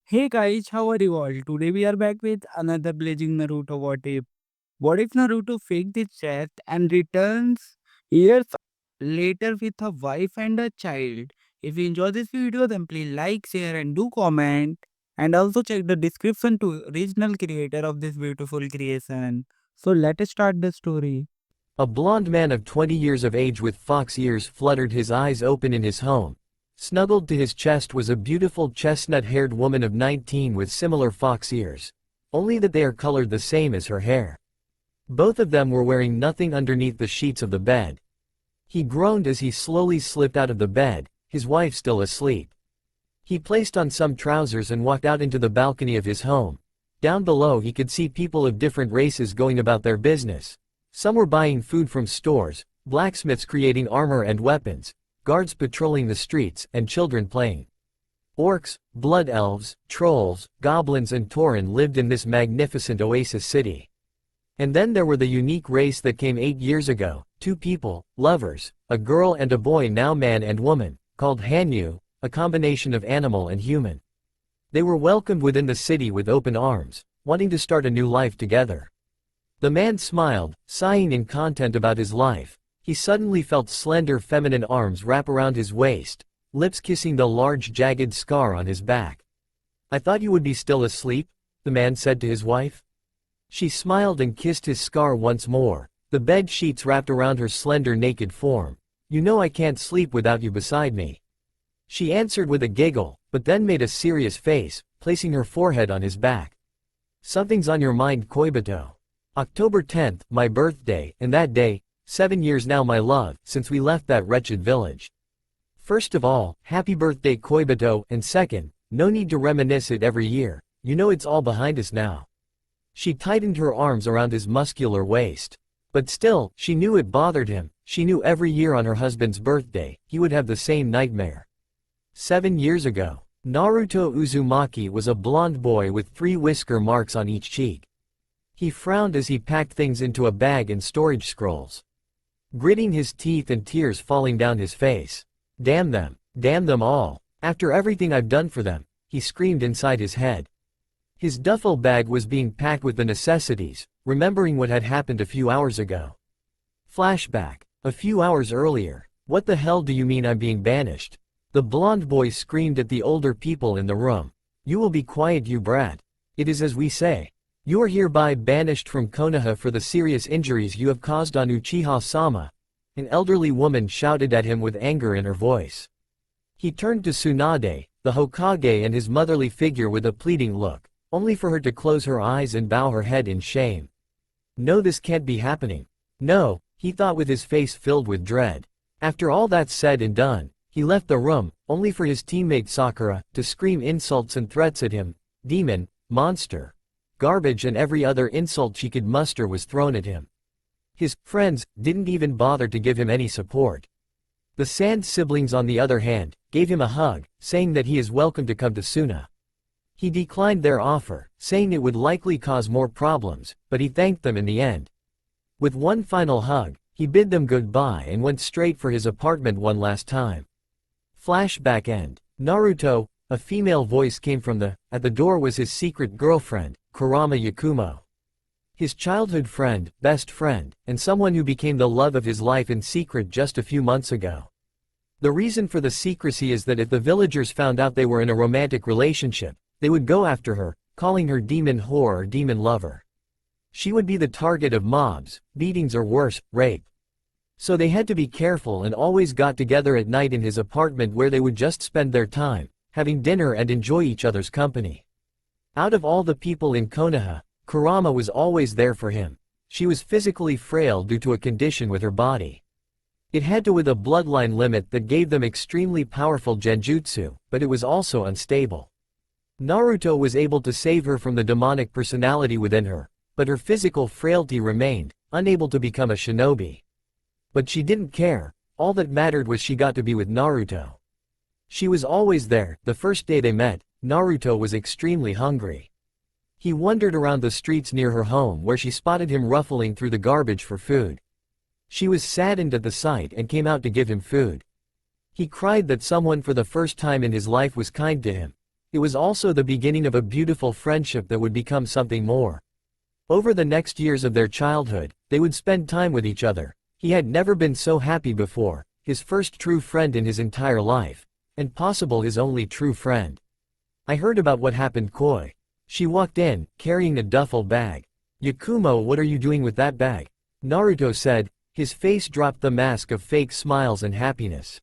Hey guys, how are you all? Today we are back with another blazing Naruto what if. What if Naruto faked his death and returns years later with a wife and a child? If you enjoy this video, then please like, share and do comment. And also check the description to original creator of this beautiful creation. So let us start the story. A blond man of 20 years of age with fox ears fluttered his eyes open in his home. Snuggled to his chest was a beautiful chestnut-haired woman of 19 with similar fox ears. Only that they are colored the same as her hair. Both of them were wearing nothing underneath the sheets of the bed. He groaned as he slowly slipped out of the bed, his wife still asleep. He placed on some trousers and walked out into the balcony of his home. Down below he could see people of different races going about their business. Some were buying food from stores, blacksmiths creating armor and weapons, guards patrolling the streets, and children playing. Orcs, blood elves, trolls, goblins and tauren lived in this magnificent oasis city. And then there were the unique race that came 8 years ago, two people, lovers, a girl and a boy now man and woman, called Hanyu, a combination of animal and human. They were welcomed within the city with open arms, wanting to start a new life together. The man smiled, sighing in content about his life. He suddenly felt slender feminine arms wrap around his waist, lips kissing the large jagged scar on his back. "I thought you would be still asleep," the man said to his wife. She smiled and kissed his scar once more, the bed sheets wrapped around her slender naked form. "You know I can't sleep without you beside me." She answered with a giggle, but then made a serious face, placing her forehead on his back. "Something's on your mind, Koibito. October 10th, my birthday, and that day, 7 years now my love, since we left that wretched village. First of all, happy birthday Koibito, and second, no need to reminisce it every year, you know it's all behind us now." She tightened her arms around his muscular waist. But still, she knew it bothered him. She knew every year on her husband's birthday, he would have the same nightmare. 7 years ago, Naruto Uzumaki was a blond boy with 3 whisker marks on each cheek. He frowned as he packed things into a bag and storage scrolls. Gritting his teeth and tears falling down his face. Damn them all. After everything I've done for them," he screamed inside his head. His duffel bag was being packed with the necessities, remembering what had happened a few hours ago. Flashback. A few hours earlier. "What the hell do you mean I'm being banished?" The blond boy screamed at the older people in the room. "You will be quiet, you brat. It is as we say. You are hereby banished from Konoha for the serious injuries you have caused on Uchiha-sama." An elderly woman shouted at him with anger in her voice. He turned to Tsunade, the Hokage and his motherly figure with a pleading look, only for her to close her eyes and bow her head in shame. "No, this can't be happening. No," he thought with his face filled with dread. After all that's said and done, he left the room, only for his teammate Sakura to scream insults and threats at him. Demon, monster, garbage and every other insult she could muster was thrown at him. His friends didn't even bother to give him any support. The Sand siblings on the other hand, gave him a hug, saying that he is welcome to come to Suna. He declined their offer, saying it would likely cause more problems, but he thanked them in the end. With one final hug, he bid them goodbye and went straight for his apartment one last time. Flashback end. Naruto, a female voice came from at the door was his secret girlfriend, Kurama Yakumo. His childhood friend, best friend, and someone who became the love of his life in secret just a few months ago. The reason for the secrecy is that if the villagers found out they were in a romantic relationship, they would go after her, calling her demon whore or demon lover. She would be the target of mobs, beatings or worse, rape. So they had to be careful and always got together at night in his apartment where they would just spend their time, having dinner and enjoy each other's company. Out of all the people in Konoha, Kurama was always there for him. She was physically frail due to a condition with her body. It had to with a bloodline limit that gave them extremely powerful genjutsu, but it was also unstable. Naruto was able to save her from the demonic personality within her, but her physical frailty remained, unable to become a shinobi. But she didn't care, all that mattered was she got to be with Naruto. She was always there. The first day they met, Naruto was extremely hungry. He wandered around the streets near her home where she spotted him ruffling through the garbage for food. She was saddened at the sight and came out to give him food. He cried that someone for the first time in his life was kind to him. It was also the beginning of a beautiful friendship that would become something more. Over the next years of their childhood, they would spend time with each other. He had never been so happy before, his first true friend in his entire life, and possible his only true friend. I heard about what happened, Koi. She walked in, carrying a duffel bag. Yakumo, what are you doing with that bag? Naruto said, his face dropped the mask of fake smiles and happiness.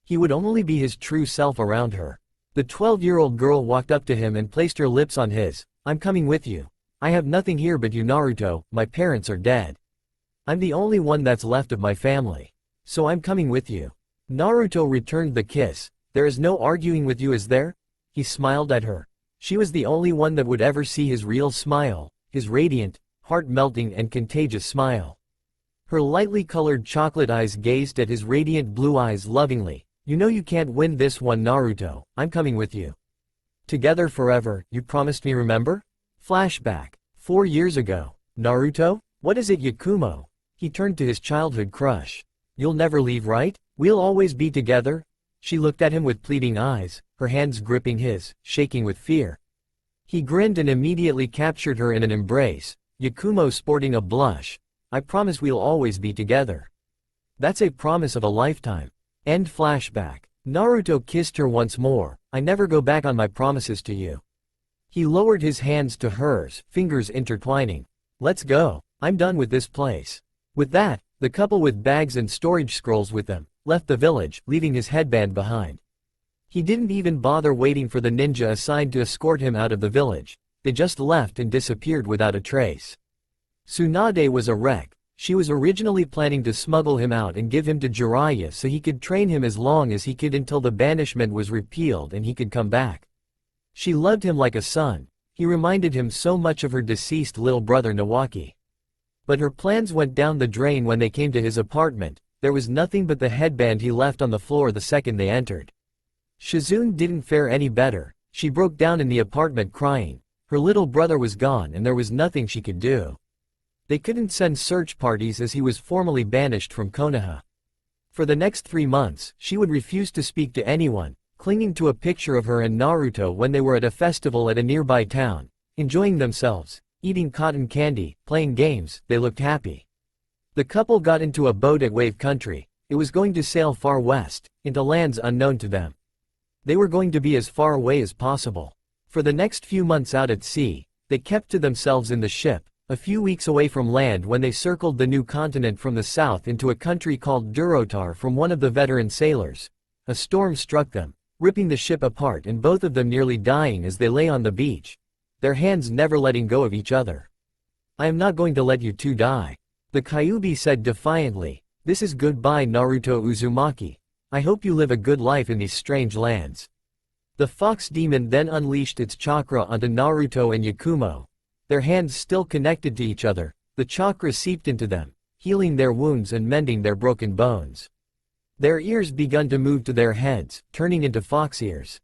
He would only be his true self around her. The 12-year-old girl walked up to him and placed her lips on his. I'm coming with you. I have nothing here but you, Naruto, my parents are dead. I'm the only one that's left of my family. So I'm coming with you. Naruto returned the kiss. There is no arguing with you, is there? He smiled at her. She was the only one that would ever see his real smile, his radiant, heart-melting and contagious smile. Her lightly colored chocolate eyes gazed at his radiant blue eyes lovingly. You know you can't win this one, Naruto, I'm coming with you. Together forever, you promised me, remember? Flashback. 4 years ago. Naruto? What is it, Yakumo? He turned to his childhood crush. You'll never leave, right? We'll always be together? She looked at him with pleading eyes, her hands gripping his, shaking with fear. He grinned and immediately captured her in an embrace, Yakumo sporting a blush. I promise we'll always be together. That's a promise of a lifetime. End flashback. Naruto kissed her once more. I never go back on my promises to you. He lowered his hands to hers, fingers intertwining. Let's go. I'm done with this place. With that, the couple with bags and storage scrolls with them, left the village, leaving his headband behind. He didn't even bother waiting for the ninja assigned to escort him out of the village. They just left and disappeared without a trace. Tsunade was a wreck. She was originally planning to smuggle him out and give him to Jiraiya so he could train him as long as he could until the banishment was repealed and he could come back. She loved him like a son. He reminded him so much of her deceased little brother Nawaki. But her plans went down the drain when they came to his apartment. There was nothing but the headband he left on the floor the second they entered. Shizune didn't fare any better. She broke down in the apartment crying. Her little brother was gone and there was nothing she could do. They couldn't send search parties as he was formally banished from Konoha. For the next 3 months, she would refuse to speak to anyone, clinging to a picture of her and Naruto when they were at a festival at a nearby town, enjoying themselves, eating cotton candy, playing games. They looked happy. The couple got into a boat at Wave Country. It was going to sail far west, into lands unknown to them. They were going to be as far away as possible. For the next few months out at sea, they kept to themselves in the ship, a few weeks away from land when they circled the new continent from the south into a country called Durotar from one of the veteran sailors. A storm struck them, ripping the ship apart and both of them nearly dying as they lay on the beach, their hands never letting go of each other. I am not going to let you two die. The Kyuubi said defiantly. This is goodbye, Naruto Uzumaki. I hope you live a good life in these strange lands. The fox demon then unleashed its chakra onto Naruto and Yakumo. Their hands still connected to each other, the chakra seeped into them, healing their wounds and mending their broken bones. Their ears begun to move to their heads, turning into fox ears.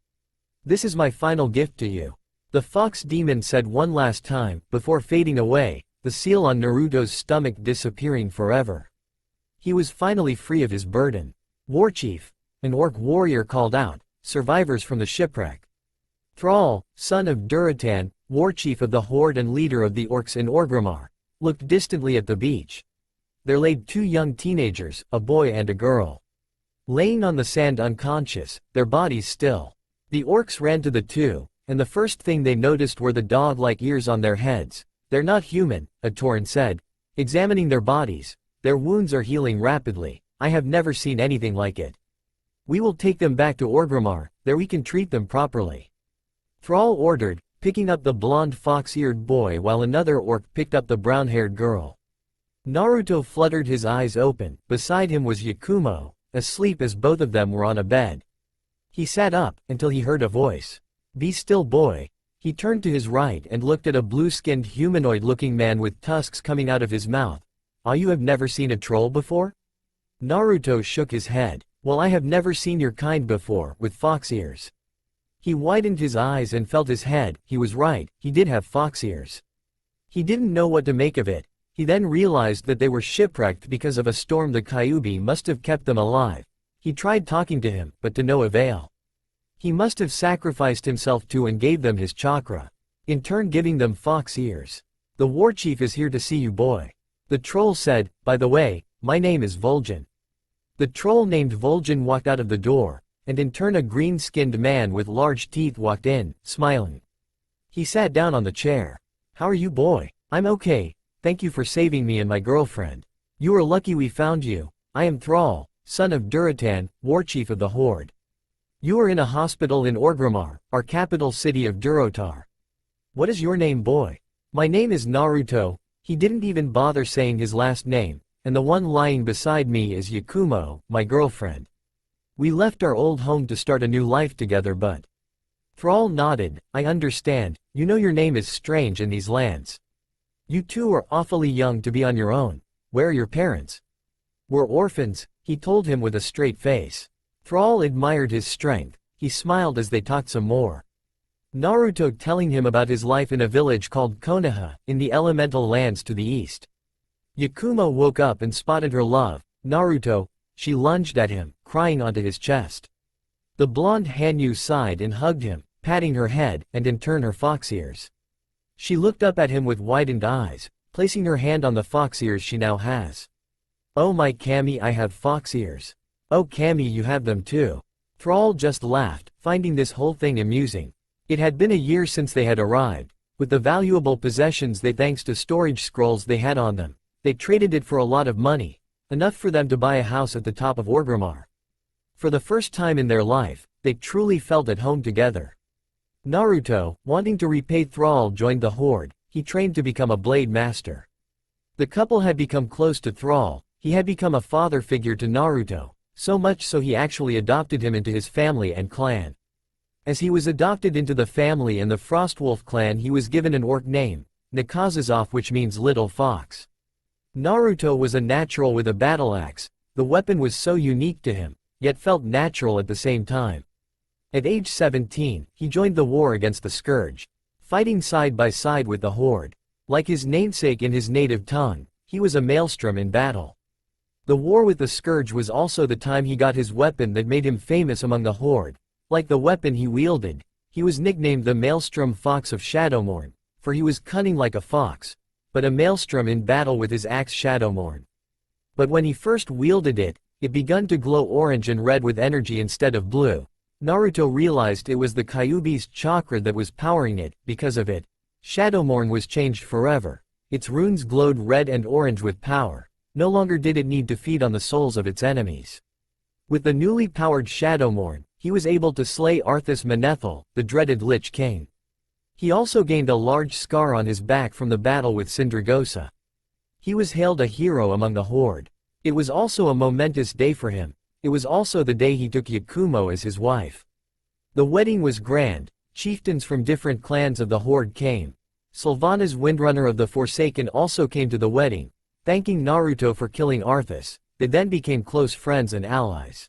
This is my final gift to you. The fox demon said one last time, before fading away, the seal on Naruto's stomach disappearing forever. He was finally free of his burden. Warchief, an orc warrior called out, survivors from the shipwreck. Thrall, son of Duratan, warchief of the horde and leader of the orcs in Orgrimmar, looked distantly at the beach. There lay 2 young teenagers, a boy and a girl. Laying on the sand unconscious, their bodies still. The orcs ran to the two, and the first thing they noticed were the dog-like ears on their heads. They're not human, a Tauren said, examining their bodies. Their wounds are healing rapidly. I have never seen anything like it. We will take them back to Orgrimmar, there we can treat them properly. Thrall ordered, picking up the blonde fox-eared boy while another orc picked up the brown-haired girl. Naruto fluttered his eyes open. Beside him was Yakumo, asleep as both of them were on a bed. He sat up, until he heard a voice. Be still, boy. He turned to his right and looked at a blue-skinned humanoid-looking man with tusks coming out of his mouth. Ah, you have never seen a troll before? Naruto shook his head. Well, I have never seen your kind before, with fox ears. He widened his eyes and felt his head. He was right, he did have fox ears. He didn't know what to make of it. He then realized that they were shipwrecked because of a storm. The Kyuubi must have kept them alive. He tried talking to him, but to no avail. He must have sacrificed himself to and gave them his chakra, in turn giving them fox ears. The war chief is here to see you, boy. The troll said, by the way, my name is Vol'jin. The troll named Vol'jin walked out of the door, and in turn a green-skinned man with large teeth walked in, smiling. He sat down on the chair. How are you, boy? I'm okay, thank you for saving me and my girlfriend. You are lucky we found you. I am Thrall, son of Duratan, war chief of the Horde. You are in a hospital in Orgrimmar, our capital city of Durotar. What is your name, boy? My name is Naruto. He didn't even bother saying his last name, and the one lying beside me is Yakumo, my girlfriend. We left our old home to start a new life together, but... Thrall nodded. I understand, you know your name is strange in these lands. You two are awfully young to be on your own. Where are your parents? We're orphans, he told him with a straight face. Thrall admired his strength. He smiled as they talked some more. Naruto telling him about his life in a village called Konoha, in the elemental lands to the east. Yakumo woke up and spotted her love, Naruto. She lunged at him, crying onto his chest. The blonde Hanyu sighed and hugged him, patting her head, and in turn her fox ears. She looked up at him with widened eyes, placing her hand on the fox ears she now has. Oh my Kami, I have fox ears. Oh Kami, you have them too. Thrall just laughed, finding this whole thing amusing. It had been a year since they had arrived. With the valuable possessions they thanks to storage scrolls they had on them, they traded it for a lot of money, enough for them to buy a house at the top of Orgrimmar. For the first time in their life, they truly felt at home together. Naruto, wanting to repay Thrall, joined the Horde. He trained to become a blade master. The couple had become close to Thrall. He had become a father figure to Naruto, so much so he actually adopted him into his family and clan. As he was adopted into the family and the Frostwolf clan, he was given an orc name, Nakazazoff, which means little fox. Naruto was a natural with a battle axe. The weapon was so unique to him, yet felt natural at the same time. At age 17, he joined the war against the Scourge, fighting side by side with the Horde. Like his namesake in his native tongue, he was a maelstrom in battle. The war with the Scourge was also the time he got his weapon that made him famous among the Horde. Like the weapon he wielded, he was nicknamed the Maelstrom Fox of Shadowmourne, for he was cunning like a fox, but a maelstrom in battle with his axe Shadowmourne. But when he first wielded it, it began to glow orange and red with energy instead of blue. Naruto realized it was the Kyuubi's chakra that was powering it. Because of it, Shadowmourne was changed forever. Its runes glowed red and orange with power. No longer did it need to feed on the souls of its enemies. With the newly powered Shadowmourne, he was able to slay Arthas Menethil, the dreaded Lich King. He also gained a large scar on his back from the battle with Sindragosa. He was hailed a hero among the Horde. It was also a momentous day for him. It was also the day he took Yakumo as his wife. The wedding was grand. Chieftains from different clans of the Horde came. Sylvanas, Windrunner of the Forsaken, also came to the wedding, thanking Naruto for killing Arthas. They then became close friends and allies.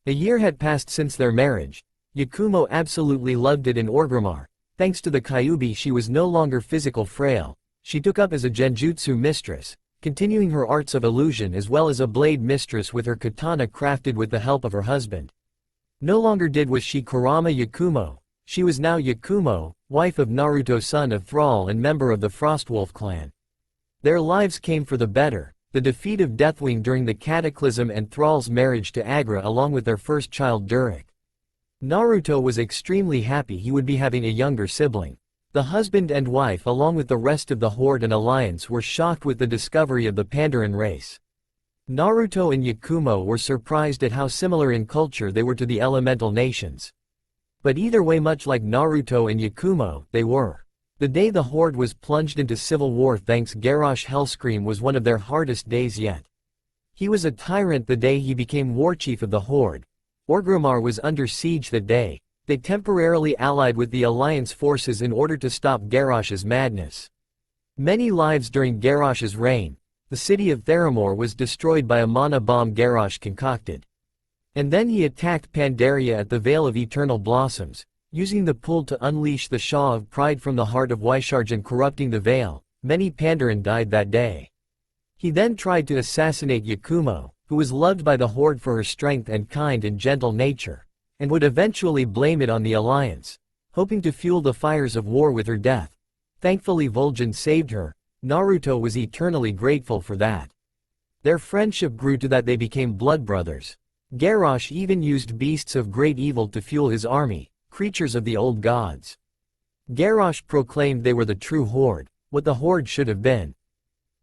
A year had passed since their marriage. Yakumo absolutely loved it in Orgrimmar. Thanks to the Kyuubi, she was no longer physical frail. She took up as a genjutsu mistress, continuing her arts of illusion, as well as a blade mistress with her katana crafted with the help of her husband. No longer was she Kurama Yakumo. She was now Yakumo, wife of Naruto, son of Thrall and member of the Frostwolf clan. Their lives came for the better. The defeat of Deathwing during the Cataclysm and Thrall's marriage to Agra, along with their first child Durik. Naruto was extremely happy he would be having a younger sibling. The husband and wife, along with the rest of the Horde and Alliance, were shocked with the discovery of the Pandaren race. Naruto and Yakumo were surprised at how similar in culture they were to the elemental nations. But either way, much like Naruto and Yakumo, they were. The day the Horde was plunged into civil war thanks Garrosh Hellscream was one of their hardest days yet. He was a tyrant the day he became war chief of the Horde. Orgrimmar was under siege that day. They temporarily allied with the Alliance forces in order to stop Garrosh's madness. Many lives during Garrosh's reign. The city of Theramore was destroyed by a mana bomb Garrosh concocted. And then he attacked Pandaria at the Vale of Eternal Blossoms, using the pool to unleash the Shaw of Pride from the heart of Wysharge and corrupting the Vale. Many Pandaren died that day. He then tried to assassinate Yakumo, who was loved by the Horde for her strength and kind and gentle nature. and would eventually blame it on the alliance, hoping to fuel the fires of war with her death. Thankfully Vol'jin saved her. Naruto was eternally grateful for that. Their friendship grew to that they became blood brothers. Garrosh even used beasts of great evil to fuel his army, creatures of the old gods. Garrosh proclaimed they were the true horde, what the horde should have been.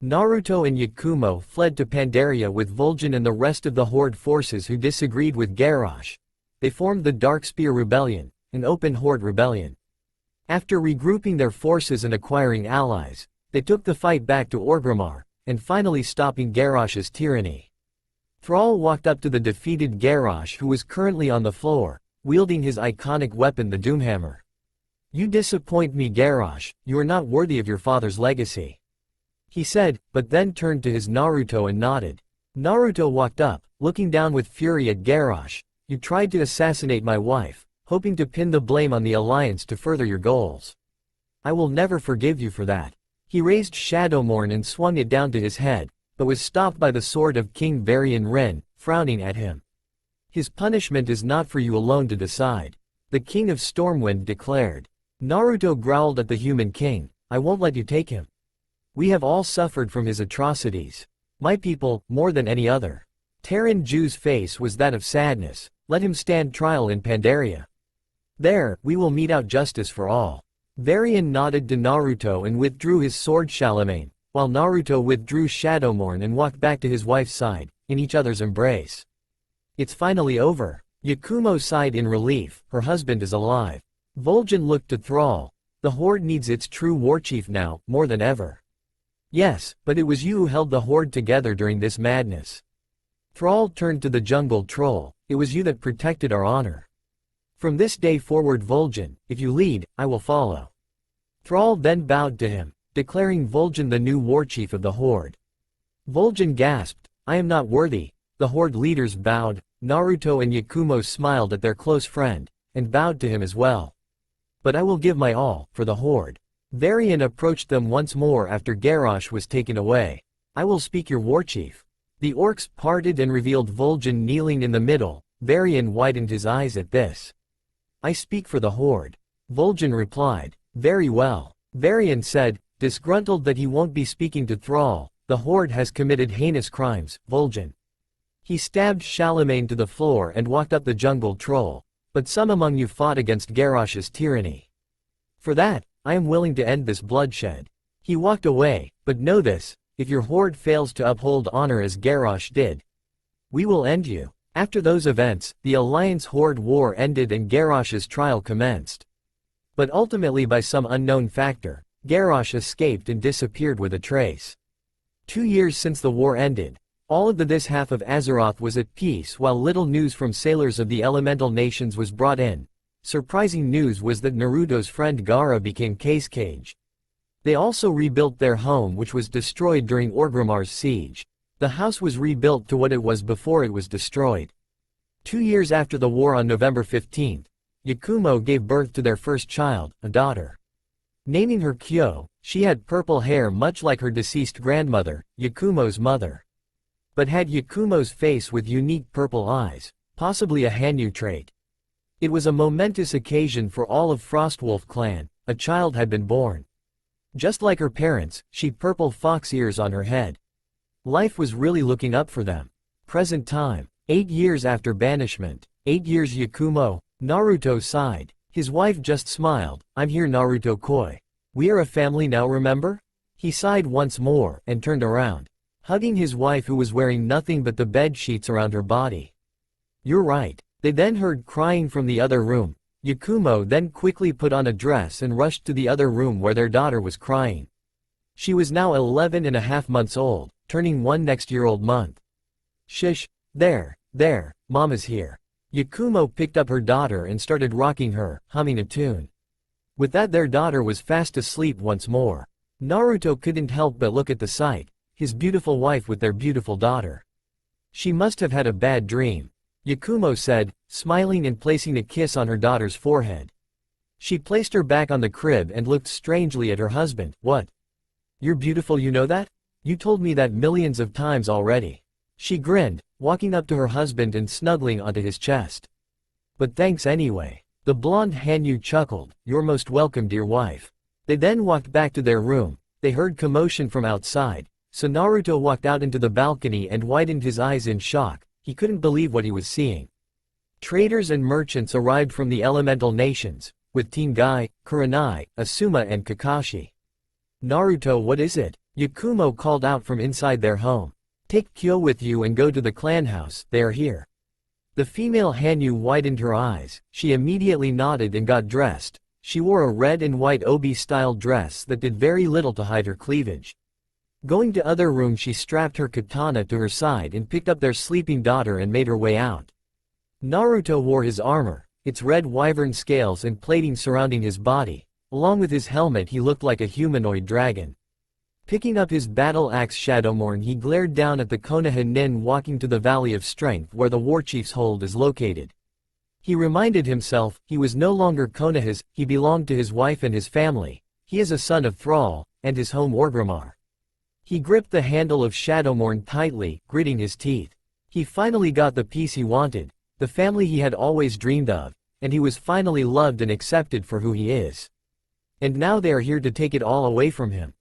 Naruto and Yakumo fled to Pandaria with Vol'jin and the rest of the horde forces who disagreed with Garrosh. They formed the Dark Spear Rebellion, an open horde rebellion. After regrouping their forces and acquiring allies, they took the fight back to Orgrimmar, and finally stopping Garrosh's tyranny. Thrall walked up to the defeated Garrosh who was currently on the floor, wielding his iconic weapon the Doomhammer. "You disappoint me, Garrosh, you are not worthy of your father's legacy," he said, but then turned to his Naruto and nodded. Naruto walked up, looking down with fury at Garrosh. "You tried to assassinate my wife, hoping to pin the blame on the alliance to further your goals. I will never forgive you for that." He raised Shadowmourne and swung it down to his head, but was stopped by the sword of King Varian Ren, frowning at him. "His punishment is not for you alone to decide," the King of Stormwind declared. Naruto growled at the human king, "I won't let you take him. We have all suffered from his atrocities. My people, more than any other." Terran Ju's face was that of sadness. "Let him stand trial in Pandaria. There, we will mete out justice for all." Varian nodded to Naruto and withdrew his sword Charlemagne, while Naruto withdrew Shadowmourne and walked back to his wife's side, in each other's embrace. "It's finally over." Yakumo sighed in relief, her husband is alive. Vol'jin looked to Thrall. "The horde needs its true warchief now, more than ever." "Yes, but it was you who held the horde together during this madness." Thrall turned to the jungle troll. "It was you that protected our honor. From this day forward, Vol'jin, if you lead, I will follow." Thrall then bowed to him, declaring Vol'jin the new warchief of the horde. Vol'jin gasped, "I am not worthy." The horde leaders bowed. Naruto and Yakumo smiled at their close friend, and bowed to him as well. "But I will give my all, for the horde." Varian approached them once more after Garrosh was taken away. "I will speak your warchief." The orcs parted and revealed Vol'jin kneeling in the middle. Varian widened his eyes at this. "I speak for the horde." Vol'jin replied, "Very well." Varian said, disgruntled that he won't be speaking to Thrall, "The horde has committed heinous crimes, Vol'jin." He stabbed Charlemagne to the floor and walked up the jungle troll. "But some among you fought against Garrosh's tyranny. For that, I am willing to end this bloodshed." He walked away, "But know this, if your horde fails to uphold honor as Garrosh did, we will end you." After those events, the Alliance Horde War ended and Garrosh's trial commenced. But ultimately by some unknown factor, Garrosh escaped and disappeared with a trace. 2 years since the war ended, all of this half of Azeroth was at peace while little news from sailors of the elemental nations was brought in. Surprising news was that Naruto's friend Gaara became Case Cage. They also rebuilt their home which was destroyed during Orgrimmar's siege. The house was rebuilt to what it was before it was destroyed. 2 years after the war on November 15th, Yakumo gave birth to their first child, a daughter. Naming her Kyo, she had purple hair much like her deceased grandmother, Yakumo's mother. But had Yakumo's face with unique purple eyes, possibly a Hanyu trait. It was a momentous occasion for all of Frostwolf clan. A child had been born. Just like her parents, she had purple fox ears on her head. Life was really looking up for them. Present time. 8 years after banishment. 8 years Yakumo. Naruto sighed. His wife just smiled. "I'm here, Naruto Koi. We are a family now, remember?" He sighed once more, and turned around, hugging his wife who was wearing nothing but the bed sheets around her body. "You're right." They then heard crying from the other room. Yakumo then quickly put on a dress and rushed to the other room where their daughter was crying. She was now 11.5 months old, turning 1 next year-old month. "Shish, there, Mama's here." Yakumo picked up her daughter and started rocking her, humming a tune. With that their daughter was fast asleep once more. Naruto couldn't help but look at the sight, his beautiful wife with their beautiful daughter. "She must have had a bad dream," Yakumo said, smiling and placing a kiss on her daughter's forehead. She placed her back on the crib and looked strangely at her husband. "What? You're beautiful, you know that? You told me that millions of times already." She grinned, walking up to her husband and snuggling onto his chest. But thanks anyway. The blonde Hanyu chuckled, "You're most welcome, dear wife." They then walked back to their room. They heard commotion from outside, so Naruto walked out into the balcony and widened his eyes in shock. He couldn't believe what he was seeing. Traders and merchants arrived from the elemental nations, with Team Guy, Kurenai, Asuma and Kakashi. "Naruto, what is it?" Yakumo called out from inside their home. "Take Kyo with you and go to the clan house, they are here." The female Hanyu widened her eyes. She immediately nodded and got dressed. She wore a red and white obi-style dress that did very little to hide her cleavage. Going to other room, she strapped her katana to her side and picked up their sleeping daughter and made her way out. Naruto wore his armor, its red wyvern scales and plating surrounding his body. Along with his helmet, he looked like a humanoid dragon. Picking up his battle axe Shadowmorn, he glared down at the Konoha nin walking to the Valley of Strength where the Warchief's hold is located. He reminded himself, he was no longer Konoha's, he belonged to his wife and his family. He is a son of Thrall, and his home Orgrimmar. He gripped the handle of Shadowmorn tightly, gritting his teeth. He finally got the peace he wanted, the family he had always dreamed of, and he was finally loved and accepted for who he is. And now they are here to take it all away from him.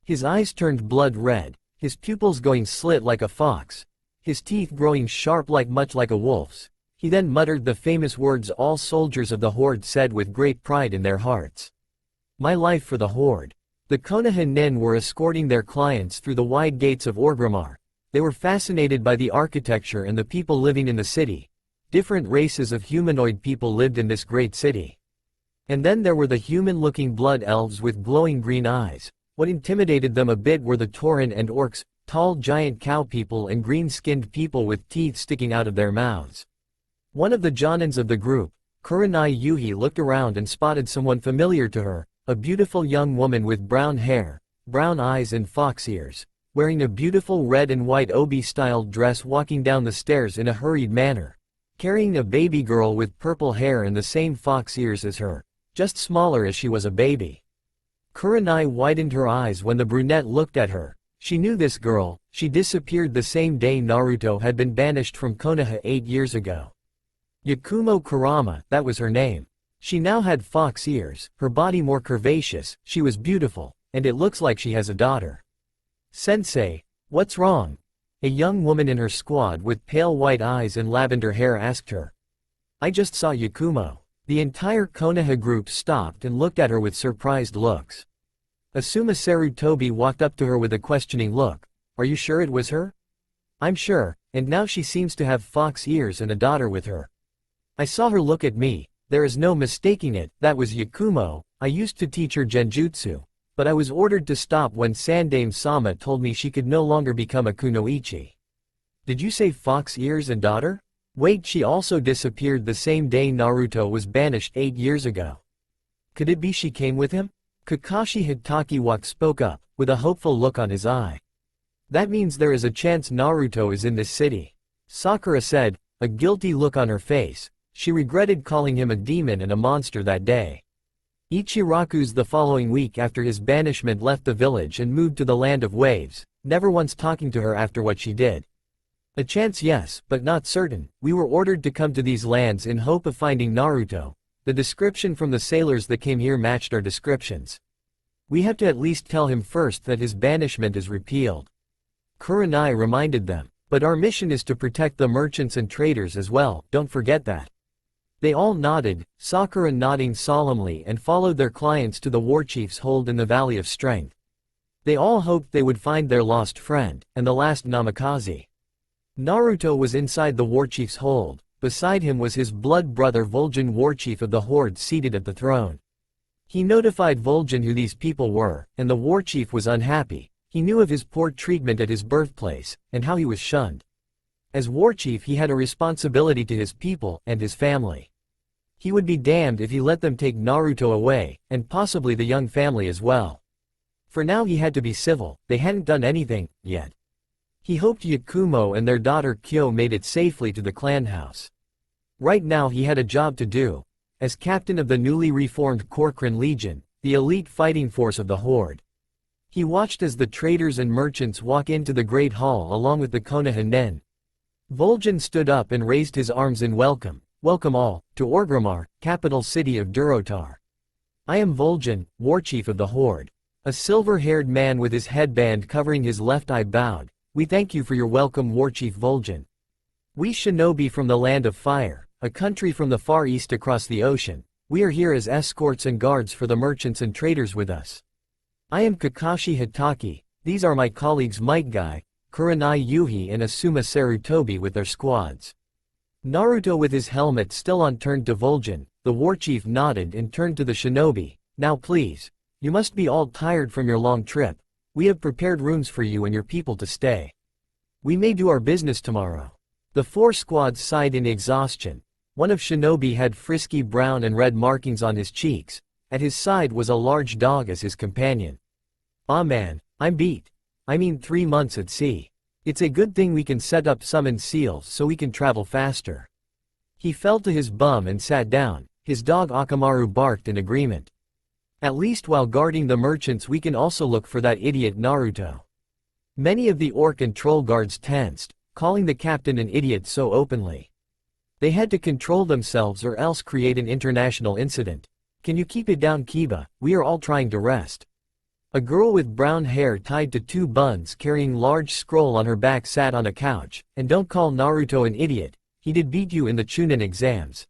His eyes turned blood red, his pupils going slit like a fox, his teeth growing sharp much like a wolf's. He then muttered the famous words all soldiers of the Horde said with great pride in their hearts. "My life for the Horde." The Konoha nin were escorting their clients through the wide gates of Orgrimmar. They were fascinated by the architecture and the people living in the city. Different races of humanoid people lived in this great city. And then there were the human-looking blood elves with glowing green eyes. What intimidated them a bit were the Tauren and orcs, tall giant cow people and green-skinned people with teeth sticking out of their mouths. One of the Jonins of the group, Kurenai Yuhi, looked around and spotted someone familiar to her, a beautiful young woman with brown hair, brown eyes and fox ears, wearing a beautiful red and white obi-styled dress, walking down the stairs in a hurried manner, carrying a baby girl with purple hair and the same fox ears as her, just smaller as she was a baby. Kurenai widened her eyes when the brunette looked at her. She knew this girl. She disappeared the same day Naruto had been banished from Konoha 8 years ago. Yakumo Kurama, that was her name. She now had fox ears, her body more curvaceous, she was beautiful, and it looks like she has a daughter. "Sensei, what's wrong?" A young woman in her squad with pale white eyes and lavender hair asked her. "I just saw Yakumo." The entire Konoha group stopped and looked at her with surprised looks. Asuma Sarutobi walked up to her with a questioning look. "Are you sure it was her?" "I'm sure, and now she seems to have fox ears and a daughter with her. I saw her look at me, there is no mistaking it, that was Yakumo. I used to teach her genjutsu, but I was ordered to stop when Sandame-sama told me she could no longer become a kunoichi." "Did you say fox ears and daughter? Wait, she also disappeared the same day Naruto was banished 8 years ago. Could it be she came with him?" Kakashi Hitakiwaka spoke up, with a hopeful look on his eye. "That means there is a chance Naruto is in this city," Sakura said, a guilty look on her face. She regretted calling him a demon and a monster that day. Ichiraku's the following week after his banishment left the village and moved to the Land of Waves, never once talking to her after what she did. "A chance, yes, but not certain. We were ordered to come to these lands in hope of finding Naruto. The description from the sailors that came here matched our descriptions. We have to at least tell him first that his banishment is repealed." Kurenai reminded them. "But our mission is to protect the merchants and traders as well, don't forget that." They all nodded, Sakura nodding solemnly, and followed their clients to the Warchief's hold in the Valley of Strength. They all hoped they would find their lost friend, and the last Namikaze. Naruto was inside the Warchief's hold. Beside him was his blood brother Vol'jin, Warchief of the Horde, seated at the throne. He notified Vol'jin who these people were, and the Warchief was unhappy. He knew of his poor treatment at his birthplace, and how he was shunned. As Warchief, he had a responsibility to his people and his family. He would be damned if he let them take Naruto away, and possibly the young family as well. For now he had to be civil, they hadn't done anything, yet. He hoped Yakumo and their daughter Kyo made it safely to the clan house. Right now he had a job to do. As captain of the newly reformed Korkran Legion, the elite fighting force of the Horde. He watched as the traders and merchants walk into the Great Hall along with the Konoha nin. Vol'jin stood up and raised his arms in welcome. Welcome all, to Orgrimmar, capital city of Durotar. I am Vol'jin, warchief of the Horde. A silver-haired man with his headband covering his left eye bowed. We thank you for your welcome, warchief Vol'jin. We shinobi from the land of fire, a country from the far east across the ocean. We are here as escorts and guards for the merchants and traders with us. I am Kakashi Hitaki. These are my colleagues Might Guy, Kurenai Yuhi and Asuma Sarutobi with their squads. Naruto with his helmet still on turned to Vol'jin. The warchief nodded and turned to the shinobi. Now please. You must be all tired from your long trip. We have prepared rooms for you and your people to stay. We may do our business tomorrow. The four squads sighed in exhaustion. One of shinobi had frisky brown and red markings on his cheeks. At his side was a large dog as his companion. Ah man, I'm beat. I mean 3 months at sea. It's a good thing we can set up summon seals so we can travel faster. He fell to his bum and sat down. His dog Akamaru barked in agreement. At least while guarding the merchants we can also look for that idiot Naruto. Many of the orc and troll guards tensed, calling the captain an idiot so openly. They had to control themselves or else create an international incident. Can you keep it down, Kiba? We are all trying to rest. A girl with brown hair tied to 2 buns carrying large scroll on her back sat on a couch. And don't call Naruto an idiot. He did beat you in the Chunin exams.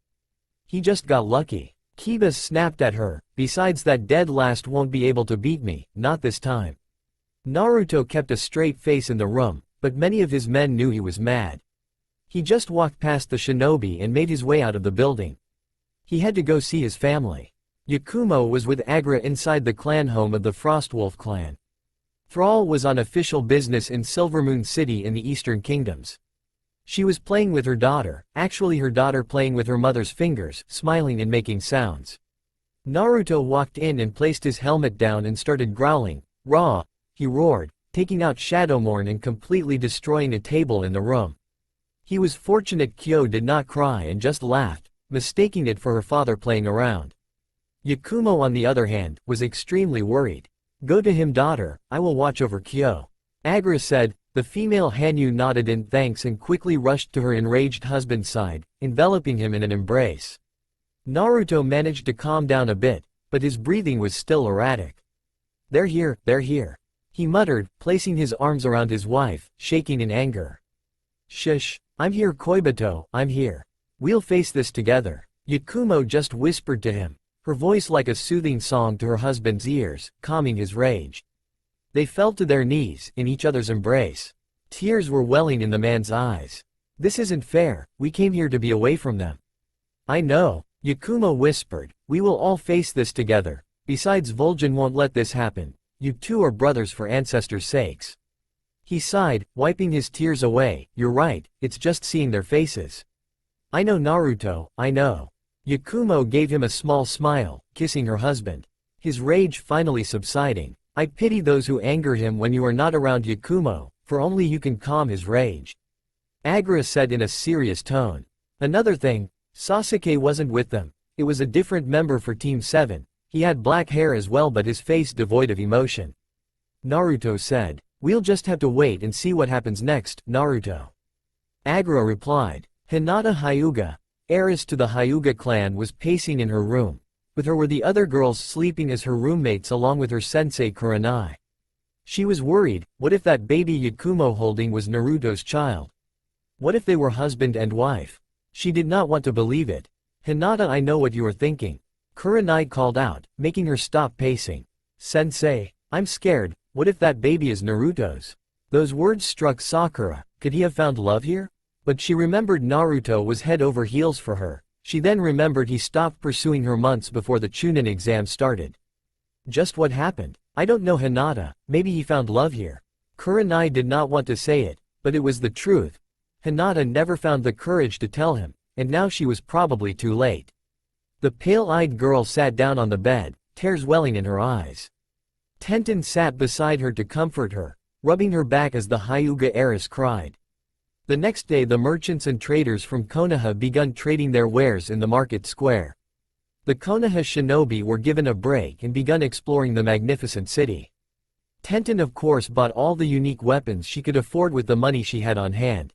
He just got lucky. Kiba snapped at her. Besides, that dead last won't be able to beat me, not this time. Naruto kept a straight face in the room, but many of his men knew he was mad. He just walked past the shinobi and made his way out of the building. He had to go see his family. Yakumo was with Agra inside the clan home of the Frostwolf clan. Thrall was on official business in Silvermoon City in the Eastern Kingdoms. She was playing with her daughter, actually her daughter playing with her mother's fingers, smiling and making sounds. Naruto walked in and placed his helmet down and started growling. Raw! He roared, taking out Shadowmourne and completely destroying a table in the room. He was fortunate Kyo did not cry and just laughed, mistaking it for her father playing around. Yakumo on the other hand, was extremely worried. Go to him, daughter, I will watch over Kyo. Agra said. The female Hanyu nodded in thanks and quickly rushed to her enraged husband's side, enveloping him in an embrace. Naruto managed to calm down a bit, but his breathing was still erratic. They're here, he muttered, placing his arms around his wife, shaking in anger. Shush, I'm here, Koibito, I'm here. We'll face this together. Yakumo just whispered to him, her voice like a soothing song to her husband's ears, calming his rage. They fell to their knees, in each other's embrace. Tears were welling in the man's eyes. This isn't fair, we came here to be away from them. I know, Yakumo whispered, we will all face this together. Besides, Vol'jin won't let this happen. You two are brothers for ancestors' sakes. He sighed, wiping his tears away. You're right, it's just seeing their faces. I know, Naruto, I know. Yakumo gave him a small smile, kissing her husband. His rage finally subsiding. I pity those who anger him when you are not around, Yakumo, for only you can calm his rage. Agra said in a serious tone. Another thing, Sasuke wasn't with them. It was a different member for Team 7. He had black hair as well but his face devoid of emotion. Naruto said. We'll just have to wait and see what happens next, Naruto. Agra replied. Hinata Hyuga, heiress to the Hyuga clan, was pacing in her room. With her were the other girls sleeping as her roommates along with her sensei Kurenai. She was worried, what if that baby Yakumo holding was Naruto's child? What if they were husband and wife? She did not want to believe it. Hinata, I know what you are thinking. Kurenai called out, making her stop pacing. Sensei, I'm scared, what if that baby is Naruto's? Those words struck Sakura. Could he have found love here? But she remembered Naruto was head over heels for her. She then remembered he stopped pursuing her months before the Chunin exam started. Just what happened? I don't know, Hinata, maybe he found love here. Kurenai did not want to say it, but it was the truth. Hinata never found the courage to tell him, and now she was probably too late. The pale-eyed girl sat down on the bed, tears welling in her eyes. Tenten sat beside her to comfort her, rubbing her back as the Hyuga heiress cried. The next day the merchants and traders from Konoha begun trading their wares in the market square. The Konoha shinobi were given a break and begun exploring the magnificent city. Tenten of course bought all the unique weapons she could afford with the money she had on hand.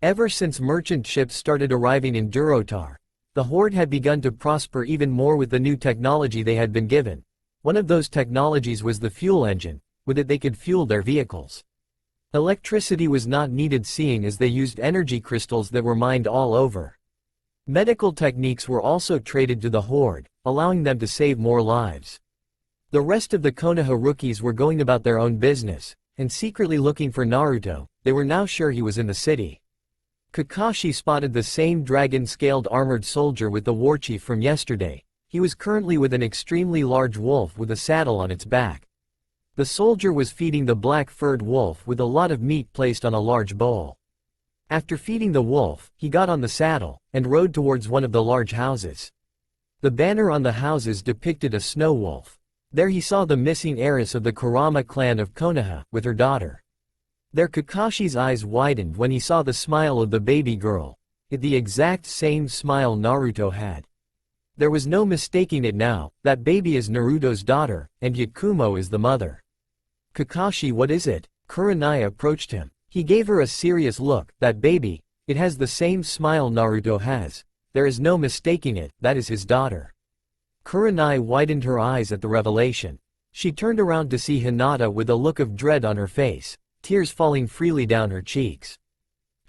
Ever since merchant ships started arriving in Durotar, The horde had begun to prosper even more with the new technology they had been given. One of those technologies was the fuel engine. With it they could fuel their vehicles. Electricity was not needed seeing as they used energy crystals that were mined all over. Medical techniques were also traded to the horde, allowing them to save more lives. The rest of the Konoha rookies were going about their own business, and secretly looking for Naruto. They were now sure he was in the city. Kakashi spotted the same dragon-scaled armored soldier with the warchief from yesterday. He was currently with an extremely large wolf with a saddle on its back. The soldier was feeding the black-furred wolf with a lot of meat placed on a large bowl. After feeding the wolf, he got on the saddle, and rode towards one of the large houses. The banner on the houses depicted a snow wolf. There he saw the missing heiress of the Kurama clan of Konoha, with her daughter. There Kakashi's eyes widened when he saw the smile of the baby girl. It the exact same smile Naruto had. There was no mistaking it now, that baby is Naruto's daughter, and Yakumo is the mother. Kakashi, what is it? Kurenai approached him. He gave her a serious look. That baby, it has the same smile Naruto has. There is no mistaking it, that is his daughter. Kurenai widened her eyes at the revelation. She turned around to see Hinata with a look of dread on her face, tears falling freely down her cheeks.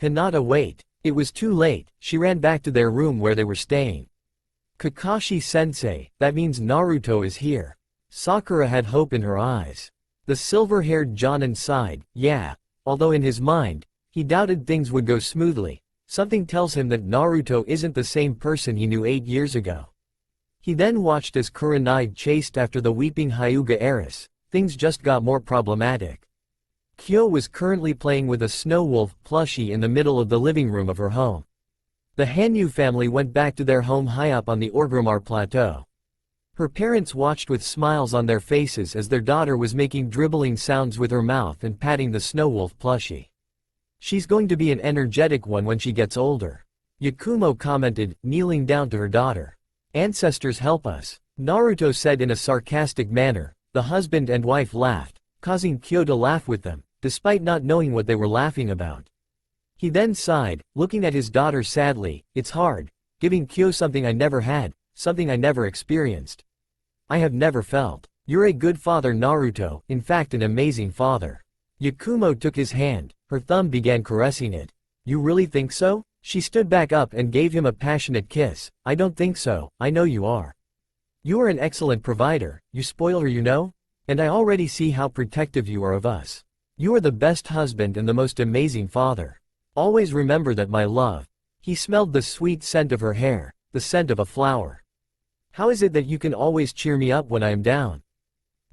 Hinata, wait. It was too late. She ran back to their room where they were staying. Kakashi-sensei, that means Naruto is here. Sakura had hope in her eyes. The silver-haired Jonin sighed, yeah. Although in his mind, he doubted things would go smoothly. Something tells him that Naruto isn't the same person he knew 8 years ago. He then watched as Kurenai chased after the weeping Hyuga heiress. Things just got more problematic. Kyo was currently playing with a snow wolf plushie in the middle of the living room of her home. The Hanyu family went back to their home high up on the Orgrimmar plateau. Her parents watched with smiles on their faces as their daughter was making dribbling sounds with her mouth and patting the snow wolf plushie. She's going to be an energetic one when she gets older. Yukumo commented, kneeling down to her daughter. Ancestors help us, Naruto said in a sarcastic manner. The husband and wife laughed, causing Kyo to laugh with them, despite not knowing what they were laughing about. He then sighed, looking at his daughter sadly. It's hard, giving Kyo something I never had, something I never experienced. I have never felt. You're a good father, Naruto, in fact an amazing father. Yakumo took his hand, her thumb began caressing it. You really think so? She stood back up and gave him a passionate kiss. I don't think so, I know you are. You are an excellent provider, you spoil her, you know? And I already see how protective you are of us. You are the best husband and the most amazing father. Always remember that, my love. He smelled the sweet scent of her hair, the scent of a flower. How is it that you can always cheer me up when I am down?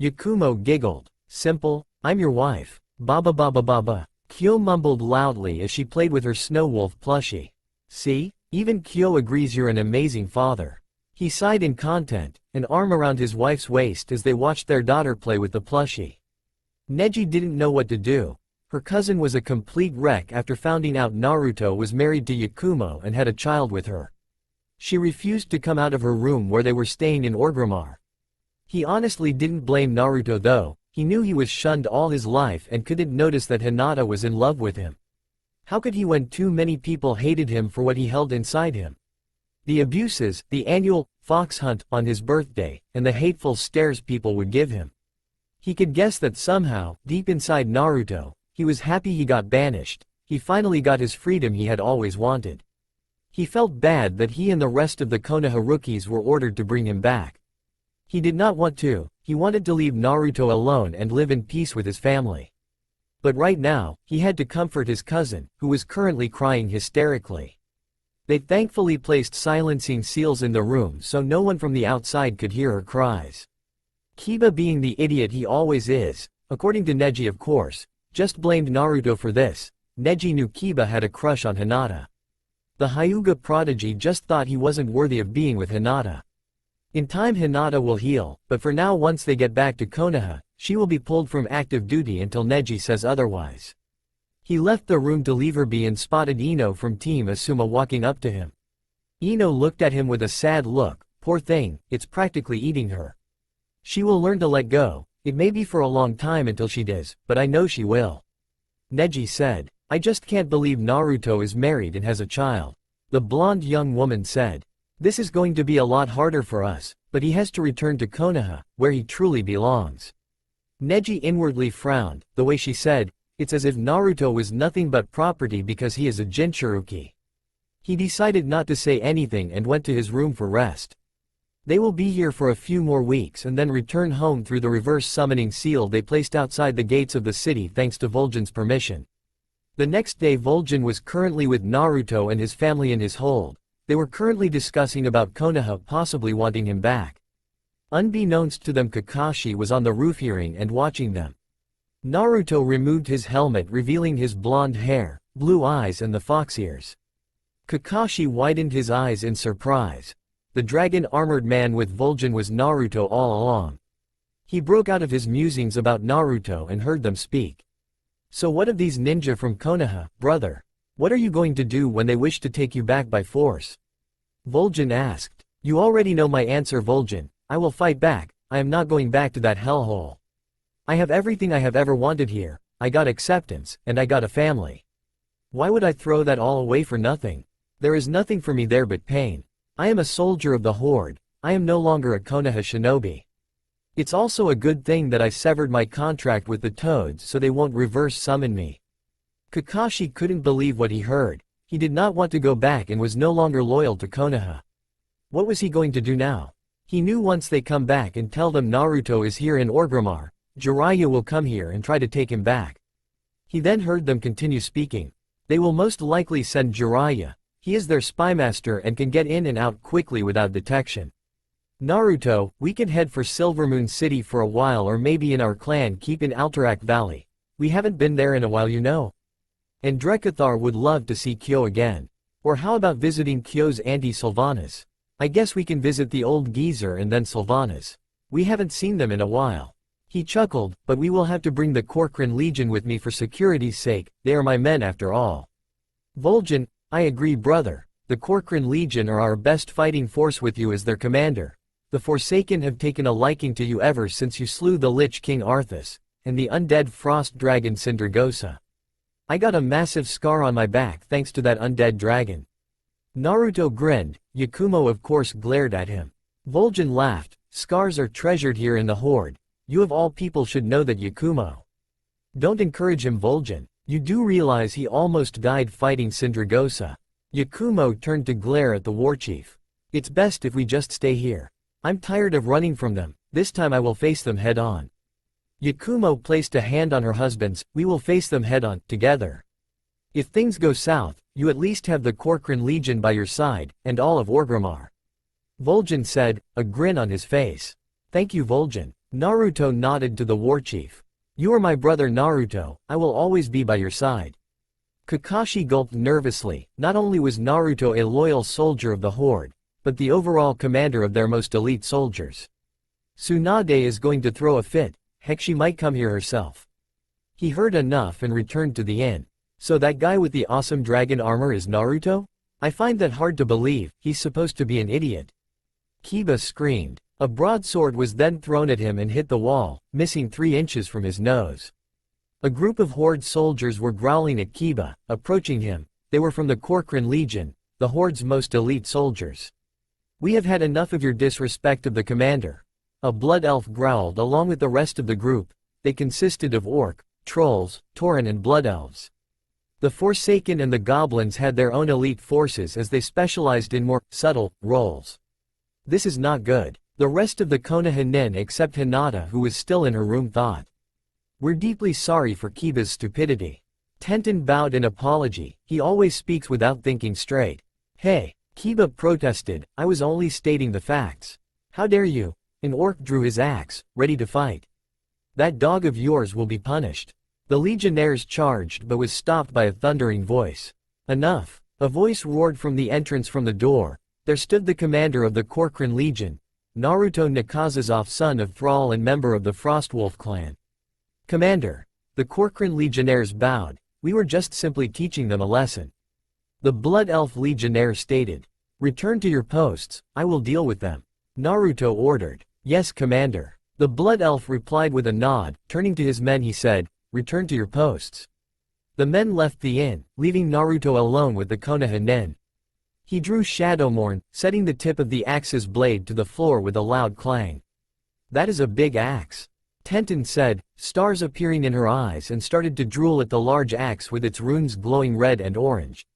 Yakumo giggled. Simple, I'm your wife. Baba baba baba. Kyo mumbled loudly as she played with her snow wolf plushie. See? Even Kyo agrees you're an amazing father. He sighed in content, an arm around his wife's waist as they watched their daughter play with the plushie. Neji didn't know what to do. Her cousin was a complete wreck after finding out Naruto was married to Yakumo and had a child with her. She refused to come out of her room where they were staying in Orgrimmar. He honestly didn't blame Naruto though. He knew he was shunned all his life and couldn't notice that Hinata was in love with him. How could he when too many people hated him for what he held inside him? The abuses, the annual fox hunt on his birthday, and the hateful stares people would give him. He could guess that somehow, deep inside Naruto, he was happy he got banished. He finally got his freedom he had always wanted. He felt bad that he and the rest of the Konoha rookies were ordered to bring him back. He did not want to, he wanted to leave Naruto alone and live in peace with his family. But right now, he had to comfort his cousin, who was currently crying hysterically. They thankfully placed silencing seals in the room so no one from the outside could hear her cries. Kiba, being the idiot he always is, according to Neji of course, just blamed Naruto for this. Neji knew Kiba had a crush on Hinata. The Hyuga prodigy just thought he wasn't worthy of being with Hinata. In time Hinata will heal, but for now once they get back to Konoha, she will be pulled from active duty until Neji says otherwise. He left the room to leave her be and spotted Ino from Team Asuma walking up to him. Ino looked at him with a sad look. Poor thing, it's practically eating her. She will learn to let go. It may be for a long time until she does, but I know she will. Neji said. I just can't believe Naruto is married and has a child. The blonde young woman said. This is going to be a lot harder for us, but he has to return to Konoha, where he truly belongs. Neji inwardly frowned. The way she said, it's as if Naruto was nothing but property because he is a Jinchuruki. He decided not to say anything and went to his room for rest. They will be here for a few more weeks and then return home through the reverse summoning seal they placed outside the gates of the city thanks to Vol'jin's permission. The next day Vol'jin was currently with Naruto and his family in his hold. They were currently discussing about Konoha possibly wanting him back. Unbeknownst to them Kakashi was on the roof hearing and watching them. Naruto removed his helmet revealing his blonde hair, blue eyes and the fox ears. Kakashi widened his eyes in surprise. The dragon-armored man with Vol'jin was Naruto all along. He broke out of his musings about Naruto and heard them speak. So what of these ninja from Konoha, brother? What are you going to do when they wish to take you back by force? Vol'jin asked. You already know my answer Vol'jin, I will fight back, I am not going back to that hellhole. I have everything I have ever wanted here, I got acceptance, and I got a family. Why would I throw that all away for nothing? There is nothing for me there but pain. I am a soldier of the Horde, I am no longer a Konoha shinobi. It's also a good thing that I severed my contract with the Toads so they won't reverse summon me. Kakashi couldn't believe what he heard. He did not want to go back and was no longer loyal to Konoha. What was he going to do now? He knew once they come back and tell them Naruto is here in Orgrimmar, Jiraiya will come here and try to take him back. He then heard them continue speaking. They will most likely send Jiraiya. He is their spymaster and can get in and out quickly without detection. Naruto, we can head for Silvermoon City for a while or maybe in our clan keep in Alterac Valley. We haven't been there in a while you know. And Drekathar would love to see Kyo again. Or how about visiting Kyo's auntie Sylvanas? I guess we can visit the old geezer and then Sylvanas. We haven't seen them in a while. He chuckled, but we will have to bring the Corcoran Legion with me for security's sake, they are my men after all. Vol'jin, I agree brother, the Corcoran Legion are our best fighting force with you as their commander. The Forsaken have taken a liking to you ever since you slew the Lich King Arthas, and the undead frost dragon Sindragosa. I got a massive scar on my back thanks to that undead dragon. Naruto grinned, Yakumo of course glared at him. Vol'jin laughed, scars are treasured here in the Horde, you of all people should know that Yakumo. Don't encourage him Vol'jin, you do realize he almost died fighting Sindragosa. Yakumo turned to glare at the warchief. It's best if we just stay here. I'm tired of running from them, this time I will face them head on. Yakumo placed a hand on her husband's, we will face them head on, together. If things go south, you at least have the Corcoran Legion by your side, and all of Orgrimmar. Vol'jin said, a grin on his face. Thank you Vol'jin. Naruto nodded to the warchief. You are my brother Naruto, I will always be by your side. Kakashi gulped nervously, not only was Naruto a loyal soldier of the Horde, but the overall commander of their most elite soldiers. Tsunade is going to throw a fit. Heck she might come here herself. He heard enough and returned to the inn. So that guy with the awesome dragon armor is Naruto? I find that hard to believe, he's supposed to be an idiot. Kiba screamed. A broadsword was then thrown at him and hit the wall, missing 3 inches from his nose. A group of Horde soldiers were growling at Kiba, approaching him. They were from the Corcoran Legion, the Horde's most elite soldiers. We have had enough of your disrespect of the commander. A blood elf growled along with the rest of the group. They consisted of orc, trolls, tauren and blood elves. The Forsaken and the goblins had their own elite forces as they specialized in more subtle roles. This is not good. The rest of the Konoha nin except Hinata who was still in her room thought. We're deeply sorry for Kiba's stupidity. Tenten bowed in apology, he always speaks without thinking straight. Hey, Kiba protested, I was only stating the facts. How dare you? An orc drew his axe, ready to fight. That dog of yours will be punished. The legionnaires charged but was stopped by a thundering voice. Enough. A voice roared from the entrance from the door. There stood the commander of the Corcoran Legion, Naruto Nakazazov, son of Thrall and member of the Frostwolf clan. Commander. The Corcoran legionnaires bowed, we were just simply teaching them a lesson. The Blood Elf legionnaire stated. Return to your posts, I will deal with them. Naruto ordered. Yes commander. The Blood Elf replied with a nod, turning to his men he said, return to your posts. The men left the inn, leaving Naruto alone with the Konoha nin. He drew Shadowmorn, setting the tip of the axe's blade to the floor with a loud clang. That is a big axe. Tenten said, stars appearing in her eyes, and started to drool at the large axe with its runes glowing red and orange.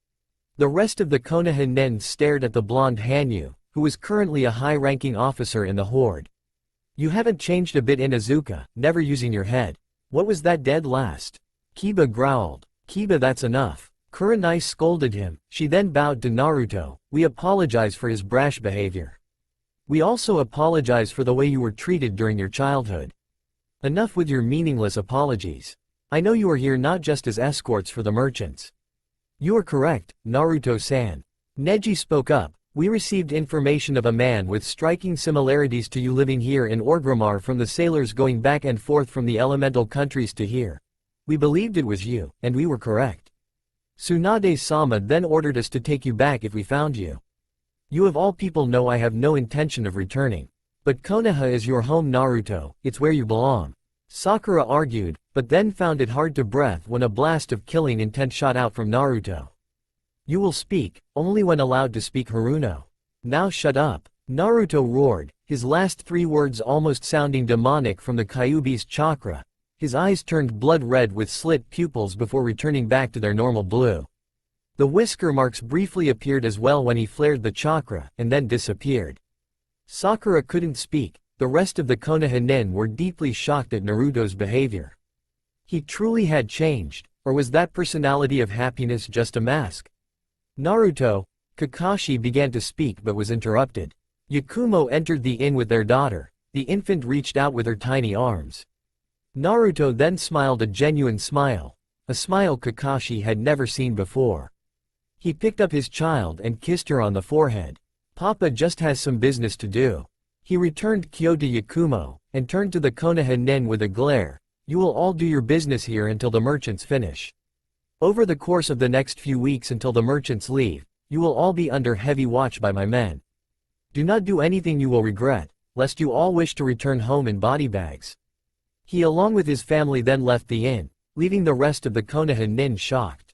The rest of the Konoha nen stared at the blonde Hanyu, who was currently a high-ranking officer in the horde. You haven't changed a bit, Inuzuka, never using your head. What was that dead last? Kiba growled. Kiba, that's enough. Kurenai scolded him. She then bowed to Naruto. We apologize for his brash behavior. We also apologize for the way you were treated during your childhood. Enough with your meaningless apologies. I know you are here not just as escorts for the merchants. You are correct, Naruto-san. Neji spoke up. We received information of a man with striking similarities to you living here in Orgrimmar from the sailors going back and forth from the elemental countries to here. We believed it was you, and we were correct. Tsunade-sama then ordered us to take you back if we found you. You of all people know I have no intention of returning. But Konoha is your home, Naruto, it's where you belong. Sakura argued, but then found it hard to breathe when a blast of killing intent shot out from Naruto. You will speak, only when allowed to speak, Haruno. Now shut up. Naruto roared, his last 3 words almost sounding demonic from the Kyuubi's chakra. His eyes turned blood red with slit pupils before returning back to their normal blue. The whisker marks briefly appeared as well when he flared the chakra, and then disappeared. Sakura couldn't speak. The rest of the Konoha nen were deeply shocked at Naruto's behavior. He truly had changed, or was that personality of happiness just a mask? Naruto, Kakashi began to speak but was interrupted. Yakumo entered the inn with their daughter. The infant reached out with her tiny arms. Naruto then smiled a genuine smile, a smile Kakashi had never seen before. He picked up his child and kissed her on the forehead. Papa just has some business to do. He returned Kyo to Yakumo, and turned to the Konoha nen with a glare. You will all do your business here until the merchants finish. Over the course of the next few weeks until the merchants leave, you will all be under heavy watch by my men. Do not do anything you will regret, lest you all wish to return home in body bags. He along with his family then left the inn, leaving the rest of the Konoha nen shocked.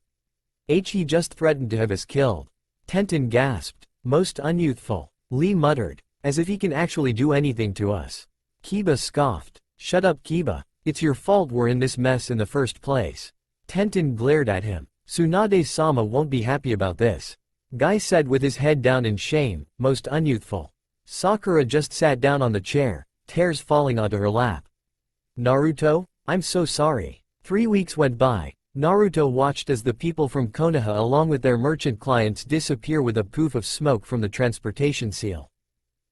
He just threatened to have us killed. Tenten gasped. Most unyouthful. Lee muttered. As if he can actually do anything to us. Kiba scoffed. Shut up, Kiba. It's your fault we're in this mess in the first place. Tenten glared at him. Tsunade-sama won't be happy about this. Guy said with his head down in shame, most unyouthful. Sakura just sat down on the chair, tears falling onto her lap. Naruto, I'm so sorry. 3 weeks went by. Naruto watched as the people from Konoha along with their merchant clients disappear with a poof of smoke from the transportation seal.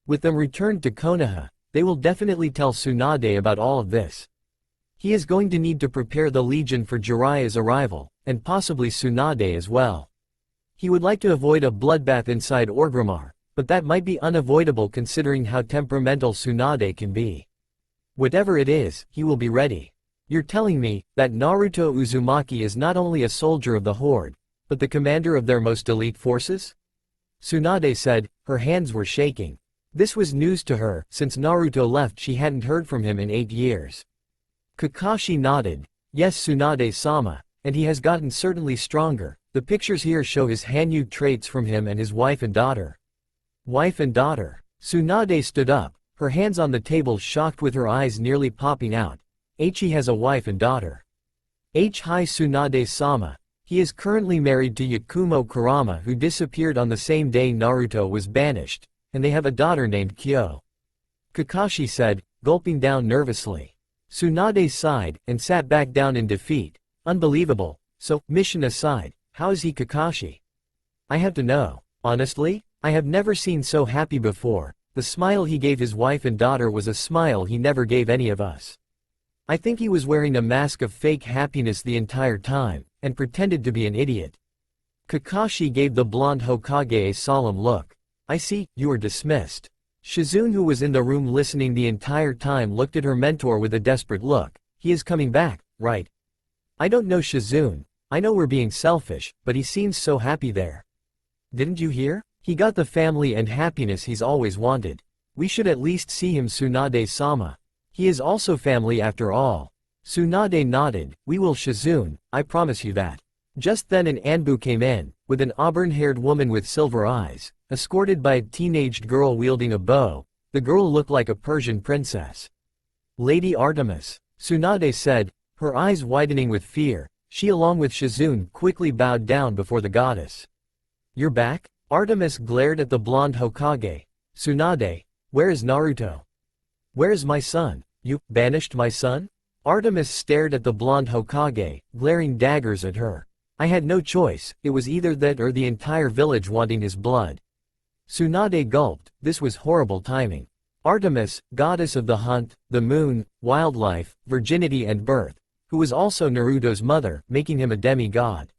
With them returned to Konoha, they will definitely tell Tsunade about all of this. He is going to need to prepare the Legion for Jiraiya's arrival, and possibly Tsunade as well. He would like to avoid a bloodbath inside Orgrimmar, but that might be unavoidable considering how temperamental Tsunade can be. Whatever it is, he will be ready. You're telling me that Naruto Uzumaki is not only a soldier of the Horde, but the commander of their most elite forces? Tsunade said, her hands were shaking. This was news to her, since Naruto left she hadn't heard from him in 8 years. Kakashi nodded. Yes, Tsunade-sama, and he has gotten certainly stronger. The pictures here show his Hanyu traits from him and his wife and daughter. Wife and daughter. Tsunade stood up, her hands on the table shocked with her eyes nearly popping out. He has a wife and daughter. Hi Tsunade-sama. He is currently married to Yakumo Kurama who disappeared on the same day Naruto was banished, and they have a daughter named Kyo. Kakashi said, gulping down nervously. Tsunade sighed, and sat back down in defeat. Unbelievable. So, mission aside, how is he Kakashi? I have to know. Honestly, I have never seen so happy before. The smile he gave his wife and daughter was a smile he never gave any of us. I think he was wearing a mask of fake happiness the entire time, and pretended to be an idiot. Kakashi gave the blonde Hokage a solemn look. I see, you are dismissed. Shizune who was in the room listening the entire time looked at her mentor with a desperate look. He is coming back, right? I don't know Shizune. I know we're being selfish, but he seems so happy there. Didn't you hear? He got the family and happiness he's always wanted. We should at least see him Tsunade-sama. He is also family after all. Tsunade nodded. We will Shizune, I promise you that. Just then an Anbu came in, with an auburn-haired woman with silver eyes, escorted by a teenaged girl wielding a bow. The girl looked like a Persian princess. Lady Artemis, Tsunade said, her eyes widening with fear. She along with Shizune quickly bowed down before the goddess. You're back? Artemis glared at the blonde Hokage. Tsunade, where is Naruto? Where is my son? You banished my son? Artemis stared at the blonde Hokage, glaring daggers at her. I had no choice, it was either that or the entire village wanting his blood. Tsunade gulped, this was horrible timing. Artemis, goddess of the hunt, the moon, wildlife, virginity and birth, who was also Naruto's mother, making him a demigod.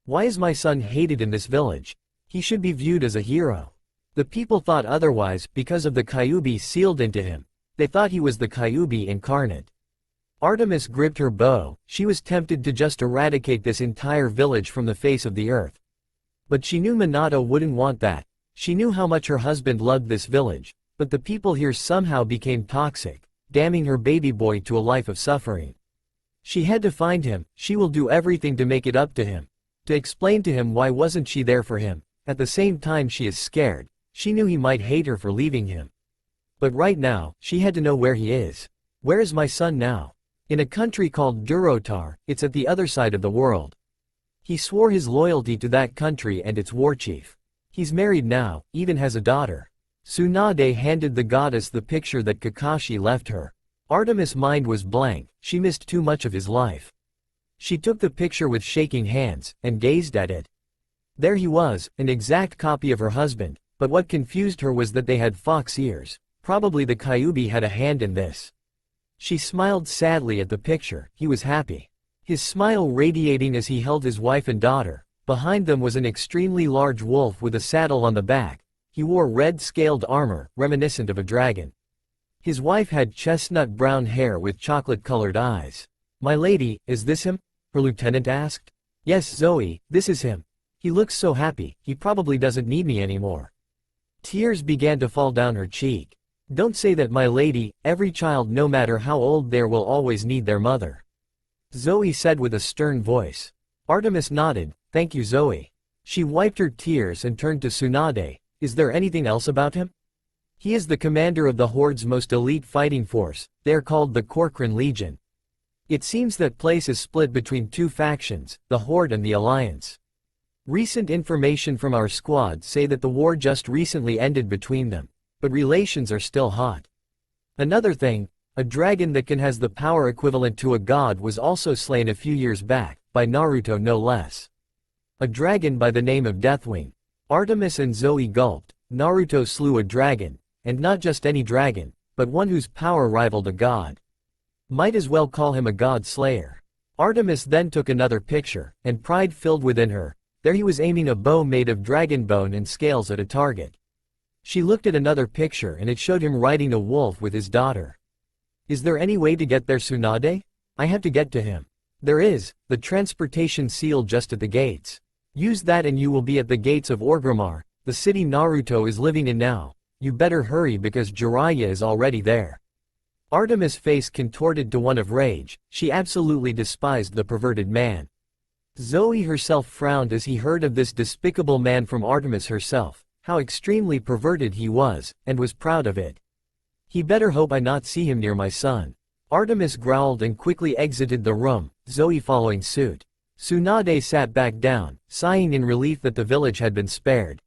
Why is my son hated in this village? He should be viewed as a hero. The people thought otherwise because of the Kyuubi sealed into him. They thought he was the Kyuubi incarnate. Artemis gripped her bow. She was tempted to just eradicate this entire village from the face of the earth. But she knew Minato wouldn't want that. She knew how much her husband loved this village, but the people here somehow became toxic, damning her baby boy to a life of suffering. She had to find him. She will do everything to make it up to him. To explain to him why wasn't she there for him. At the same time she is scared. She knew he might hate her for leaving him. But right now, she had to know where he is. Where is my son now? In a country called Durotar, it's at the other side of the world. He swore his loyalty to that country and its war chief. He's married now, even has a daughter. Tsunade handed the goddess the picture that Kakashi left her. Artemis' mind was blank, she missed too much of his life. She took the picture with shaking hands, and gazed at it. There he was, an exact copy of her husband, but what confused her was that they had fox ears. Probably the Kyuubi had a hand in this. She smiled sadly at the picture. He was happy. His smile radiating as he held his wife and daughter. Behind them was an extremely large wolf with a saddle on the back. He wore red-scaled armor, reminiscent of a dragon. His wife had chestnut brown hair with chocolate-colored eyes. My lady, is this him? Her lieutenant asked. Yes, Zoe, this is him. He looks so happy, he probably doesn't need me anymore. Tears began to fall down her cheek. Don't say that, my lady, every child no matter how old they will always need their mother. Zoe said with a stern voice. Artemis nodded, thank you Zoe. She wiped her tears and turned to Tsunade. Is there anything else about him? He is the commander of the Horde's most elite fighting force. They are called the Corcoran Legion. It seems that place is split between two factions, the Horde and the Alliance. Recent information from our squad say that the war just recently ended between them. But relations are still hot. Another thing, a dragon that can has the power equivalent to a god was also slain a few years back, by Naruto no less. A dragon by the name of Deathwing. Artemis and Zoe gulped. Naruto slew a dragon, and not just any dragon, but one whose power rivaled a god. Might as well call him a god slayer. Artemis then took another picture, and pride filled within her. There he was aiming a bow made of dragon bone and scales at a target. She looked at another picture and it showed him riding a wolf with his daughter. Is there any way to get there, Tsunade? I have to get to him. There is, the transportation seal just at the gates. Use that and you will be at the gates of Orgrimmar, the city Naruto is living in now. You better hurry because Jiraiya is already there. Artemis' face contorted to one of rage. She absolutely despised the perverted man. Zoe herself frowned as he heard of this despicable man from Artemis herself. How extremely perverted he was, and was proud of it. He better hope I not see him near my son. Artemis growled and quickly exited the room, Zoe following suit. Tsunade sat back down, sighing in relief that the village had been spared.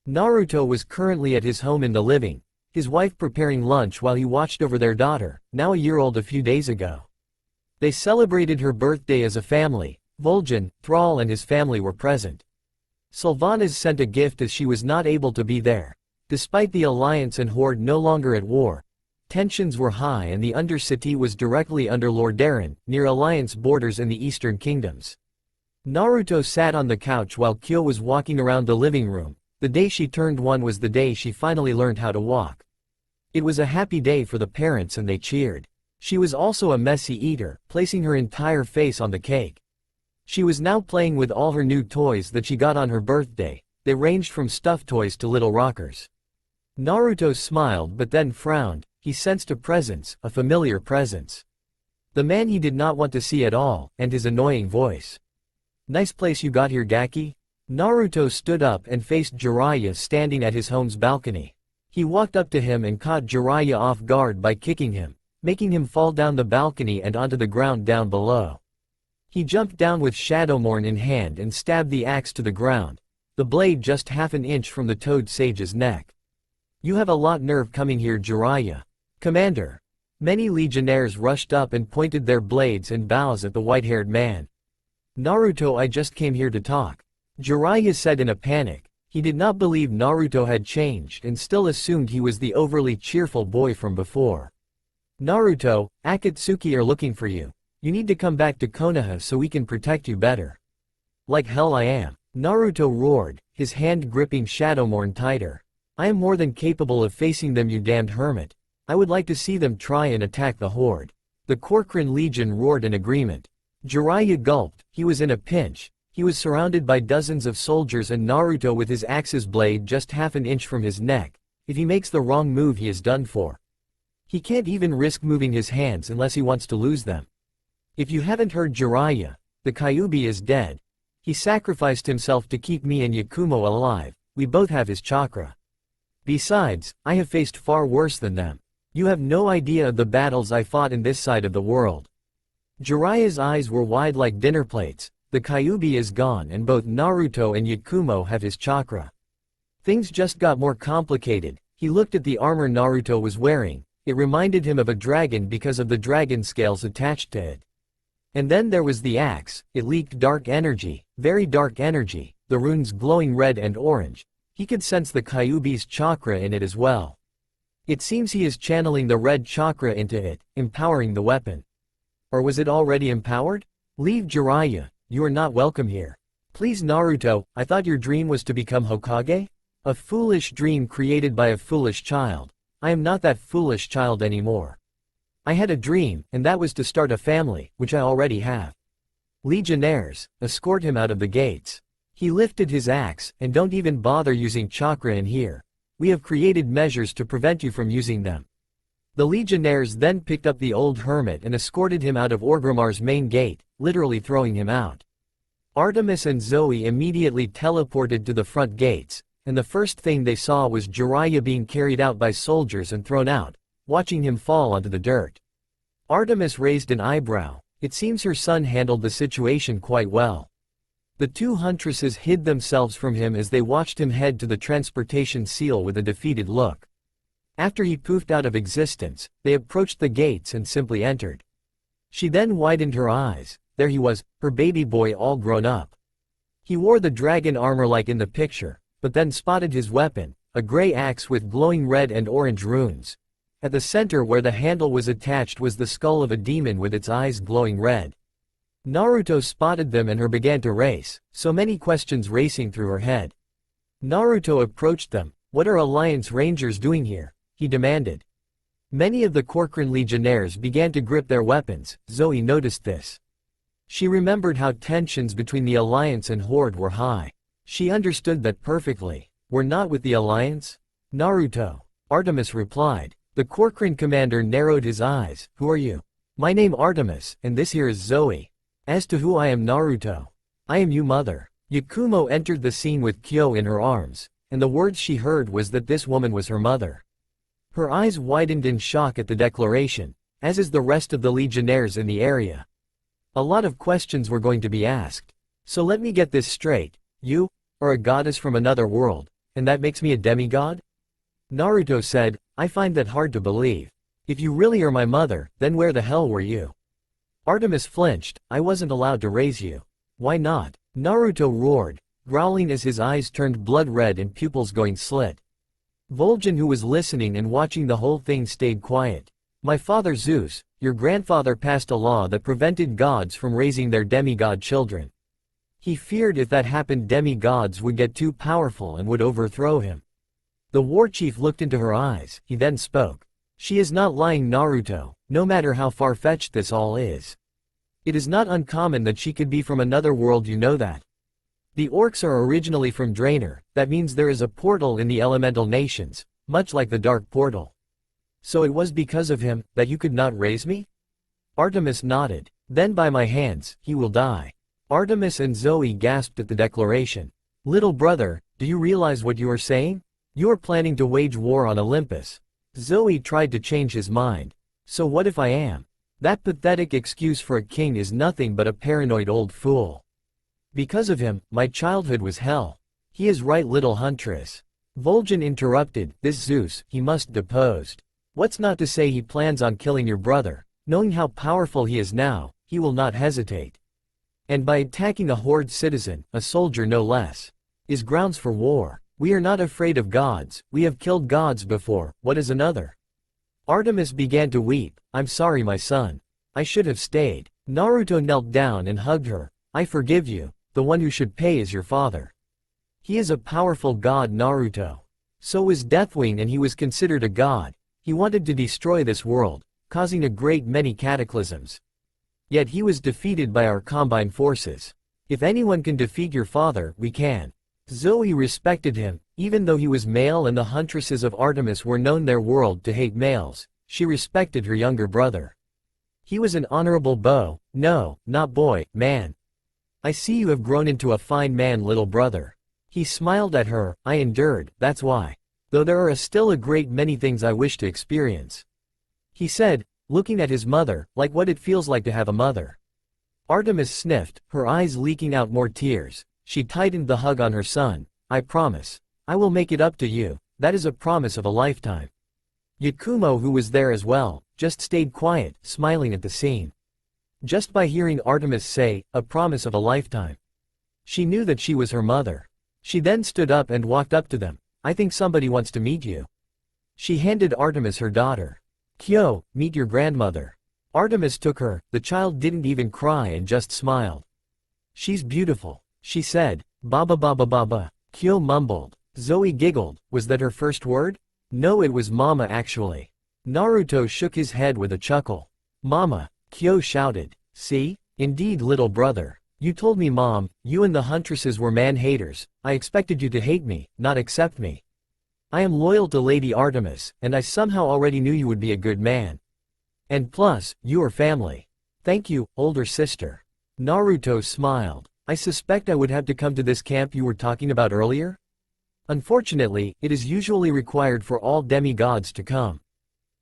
Naruto was currently at his home in the living, his wife preparing lunch while he watched over their daughter, now a year old a few days ago. They celebrated her birthday as a family. Vol'jin, Thrall and his family were present. Sylvanas sent a gift as she was not able to be there. Despite the Alliance and Horde no longer at war, tensions were high and the Undercity was directly under Lord Darren, near Alliance borders in the Eastern Kingdoms. Naruto sat on the couch while Kyo was walking around the living room. The day she turned 1 was the day she finally learned how to walk. It was a happy day for the parents and they cheered. She was also a messy eater, placing her entire face on the cake. She was now playing with all her new toys that she got on her birthday. They ranged from stuffed toys to little rockers. Naruto smiled but then frowned. He sensed a presence, a familiar presence. The man he did not want to see at all, and his annoying voice. Nice place you got here, Gaki. Naruto stood up and faced Jiraiya standing at his home's balcony. He walked up to him and caught Jiraiya off guard by kicking him, making him fall down the balcony and onto the ground down below. He jumped down with Shadowmorn in hand and stabbed the axe to the ground, the blade just half an inch from the Toad Sage's neck. You have a lot nerve coming here, Jiraiya. Commander. Many legionnaires rushed up and pointed their blades and bows at the white-haired man. Naruto, I just came here to talk. Jiraiya said in a panic. He did not believe Naruto had changed and still assumed he was the overly cheerful boy from before. Naruto, Akatsuki are looking for you. You need to come back to Konoha so we can protect you better. Like hell I am. Naruto roared, his hand gripping Shadowmorn tighter. I am more than capable of facing them, you damned hermit. I would like to see them try and attack the horde. The Corcoran Legion roared in agreement. Jiraiya gulped, he was in a pinch. He was surrounded by dozens of soldiers and Naruto with his axe's blade just half an inch from his neck. If he makes the wrong move, he is done for. He can't even risk moving his hands unless he wants to lose them. If you haven't heard Jiraiya, the Kyuubi is dead. He sacrificed himself to keep me and Yakumo alive. We both have his chakra. Besides, I have faced far worse than them. You have no idea of the battles I fought in this side of the world. Jiraiya's eyes were wide like dinner plates. The Kyuubi is gone and both Naruto and Yakumo have his chakra. Things just got more complicated. He looked at the armor Naruto was wearing. It reminded him of a dragon because of the dragon scales attached to it. And then there was the axe. It leaked dark energy, very dark energy, the runes glowing red and orange. He could sense the Kyuubi's chakra in it as well. It seems he is channeling the red chakra into it, empowering the weapon. Or was it already empowered? Leave, Jiraiya, you are not welcome here. Please, Naruto, I thought your dream was to become Hokage? A foolish dream created by a foolish child. I am not that foolish child anymore. I had a dream, and that was to start a family, which I already have. Legionnaires, escort him out of the gates. He lifted his axe, and don't even bother using chakra in here. We have created measures to prevent you from using them. The legionnaires then picked up the old hermit and escorted him out of Orgrimmar's main gate, literally throwing him out. Artemis and Zoe immediately teleported to the front gates, and the first thing they saw was Jiraiya being carried out by soldiers and thrown out, watching him fall onto the dirt. Artemis raised an eyebrow. It seems her son handled the situation quite well. The two huntresses hid themselves from him as they watched him head to the transportation seal with a defeated look. After he poofed out of existence, they approached the gates and simply entered. She then widened her eyes. There he was, her baby boy all grown up. He wore the dragon armor like in the picture, but then spotted his weapon, a gray axe with glowing red and orange runes. At the center where the handle was attached was the skull of a demon with its eyes glowing red. Naruto spotted them and her began to race, so many questions racing through her head. Naruto approached them. What are Alliance Rangers doing here? He demanded. Many of the Corcoran Legionnaires began to grip their weapons. Zoe noticed this. She remembered how tensions between the Alliance and Horde were high. She understood that perfectly. We're not with the Alliance? Naruto. Artemis replied. The Corcoran commander narrowed his eyes. Who are you? My name Artemis, and this here is Zoe. As to who I am, Naruto. I am you, mother. Yukumo entered the scene with Kyo in her arms, and the words she heard was that this woman was her mother. Her eyes widened in shock at the declaration, as is the rest of the legionnaires in the area. A lot of questions were going to be asked. So let me get this straight. You are a goddess from another world, and that makes me a demigod? Naruto said, I find that hard to believe. If you really are my mother, then where the hell were you? Artemis flinched. I wasn't allowed to raise you. Why not? Naruto roared, growling as his eyes turned blood red and pupils going slit. Vol'jin, who was listening and watching the whole thing, stayed quiet. My father Zeus, your grandfather passed a law that prevented gods from raising their demigod children. He feared if that happened demigods would get too powerful and would overthrow him. The war chief looked into her eyes. He then spoke. She is not lying, Naruto, no matter how far-fetched this all is. It is not uncommon that she could be from another world, you know that. The orcs are originally from Draenor. That means there is a portal in the elemental nations, much like the dark portal. So it was because of him that you could not raise me? Artemis nodded. Then by my hands, he will die. Artemis and Zoe gasped at the declaration. Little brother, do you realize what you are saying? You are planning to wage war on Olympus. Zoe tried to change his mind. So what if I am? That pathetic excuse for a king is nothing but a paranoid old fool. Because of him, my childhood was hell. He is right, little huntress. Vol'jin interrupted, this Zeus, he must deposed. What's not to say he plans on killing your brother? Knowing how powerful he is now, he will not hesitate. And by attacking a horde citizen, a soldier no less, is grounds for war. We are not afraid of gods, we have killed gods before, what is another? Artemis began to weep, I'm sorry my son. I should have stayed. Naruto knelt down and hugged her. I forgive you, the one who should pay is your father. He is a powerful god, Naruto. So was Deathwing, and he was considered a god. He wanted to destroy this world, causing a great many cataclysms. Yet he was defeated by our combined forces. If anyone can defeat your father, we can. Zoe respected him, even though he was male and the huntresses of Artemis were known their world to hate males, she respected her younger brother. He was an honorable beau, no, not boy, man. I see you have grown into a fine man, little brother. He smiled at her, I endured, that's why. Though there are still a great many things I wish to experience. He said, looking at his mother, like what it feels like to have a mother. Artemis sniffed, her eyes leaking out more tears. She tightened the hug on her son. I promise. I will make it up to you, that is a promise of a lifetime. Yakumo, who was there as well, just stayed quiet, smiling at the scene. Just by hearing Artemis say, a promise of a lifetime, she knew that she was her mother. She then stood up and walked up to them. I think somebody wants to meet you. She handed Artemis her daughter. Kyo, meet your grandmother. Artemis took her, the child didn't even cry and just smiled. She's beautiful, she said. Baba baba baba. Kyo mumbled. Zoe giggled, was that her first word? No, it was mama actually. Naruto shook his head with a chuckle. Mama, Kyo shouted. See? Indeed, little brother. You told me, Mom, you and the huntresses were man-haters. I expected you to hate me, not accept me. I am loyal to Lady Artemis, and I somehow already knew you would be a good man. And plus, you are family. Thank you, older sister. Naruto smiled. I suspect I would have to come to this camp you were talking about earlier? Unfortunately, it is usually required for all demigods to come.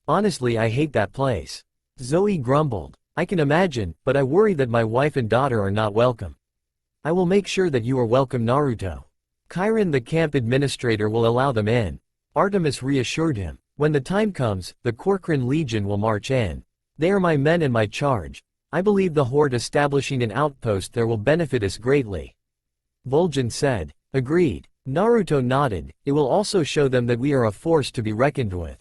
Honestly, I hate that place. Zoe grumbled. I can imagine, but I worry that my wife and daughter are not welcome. I will make sure that you are welcome, Naruto. Chiron, the camp administrator, will allow them in. Artemis reassured him. When the time comes, the Corcoran Legion will march in. They are my men and my charge. I believe the horde establishing an outpost there will benefit us greatly. Vol'jin said. Agreed. Naruto nodded. It will also show them that we are a force to be reckoned with.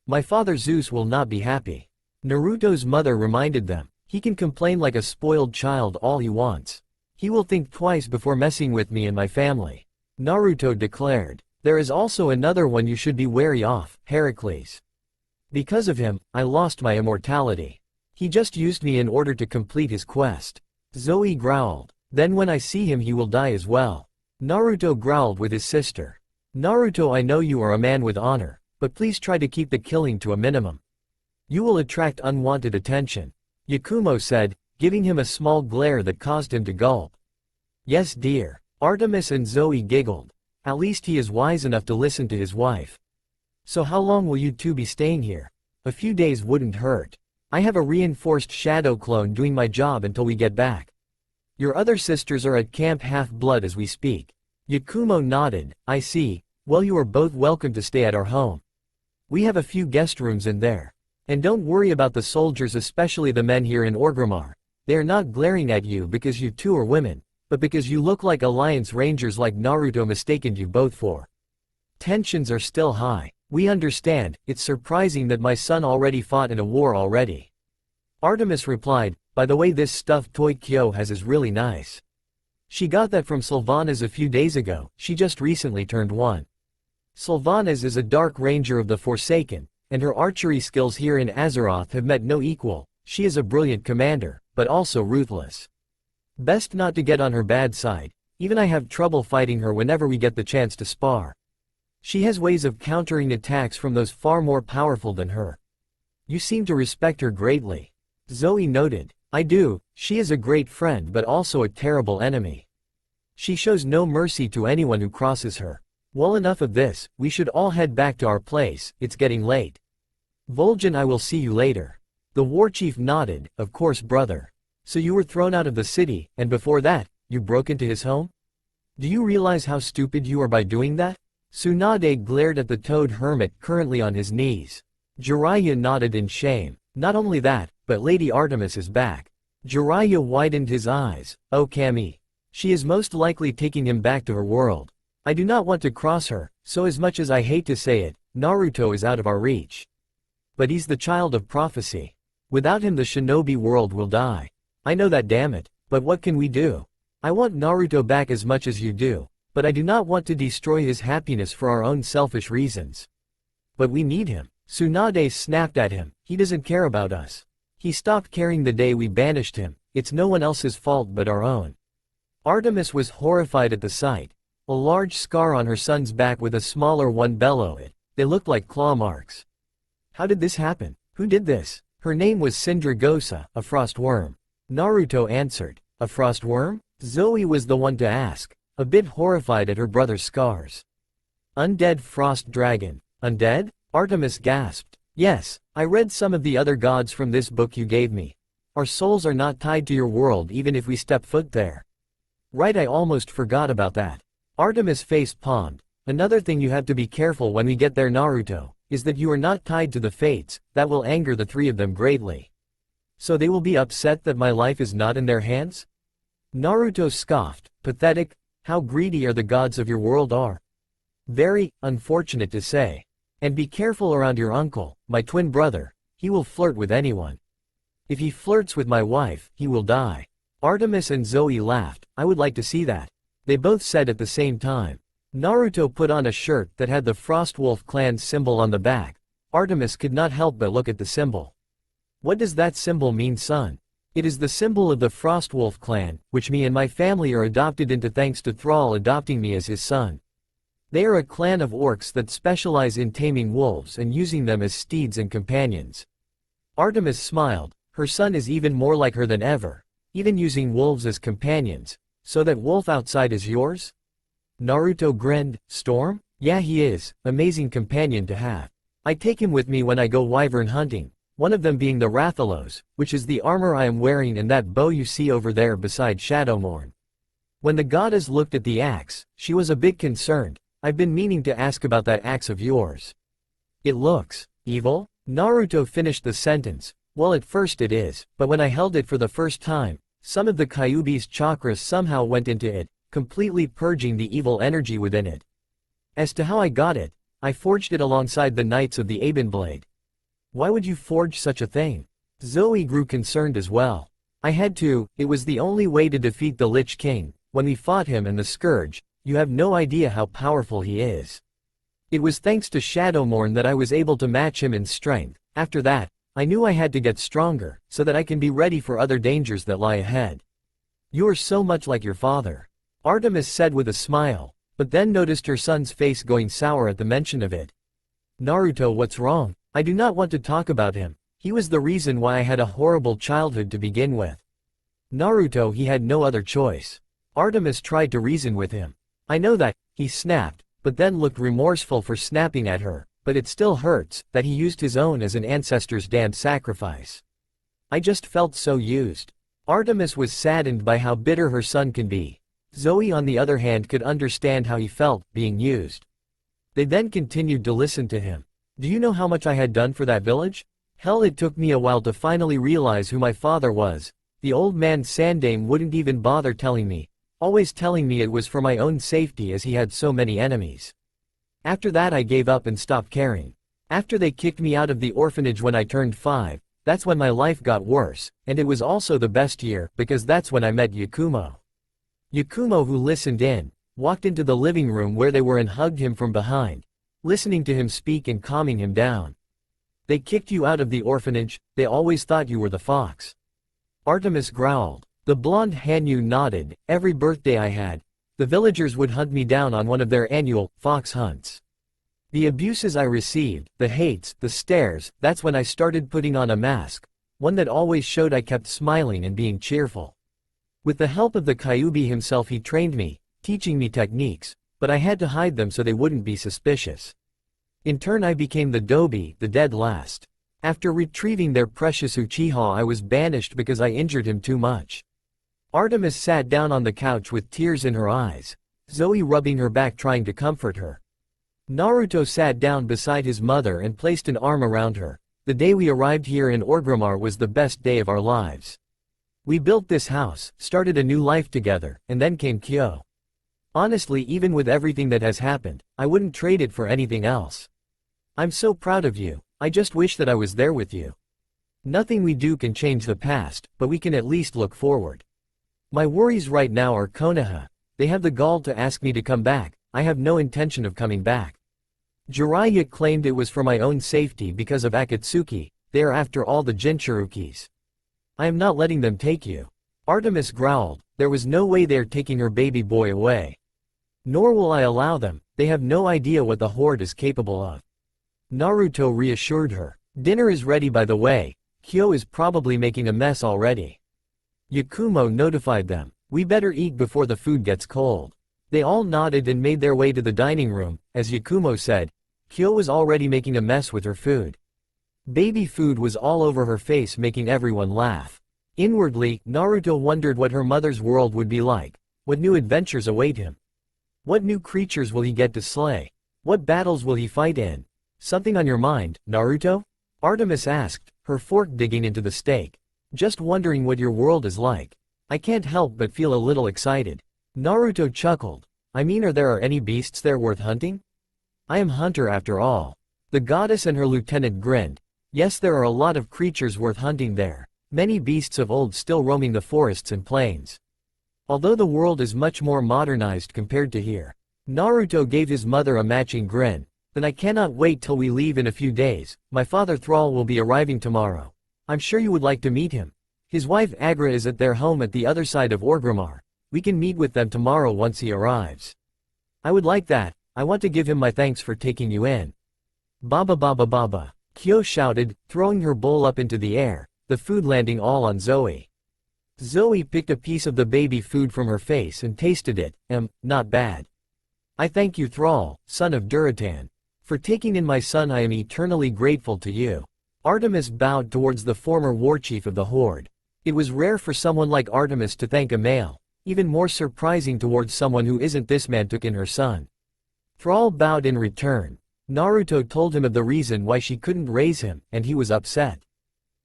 My father Zeus will not be happy. Naruto's mother reminded them. He can complain like a spoiled child all he wants. He will think twice before messing with me and my family. Naruto declared. There is also another one you should be wary of, Heracles. Because of him, I lost my immortality. He just used me in order to complete his quest. Zoe growled. Then when I see him he will die as well. Naruto growled with his sister. Naruto, I know you are a man with honor, but please try to keep the killing to a minimum. You will attract unwanted attention. Yukumo said, giving him a small glare that caused him to gulp. Yes, dear. Artemis and Zoe giggled. At least he is wise enough to listen to his wife. So how long will you two be staying here? A few days wouldn't hurt. I have a reinforced shadow clone doing my job until we get back. Your other sisters are at Camp Half-Blood as we speak. Yakumo nodded. I see. Well, you are both welcome to stay at our home. We have a few guest rooms in there. And don't worry about the soldiers, especially the men here in Orgrimmar. They are not glaring at you because you two are women, but because you look like Alliance Rangers like Naruto mistaken you both for. Tensions are still high. We understand. It's surprising that my son already fought in a war already. Artemis replied, by the way, this stuffed toy Kyo has is really nice. She got that from Sylvanas a few days ago, she just recently turned 1. Sylvanas is a dark ranger of the Forsaken, and her archery skills here in Azeroth have met no equal. She is a brilliant commander, but also ruthless. Best not to get on her bad side, even I have trouble fighting her whenever we get the chance to spar. She has ways of countering attacks from those far more powerful than her. You seem to respect her greatly. Zoe noted. I do, she is a great friend but also a terrible enemy. She shows no mercy to anyone who crosses her. Well, enough of this, we should all head back to our place, it's getting late. Vol'jin, I will see you later. The war chief nodded, of course brother. So you were thrown out of the city, and before that, you broke into his home? Do you realize how stupid you are by doing that? Tsunade glared at the toad hermit currently on his knees. Jiraiya nodded in shame. Not only that, but Lady Artemis is back. Jiraiya widened his eyes. Oh Kami. She is most likely taking him back to her world. I do not want to cross her, so as much as I hate to say it, Naruto is out of our reach. But he's the child of prophecy. Without him the shinobi world will die. I know that, damn it. But what can we do? I want Naruto back as much as you do, but I do not want to destroy his happiness for our own selfish reasons. But we need him. Tsunade snapped at him. He doesn't care about us. He stopped caring the day we banished him. It's no one else's fault but our own. Artemis was horrified at the sight. A large scar on her son's back with a smaller one below it. They looked like claw marks. How did this happen? Who did this? Her name was Sindragosa, a frost worm. Naruto answered. A frost worm? Zoe was the one to ask, a bit horrified at her brother's scars. Undead frost dragon. Undead? Artemis gasped. Yes, I read some of the other gods from this book you gave me. Our souls are not tied to your world even if we step foot there. Right, I almost forgot about that. Artemis face palmed. Another thing you have to be careful when we get there, Naruto, is that you are not tied to the fates. That will anger the three of them greatly. So they will be upset that my life is not in their hands? Naruto scoffed. Pathetic. How greedy are the gods of your world are. Very unfortunate to say. And be careful around your uncle, my twin brother. He will flirt with anyone. If he flirts with my wife, he will die. Artemis and Zoe laughed. I would like to see that. They both said at the same time. Naruto put on a shirt that had the Frostwolf clan's symbol on the back. Artemis could not help but look at the symbol. What does that symbol mean, son? It is the symbol of the Frostwolf clan, which me and my family are adopted into thanks to Thrall adopting me as his son. They are a clan of orcs that specialize in taming wolves and using them as steeds and companions. Artemis smiled. Her son is even more like her than ever, even using wolves as companions. So that wolf outside is yours? Naruto grinned. Storm? Yeah, he is. Amazing companion to have. I take him with me when I go wyvern hunting, one of them being the Rathalos, which is the armor I am wearing and that bow you see over there beside Shadowmourne. When the goddess looked at the axe, she was a bit concerned. I've been meaning to ask about that axe of yours. It looks evil? Naruto finished the sentence. Well, at first it is, but when I held it for the first time, some of the Kyuubi's chakras somehow went into it, completely purging the evil energy within it. As to how I got it, I forged it alongside the Knights of the Abenblade. Why would you forge such a thing? Zoe grew concerned as well. I had to, it was the only way to defeat the Lich King. When we fought him and the Scourge, you have no idea how powerful he is. It was thanks to Shadowmourne that I was able to match him in strength. After that, I knew I had to get stronger, so that I can be ready for other dangers that lie ahead. You are so much like your father. Artemis said with a smile, but then noticed her son's face going sour at the mention of it. Naruto, what's wrong? I do not want to talk about him. He was the reason why I had a horrible childhood to begin with. Naruto, he had no other choice. Artemis tried to reason with him. I know that, he snapped, but then looked remorseful for snapping at her. But it still hurts, that he used his own as an ancestor's damned sacrifice. I just felt so used. Artemis was saddened by how bitter her son can be. Zoe on the other hand could understand how he felt, being used. They then continued to listen to him. Do you know how much I had done for that village? Hell, it took me a while to finally realize who my father was. The old man Sandame wouldn't even bother telling me, always telling me it was for my own safety as he had so many enemies. After that I gave up and stopped caring. After they kicked me out of the orphanage when I turned 5, that's when my life got worse, and it was also the best year, because that's when I met Yakumo. Yukumo, who listened in, walked into the living room where they were and hugged him from behind, listening to him speak and calming him down. They kicked you out of the orphanage, they always thought you were the fox. Artemis growled. The blonde Hanyu nodded. Every birthday I had, the villagers would hunt me down on one of their annual fox hunts. The abuses I received, the hates, the stares, that's when I started putting on a mask. one that always showed I kept smiling and being cheerful. With the help of the Kyuubi himself he trained me, teaching me techniques, but I had to hide them so they wouldn't be suspicious. In turn I became the Dobi, the dead last. After retrieving their precious Uchiha I was banished because I injured him too much. Artemis sat down on the couch with tears in her eyes, Zoe rubbing her back trying to comfort her. Naruto sat down beside his mother and placed an arm around her. The day we arrived here in Orgrimmar was the best day of our lives. We built this house, started a new life together, and then came Kyo. Honestly, even with everything that has happened, I wouldn't trade it for anything else. I'm so proud of you, I just wish that I was there with you. Nothing we do can change the past, but we can at least look forward. My worries right now are Konoha. They have the gall to ask me to come back. I have no intention of coming back. Jiraiya claimed it was for my own safety because of Akatsuki. They are after all the Jinchurikis. I am not letting them take you. Artemis growled, there was no way they are taking her baby boy away. Nor will I allow them, they have no idea what the horde is capable of. Naruto reassured her. Dinner is ready by the way, Kyo is probably making a mess already. Yakumo notified them. We better eat before the food gets cold. They all nodded and made their way to the dining room. As Yakumo said, Kyo was already making a mess with her food. Baby food was all over her face making everyone laugh. Inwardly, Naruto wondered what her mother's world would be like. What new adventures await him? What new creatures will he get to slay? What battles will he fight in? Something on your mind, Naruto? Artemis asked, her fork digging into the steak. Just wondering what your world is like. I can't help but feel a little excited. Naruto chuckled. I mean, are there any beasts there worth hunting? I am hunter after all. The goddess and her lieutenant grinned. Yes, there are a lot of creatures worth hunting there. Many beasts of old still roaming the forests and plains. Although the world is much more modernized compared to here. Naruto gave his mother a matching grin. Then I cannot wait till we leave in a few days. My father Thrall will be arriving tomorrow. I'm sure you would like to meet him. His wife Agra is at their home at the other side of Orgrimmar. We can meet with them tomorrow once he arrives. I would like that. I want to give him my thanks for taking you in. Baba baba baba. Kyo shouted, throwing her bowl up into the air, the food landing all on Zoe. Zoe picked a piece of the baby food from her face and tasted it. Not bad. I thank you Thrall, son of Duratan. For taking in my son I am eternally grateful to you. Artemis bowed towards the former warchief of the horde. It was rare for someone like Artemis to thank a male. Even more surprising towards someone who isn't this man took in her son. Thrall bowed in return. Naruto told him of the reason why she couldn't raise him, and he was upset.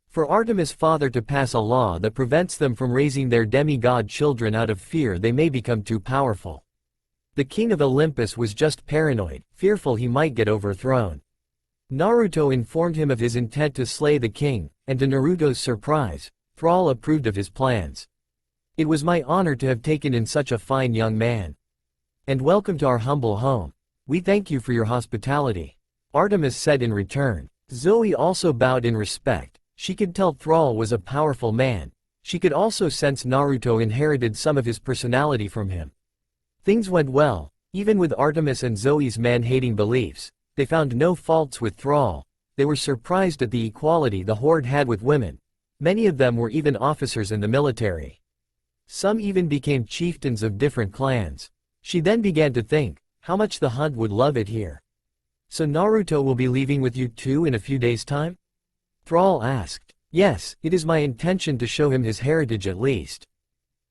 For Artemis' father to pass a law that prevents them from raising their demigod children out of fear they may become too powerful. The king of Olympus was just paranoid, fearful he might get overthrown. Naruto informed him of his intent to slay the king, and to Naruto's surprise, Thrall approved of his plans. It was my honor to have taken in such a fine young man. And welcome to our humble home. We thank you for your hospitality. Artemis said in return. Zoe also bowed in respect. She could tell Thrall was a powerful man. She could also sense Naruto inherited some of his personality from him. Things went well, even with Artemis and Zoe's man-hating beliefs. They found no faults with Thrall. They were surprised at the equality the horde had with women. Many of them were even officers in the military. Some even became chieftains of different clans. She then began to think, how much the hunt would love it here. So Naruto will be leaving with you too in a few days' time? Thrall asked. Yes, it is my intention to show him his heritage at least.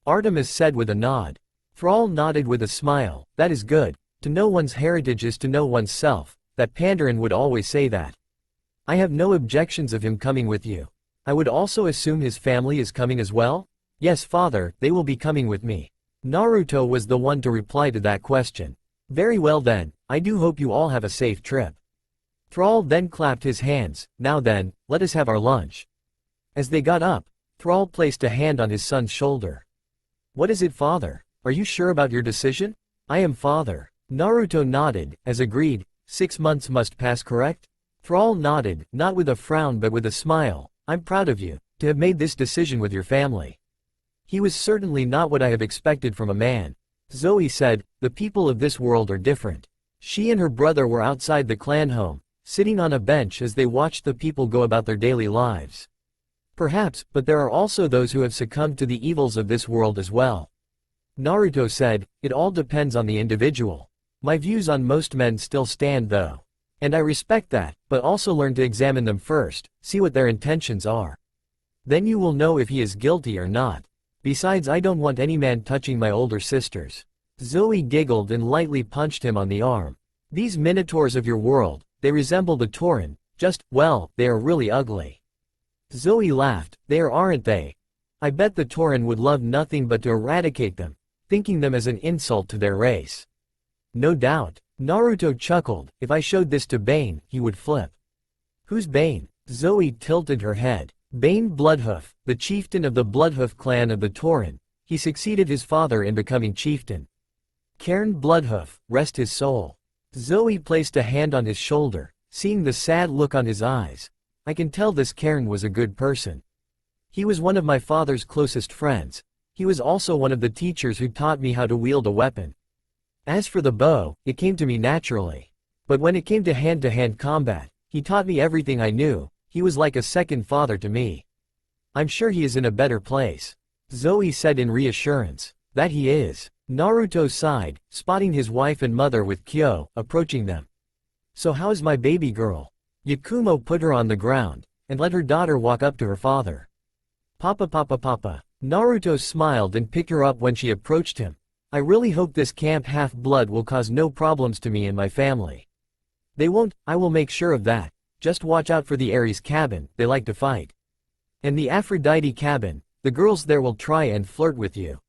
Artemis said with a nod. Thrall nodded with a smile. That is good. To know one's heritage is to know one's self. That Pandaren would always say that. I have no objections of him coming with you. I would also assume his family is coming as well? Yes father, they will be coming with me. Naruto was the one to reply to that question. Very well then, I do hope you all have a safe trip. Thrall then clapped his hands. Now then, let us have our lunch. As they got up, Thrall placed a hand on his son's shoulder. What is it father? Are you sure about your decision? I am father. Naruto nodded, as agreed. 6 months must pass correct? Thrall nodded, not with a frown but with a smile. I'm proud of you, to have made this decision with your family. He was certainly not what I have expected from a man. Zoe said, the people of this world are different. She and her brother were outside the clan home, sitting on a bench as they watched the people go about their daily lives. Perhaps, but there are also those who have succumbed to the evils of this world as well. Naruto said, it all depends on the individual. My views on most men still stand though. And I respect that, but also learn to examine them first, see what their intentions are. Then you will know if he is guilty or not. Besides, I don't want any man touching my older sisters. Zoe giggled and lightly punched him on the arm. These minotaurs of your world, they resemble the Tauren, well, they are really ugly. Zoe laughed, they aren't they? I bet the Tauren would love nothing but to eradicate them, thinking them as an insult to their race. No doubt. Naruto chuckled, if I showed this to Bane, he would flip. Who's Bane? Zoe tilted her head. Bane Bloodhoof, the chieftain of the Bloodhoof clan of the Tauren. He succeeded his father in becoming chieftain. Cairn Bloodhoof, rest his soul. Zoe placed a hand on his shoulder, seeing the sad look on his eyes. I can tell this Cairn was a good person. He was one of my father's closest friends. He was also one of the teachers who taught me how to wield a weapon. As for the bow, it came to me naturally. But when it came to hand-to-hand combat, he taught me everything I knew. He was like a second father to me. I'm sure he is in a better place. Zoe said in reassurance. That he is. Naruto sighed, spotting his wife and mother with Kyo, approaching them. So how's my baby girl? Yakumo put her on the ground, and let her daughter walk up to her father. Papa. Naruto smiled and picked her up when she approached him. I really hope this camp half-blood will cause no problems to me and my family. They won't, I will make sure of that. Just watch out for the Ares cabin, they like to fight. And the Aphrodite cabin, the girls there will try and flirt with you.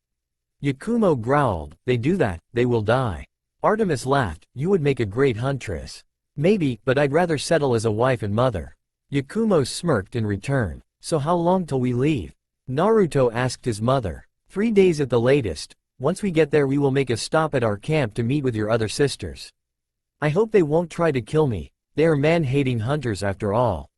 Yakumo growled, they do that, they will die. Artemis laughed, you would make a great huntress. Maybe, but I'd rather settle as a wife and mother. Yakumo smirked in return. So how long till we leave? Naruto asked his mother. 3 days at the latest. Once we get there we will make a stop at our camp to meet with your other sisters. I hope they won't try to kill me. They are man-hating hunters after all.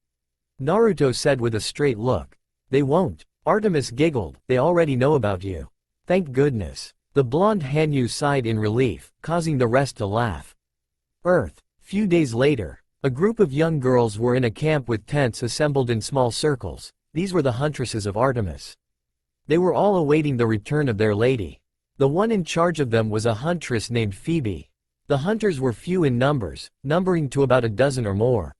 Naruto said with a straight look. They won't. Artemis giggled, they already know about you. Thank goodness. The blonde Hanyu sighed in relief, causing the rest to laugh. Earth. Few days later, a group of young girls were in a camp with tents assembled in small circles. These were the huntresses of Artemis. They were all awaiting the return of their lady. The one in charge of them was a huntress named Phoebe. The hunters were few in numbers, numbering to about a dozen or more.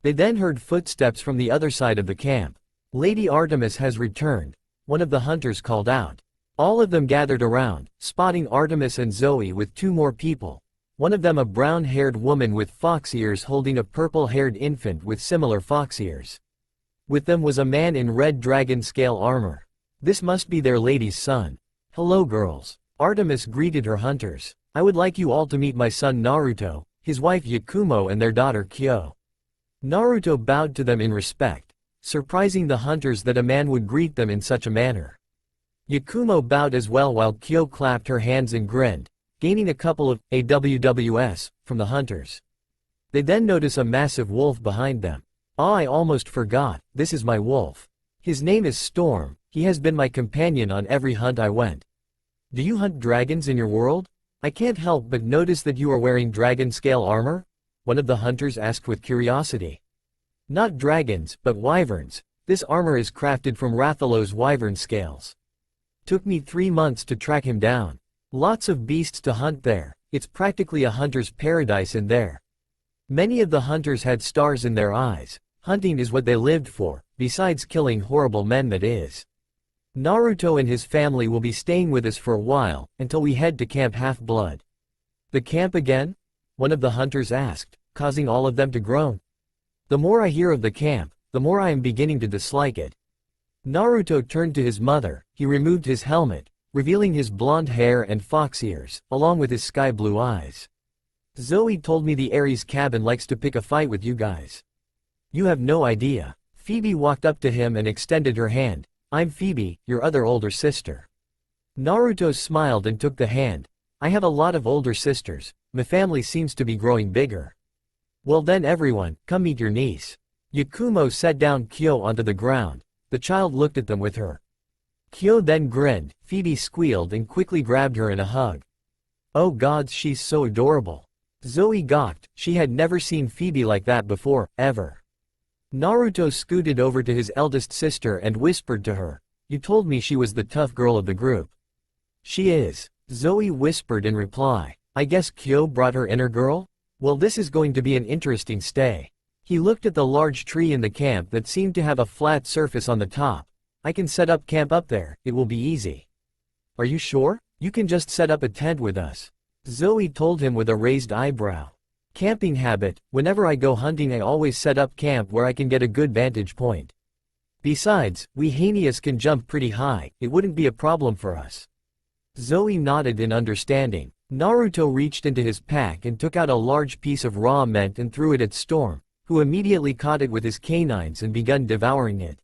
They then heard footsteps from the other side of the camp. Lady Artemis has returned, one of the hunters called out. All of them gathered around, spotting Artemis and Zoe with 2 more people. One of them a brown-haired woman with fox ears holding a purple-haired infant with similar fox ears. With them was a man in red dragon scale armor. This must be their lady's son. Hello girls. Artemis greeted her hunters. I would like you all to meet my son Naruto, his wife Yakumo and their daughter Kyo. Naruto bowed to them in respect, surprising the hunters that a man would greet them in such a manner. Yakumo bowed as well while Kyo clapped her hands and grinned, gaining a couple of AWWS from the hunters. They then notice a massive wolf behind them. Ah, I almost forgot, this is my wolf. His name is Storm, he has been my companion on every hunt I went. Do you hunt dragons in your world? I can't help but notice that you are wearing dragon scale armor? One of the hunters asked with curiosity. Not dragons, but wyverns. This armor is crafted from Rathalos wyvern scales. Took me 3 months to track him down. Lots of beasts to hunt there, it's practically a hunter's paradise in there. Many of the hunters had stars in their eyes. Hunting is what they lived for, besides killing horrible men that is. Naruto and his family will be staying with us for a while, until we head to Camp Half-Blood. The camp again? One of the hunters asked, causing all of them to groan. The more I hear of the camp, the more I am beginning to dislike it. Naruto turned to his mother, he removed his helmet, revealing his blonde hair and fox ears, along with his sky-blue eyes. Zoe told me the Ares cabin likes to pick a fight with you guys. You have no idea. Phoebe walked up to him and extended her hand. I'm Phoebe, your other older sister. Naruto smiled and took the hand. I have a lot of older sisters, my family seems to be growing bigger. Well then everyone, come meet your niece. Yukumo set down Kyo onto the ground. The child looked at them with her. Kyo then grinned, Phoebe squealed and quickly grabbed her in a hug. Oh gods, she's so adorable. Zoe gawked, she had never seen Phoebe like that before, ever. Naruto scooted over to his eldest sister and whispered to her, "You told me she was the tough girl of the group." "She is," Zoe whispered in reply. "I guess Kyo brought her inner girl? Well, this is going to be an interesting stay." He looked at the large tree in the camp that seemed to have a flat surface on the top. "I can set up camp up there, it will be easy." "Are you sure? You can just set up a tent with us," Zoe told him with a raised eyebrow. "Camping habit, whenever I go hunting I always set up camp where I can get a good vantage point. Besides, we Hanias can jump pretty high, it wouldn't be a problem for us." Zoe nodded in understanding. Naruto reached into his pack and took out a large piece of raw meat and threw it at Storm, who immediately caught it with his canines and began devouring it.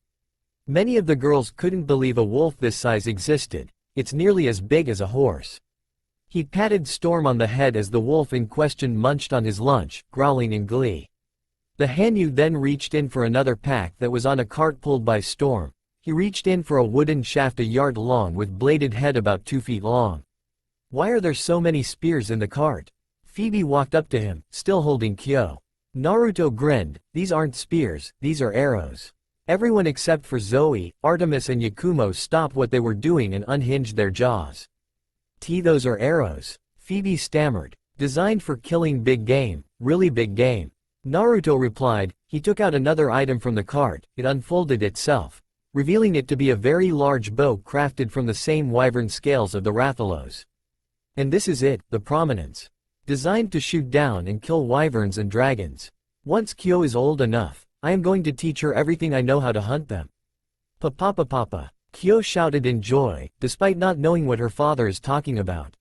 Many of the girls couldn't believe a wolf this size existed. It's nearly as big as a horse. He patted Storm on the head as the wolf in question munched on his lunch, growling in glee. The Hanyu then reached in for another pack that was on a cart pulled by Storm. He reached in for a wooden shaft a yard long with bladed head about 2 feet long. "Why are there so many spears in the cart?" Phoebe walked up to him, still holding Kyo. Naruto grinned, "These aren't spears, these are arrows." Everyone except for Zoe, Artemis and Yakumo stopped what they were doing and unhinged their jaws. "Those are arrows," Phoebe stammered. "Designed for killing big game, really big game." Naruto replied. He took out another item from the cart, it unfolded itself, revealing it to be a very large bow crafted from the same wyvern scales of the Rathalos. "And this is it, the prominence. Designed to shoot down and kill wyverns and dragons. Once Kyo is old enough, I am going to teach her everything I know how to hunt them." Papa, Kyo shouted in joy, despite not knowing what her father is talking about.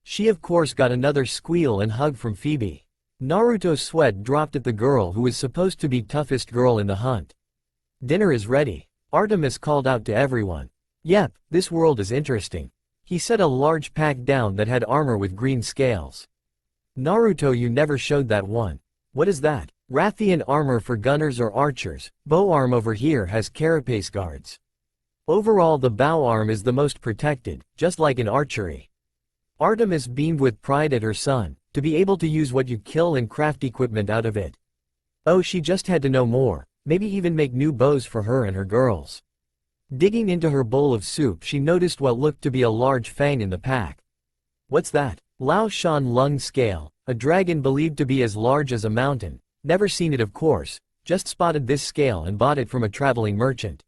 She of course got another squeal and hug from Phoebe. Naruto's sweat dropped at the girl who was supposed to be toughest girl in the hunt. "Dinner is ready," Artemis called out to everyone. "Yep, this world is interesting." He set a large pack down that had armor with green scales. "Naruto, you never showed that one. What is that?" "Rathian armor for gunners or archers. Bow arm over here has carapace guards. Overall the bow arm is the most protected, just like in archery." Artemis beamed with pride at her son, to be able to use what you kill and craft equipment out of it. Oh, she just had to know more, maybe even make new bows for her and her girls. Digging into her bowl of soup she noticed what looked to be a large fang in the pack. "What's that?" Lao Shan Lung scale, a dragon believed to be as large as a mountain. Never seen it of course, just spotted this scale and bought it from a traveling merchant.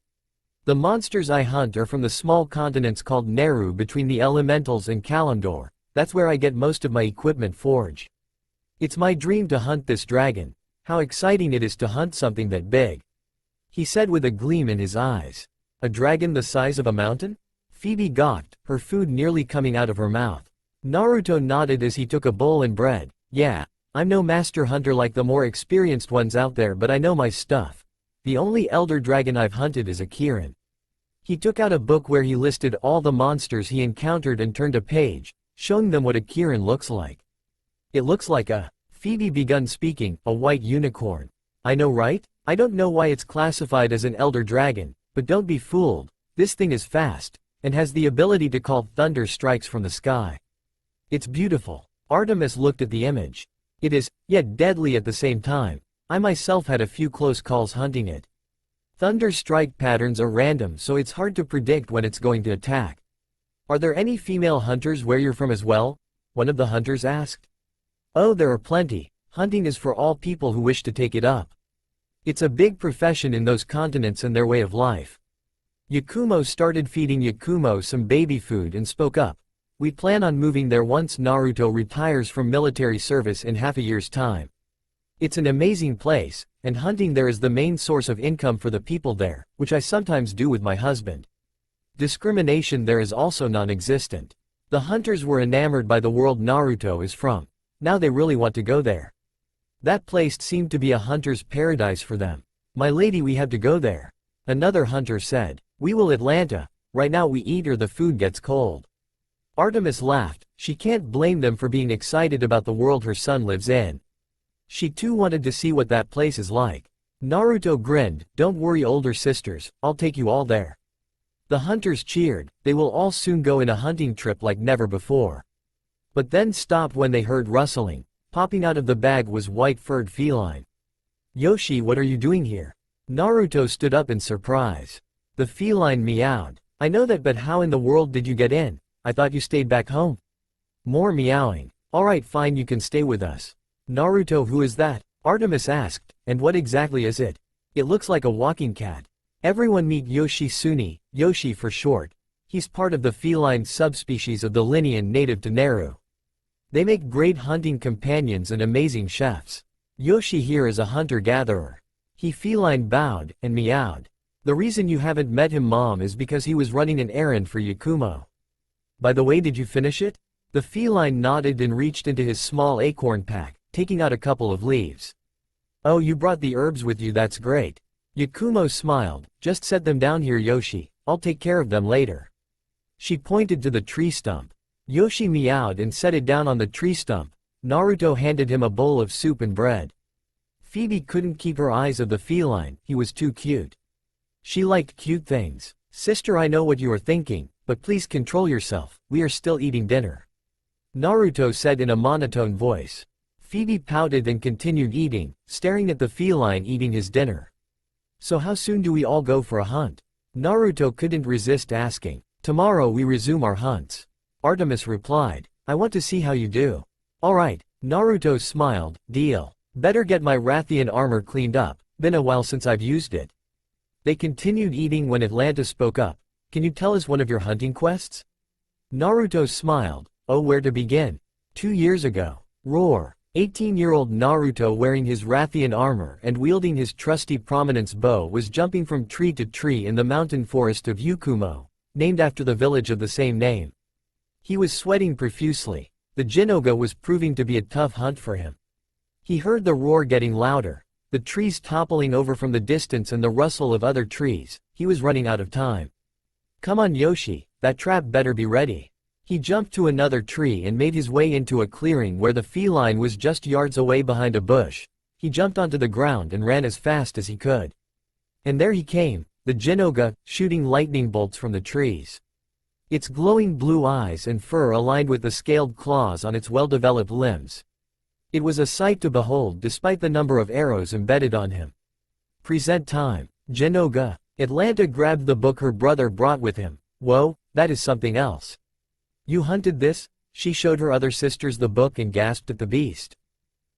"The monsters I hunt are from the small continents called Neru between the elementals and Kalimdor. That's where I get most of my equipment forged. It's my dream to hunt this dragon. How exciting it is to hunt something that big," he said with a gleam in his eyes. "A dragon the size of a mountain?" Phoebe gawked, her food nearly coming out of her mouth. Naruto nodded as he took a bowl and bread. "Yeah, I'm no master hunter like the more experienced ones out there, but I know my stuff. The only elder dragon I've hunted is a Kirin." He took out a book where he listed all the monsters he encountered and turned a page, showing them what a Kirin looks like. "It looks like a," Phoebe begun speaking, "a white unicorn. I know, right? I don't know why it's classified as an elder dragon, but don't be fooled, this thing is fast, and has the ability to call thunder strikes from the sky. It's beautiful." Artemis looked at the image. "It is, yet deadly at the same time. I myself had a few close calls hunting it. Thunder strike patterns are random, so it's hard to predict when it's going to attack." "Are there any female hunters where you're from as well?" one of the hunters asked. "Oh, there are plenty. Hunting is for all people who wish to take it up. It's a big profession in those continents and their way of life." Yukumo started feeding Yakumo some baby food and spoke up. "We plan on moving there once Naruto retires from military service in half a year's time. It's an amazing place, and hunting there is the main source of income for the people there, which I sometimes do with my husband. Discrimination there is also non-existent. The hunters were enamored by the world Naruto is from. Now they really want to go there. That place seemed to be a hunter's paradise for them. My lady, we have to go there." Another hunter said. "We will Atlanta, right now we eat or the food gets cold." Artemis laughed, she can't blame them for being excited about the world her son lives in. She too wanted to see what that place is like. Naruto grinned, "Don't worry older sisters, I'll take you all there." The hunters cheered, they will all soon go in a hunting trip like never before. But then stopped when they heard rustling. Popping out of the bag was white-furred feline. "Yoshi, what are you doing here?" Naruto stood up in surprise. The feline meowed. I know that, but how in the world did you get in? I thought you stayed back home. More meowing. Alright, fine, you can stay with us. Naruto, who is that? Artemis asked, and what exactly is it? It looks like a walking cat. Everyone meet Yoshi Suni, Yoshi for short. He's part of the feline subspecies of the lineage native to Naru. They make great hunting companions and amazing chefs. Yoshi here is a hunter-gatherer. He feline bowed and meowed. The reason you haven't met him, Mom, is because he was running an errand for Yakumo. By the way, did you finish it? The feline nodded and reached into his small acorn pack, taking out a couple of leaves. Oh, you brought the herbs with you, that's great. Yakumo smiled. Just set them down here, Yoshi. I'll take care of them later. She pointed to the tree stump. Yoshi meowed and set it down on the tree stump. Naruto handed him a bowl of soup and bread. Phoebe couldn't keep her eyes off the feline, he was too cute. She liked cute things. Sister, I know what you are thinking, but please control yourself, we are still eating dinner. Naruto said in a monotone voice. Phoebe pouted and continued eating, staring at the feline eating his dinner. So how soon do we all go for a hunt? Naruto couldn't resist asking. Tomorrow we resume our hunts. Artemis replied. I want to see how you do. Alright, Naruto smiled, deal. Better get my Rathian armor cleaned up, been a while since I've used it. They continued eating when Atlanta spoke up. Can you tell us one of your hunting quests? Naruto smiled. Oh, where to begin? 2 years ago. Roar. 18-year-old Naruto, wearing his Rathian armor and wielding his trusty prominence bow, was jumping from tree to tree in the mountain forest of Yukumo, named after the village of the same name. He was sweating profusely. The Jinoga was proving to be a tough hunt for him. He heard the roar getting louder, the trees toppling over from the distance and the rustle of other trees. He was running out of time. Come on, Yoshi, that trap better be ready. He jumped to another tree and made his way into a clearing where the feline was just yards away behind a bush. He jumped onto the ground and ran as fast as he could. And there he came, the Jinoga, shooting lightning bolts from the trees. Its glowing blue eyes and fur aligned with the scaled claws on its well-developed limbs. It was a sight to behold despite the number of arrows embedded on him. Present time. Jinoga. Atlanta grabbed the book her brother brought with him. Whoa, that is something else. You hunted this? She showed her other sisters the book and gasped at the beast.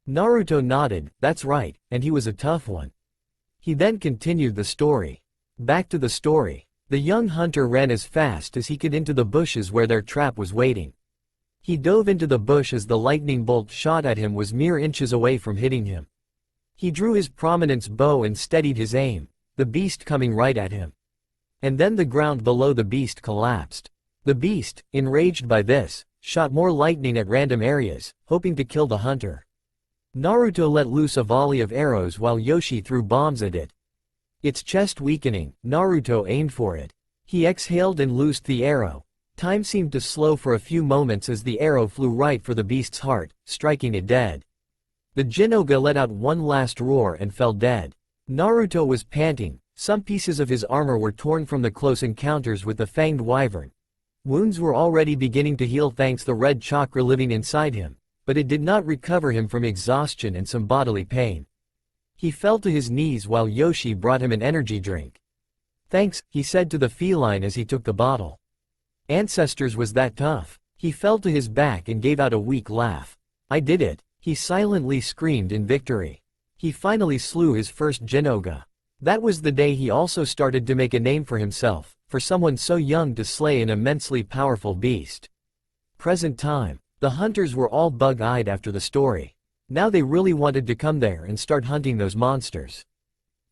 Naruto nodded, that's right, and he was a tough one. He then continued the story. Back to the story. The young hunter ran as fast as he could into the bushes where their trap was waiting. He dove into the bush as the lightning bolt shot at him was mere inches away from hitting him. He drew his prominence bow and steadied his aim, the beast coming right at him. And then the ground below the beast collapsed. The beast, enraged by this, shot more lightning at random areas, hoping to kill the hunter. Naruto let loose a volley of arrows while Yoshi threw bombs at it. Its chest weakening, Naruto aimed for it. He exhaled and loosed the arrow. Time seemed to slow for a few moments as the arrow flew right for the beast's heart, striking it dead. The Jinoga let out one last roar and fell dead. Naruto was panting. Some pieces of his armor were torn from the close encounters with the fanged wyvern. Wounds were already beginning to heal thanks the red chakra living inside him, but it did not recover him from exhaustion and some bodily pain. He fell to his knees while Yoshi brought him an energy drink. Thanks, he said to the feline as he took the bottle. Ancestors, was that tough? He fell to his back and gave out a weak laugh. I did it. He silently screamed in victory. He finally slew his first Jinoga. That was the day he also started to make a name for himself, for someone so young to slay an immensely powerful beast. Present time. The hunters were all bug-eyed after the story. Now they really wanted to come there and start hunting those monsters.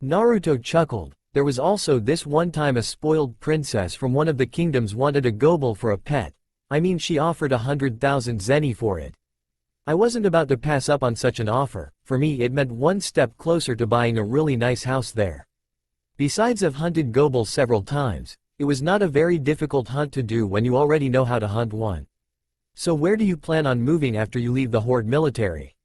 Naruto chuckled. There was also this one time a spoiled princess from one of the kingdoms wanted a gobel for a pet. I mean, she offered 100,000 zeni for it. I wasn't about to pass up on such an offer. For me it meant one step closer to buying a really nice house there. Besides, I've hunted gobels several times. It was not a very difficult hunt to do when you already know how to hunt one. So where do you plan on moving after you leave the horde military?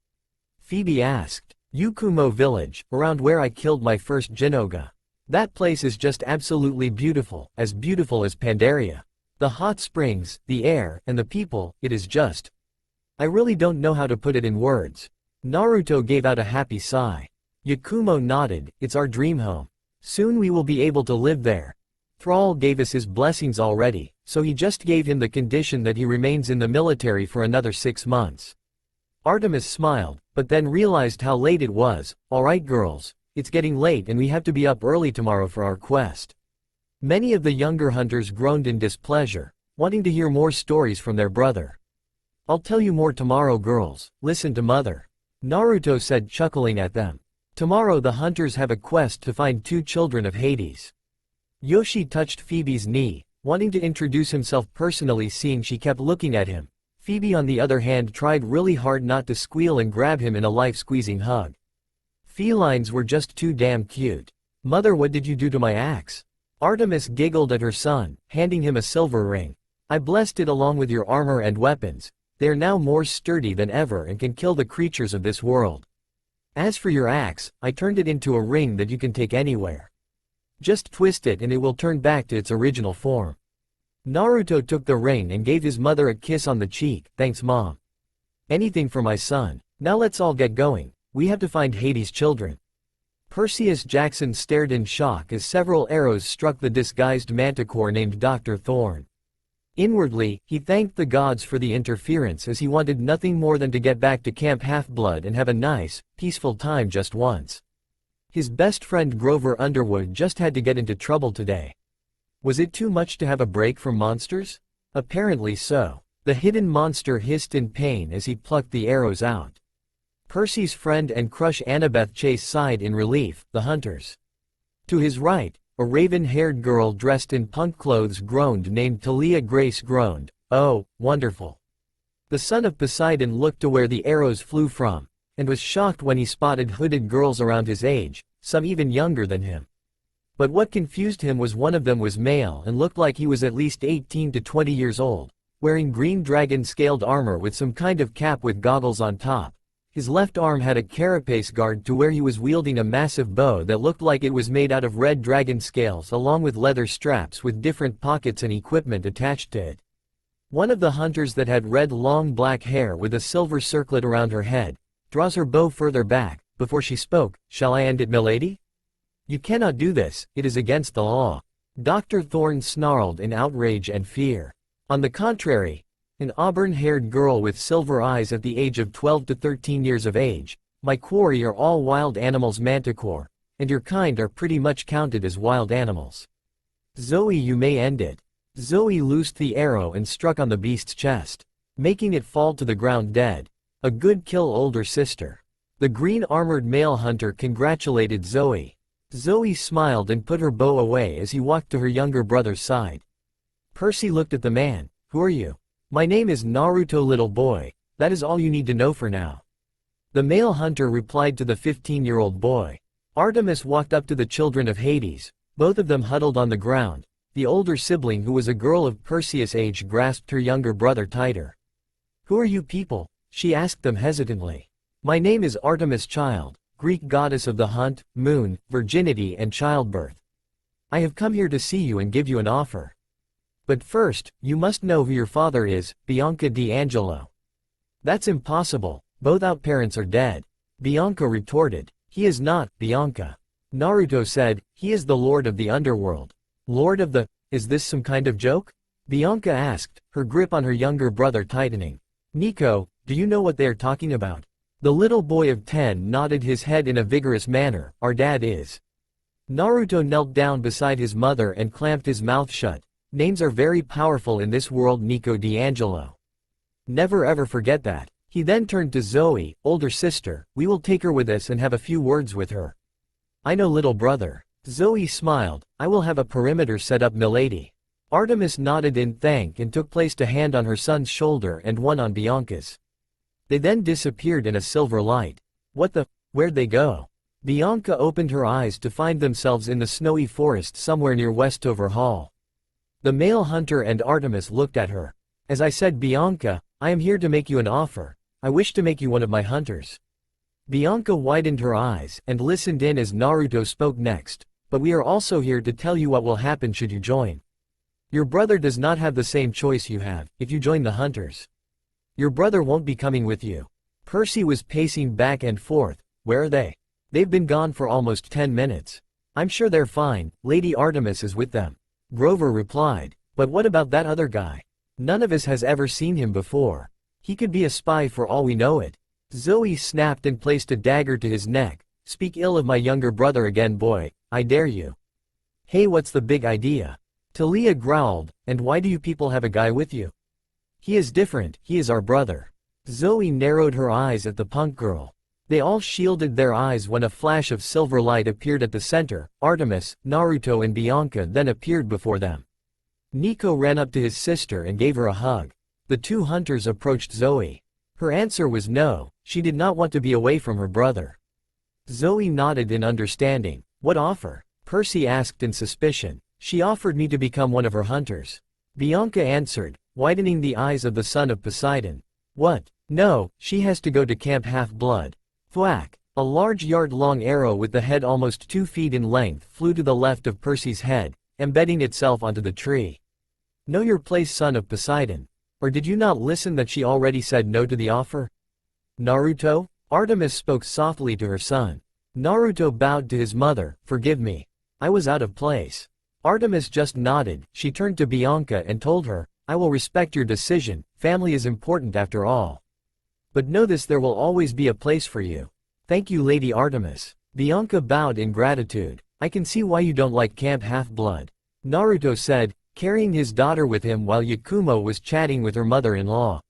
Phoebe asked. Yukumo village, around where I killed my first Jinoga. That place is just absolutely beautiful as Pandaria. The hot springs, the air, and the people, it is just. I really don't know how to put it in words. Naruto gave out a happy sigh. Yakumo nodded, it's our dream home. Soon we will be able to live there. Thrall gave us his blessings already, so he just gave him the condition that he remains in the military for another 6 months. Artemis smiled, but then realized how late it was. Alright girls, it's getting late and we have to be up early tomorrow for our quest. Many of the younger hunters groaned in displeasure, wanting to hear more stories from their brother. I'll tell you more tomorrow girls, listen to mother. Naruto said, chuckling at them. Tomorrow the hunters have a quest to find 2 children of Hades. Yoshi touched Phoebe's knee, wanting to introduce himself personally, seeing she kept looking at him. Phoebe on the other hand tried really hard not to squeal and grab him in a life-squeezing hug. Felines were just too damn cute. Mother, what did you do to my axe? Artemis giggled at her son, handing him a silver ring. I blessed it along with your armor and weapons. They are now more sturdy than ever and can kill the creatures of this world. As for your axe, I turned it into a ring that you can take anywhere. Just twist it and it will turn back to its original form. Naruto took the ring and gave his mother a kiss on the cheek. Thanks mom. Anything for my son. Now let's all get going. We have to find Hades' children. Perseus Jackson stared in shock as several arrows struck the disguised manticore named Dr. Thorn. Inwardly, he thanked the gods for the interference as he wanted nothing more than to get back to Camp Half-Blood and have a nice, peaceful time just once. His best friend Grover Underwood just had to get into trouble today. Was it too much to have a break from monsters? Apparently so. The hidden monster hissed in pain as he plucked the arrows out. Percy's friend and crush Annabeth Chase sighed in relief. The hunters. To his right, a raven-haired girl dressed in punk clothes groaned, named Talia Grace groaned. Oh, wonderful. The son of Poseidon looked to where the arrows flew from, and was shocked when he spotted hooded girls around his age, some even younger than him. But what confused him was one of them was male and looked like he was at least 18 to 20 years old, wearing green dragon-scaled armor with some kind of cap with goggles on top. His left arm had a carapace guard to where he was wielding a massive bow that looked like it was made out of red dragon scales along with leather straps with different pockets and equipment attached to it. One of the hunters that had red long black hair with a silver circlet around her head, draws her bow further back. Before she spoke, shall I end it, milady? You cannot do this, it is against the law. Dr. Thorne snarled in outrage and fear. On the contrary, an auburn-haired girl with silver eyes at the age of 12 to 13 years of age, my quarry are all wild animals manticore, and your kind are pretty much counted as wild animals. Zoe, you may end it. Zoe loosed the arrow and struck on the beast's chest, making it fall to the ground dead. A good kill, older sister. The green-armored male hunter congratulated Zoe. Zoe smiled and put her bow away as he walked to her younger brother's side. Percy looked at the man. Who are you? My name is Naruto, little boy. That is all you need to know for now. The male hunter replied to the 15-year-old boy. Artemis walked up to the children of Hades, both of them huddled on the ground. The older sibling, who was a girl of Perseus' age, grasped her younger brother tighter. Who are you people? She asked them hesitantly. My name is Artemis, child, Greek goddess of the hunt, moon, virginity and childbirth. I have come here to see you and give you an offer. But first, you must know who your father is, Bianca D'Angelo. That's impossible, both our parents are dead. Bianca retorted. He is not, Bianca. Naruto said, he is the lord of the underworld. Lord of the, is this some kind of joke? Bianca asked, her grip on her younger brother tightening. Nico, do you know what they are talking about? The little boy of 10 nodded his head in a vigorous manner. Our dad is. Naruto knelt down beside his mother and clamped his mouth shut. Names are very powerful in this world, Nico D'Angelo. Never ever forget that. He then turned to Zoe, older sister. We will take her with us and have a few words with her. I know, little brother. Zoe smiled. I will have a perimeter set up, milady. Artemis nodded in thank and took placed a hand on her son's shoulder and one on Bianca's. They then disappeared in a silver light. What the? Where'd they go? Bianca opened her eyes to find themselves in the snowy forest somewhere near Westover Hall. The male hunter and Artemis looked at her. As I said, Bianca, I am here to make you an offer. I wish to make you one of my hunters. Bianca widened her eyes and listened in as Naruto spoke next. But we are also here to tell you what will happen should you join. Your brother does not have the same choice you have, if you join the hunters. Your brother won't be coming with you. Percy was pacing back and forth. Where are they? They've been gone for almost 10 minutes. I'm sure they're fine, Lady Artemis is with them. Grover replied. But what about that other guy? None of us has ever seen him before. He could be a spy for all we know it. Zoe snapped and placed a dagger to his neck. Speak ill of my younger brother again, boy, I dare you. Hey, what's the big idea? Talia growled, and why do you people have a guy with you? He is different, he is our brother. Zoe narrowed her eyes at the punk girl. They all shielded their eyes when a flash of silver light appeared at the center. Artemis, Naruto and Bianca then appeared before them. Nico ran up to his sister and gave her a hug. The two hunters approached Zoe. Her answer was no, she did not want to be away from her brother. Zoe nodded in understanding. What offer? Percy asked in suspicion. She offered me to become one of her hunters. Bianca answered, widening the eyes of the son of Poseidon. What? No, she has to go to Camp Half-Blood. Thwack! A large yard-long arrow with the head almost 2 feet in length flew to the left of Percy's head, embedding itself onto the tree. Know your place, son of Poseidon. Or did you not listen that she already said no to the offer? Naruto? Artemis spoke softly to her son. Naruto bowed to his mother, forgive me. I was out of place. Artemis just nodded. She turned to Bianca and told her, I will respect your decision, family is important after all. But know this, there will always be a place for you. Thank you, Lady Artemis. Bianca bowed in gratitude. I can see why you don't like Camp Half-Blood. Naruto said, carrying his daughter with him while Yakumo was chatting with her mother-in-law.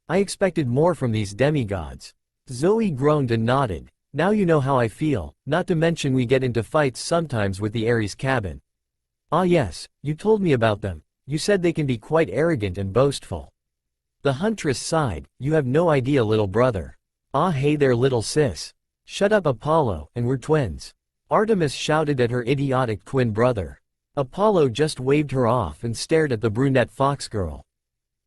I expected more from these demigods. Zoe groaned and nodded. Now you know how I feel, not to mention we get into fights sometimes with the Ares cabin. Ah yes, you told me about them. You said they can be quite arrogant and boastful. The huntress sighed, you have no idea, little brother. Ah hey there, little sis. Shut up, Apollo, and we're twins. Artemis shouted at her idiotic twin brother. Apollo just waved her off and stared at the brunette fox girl.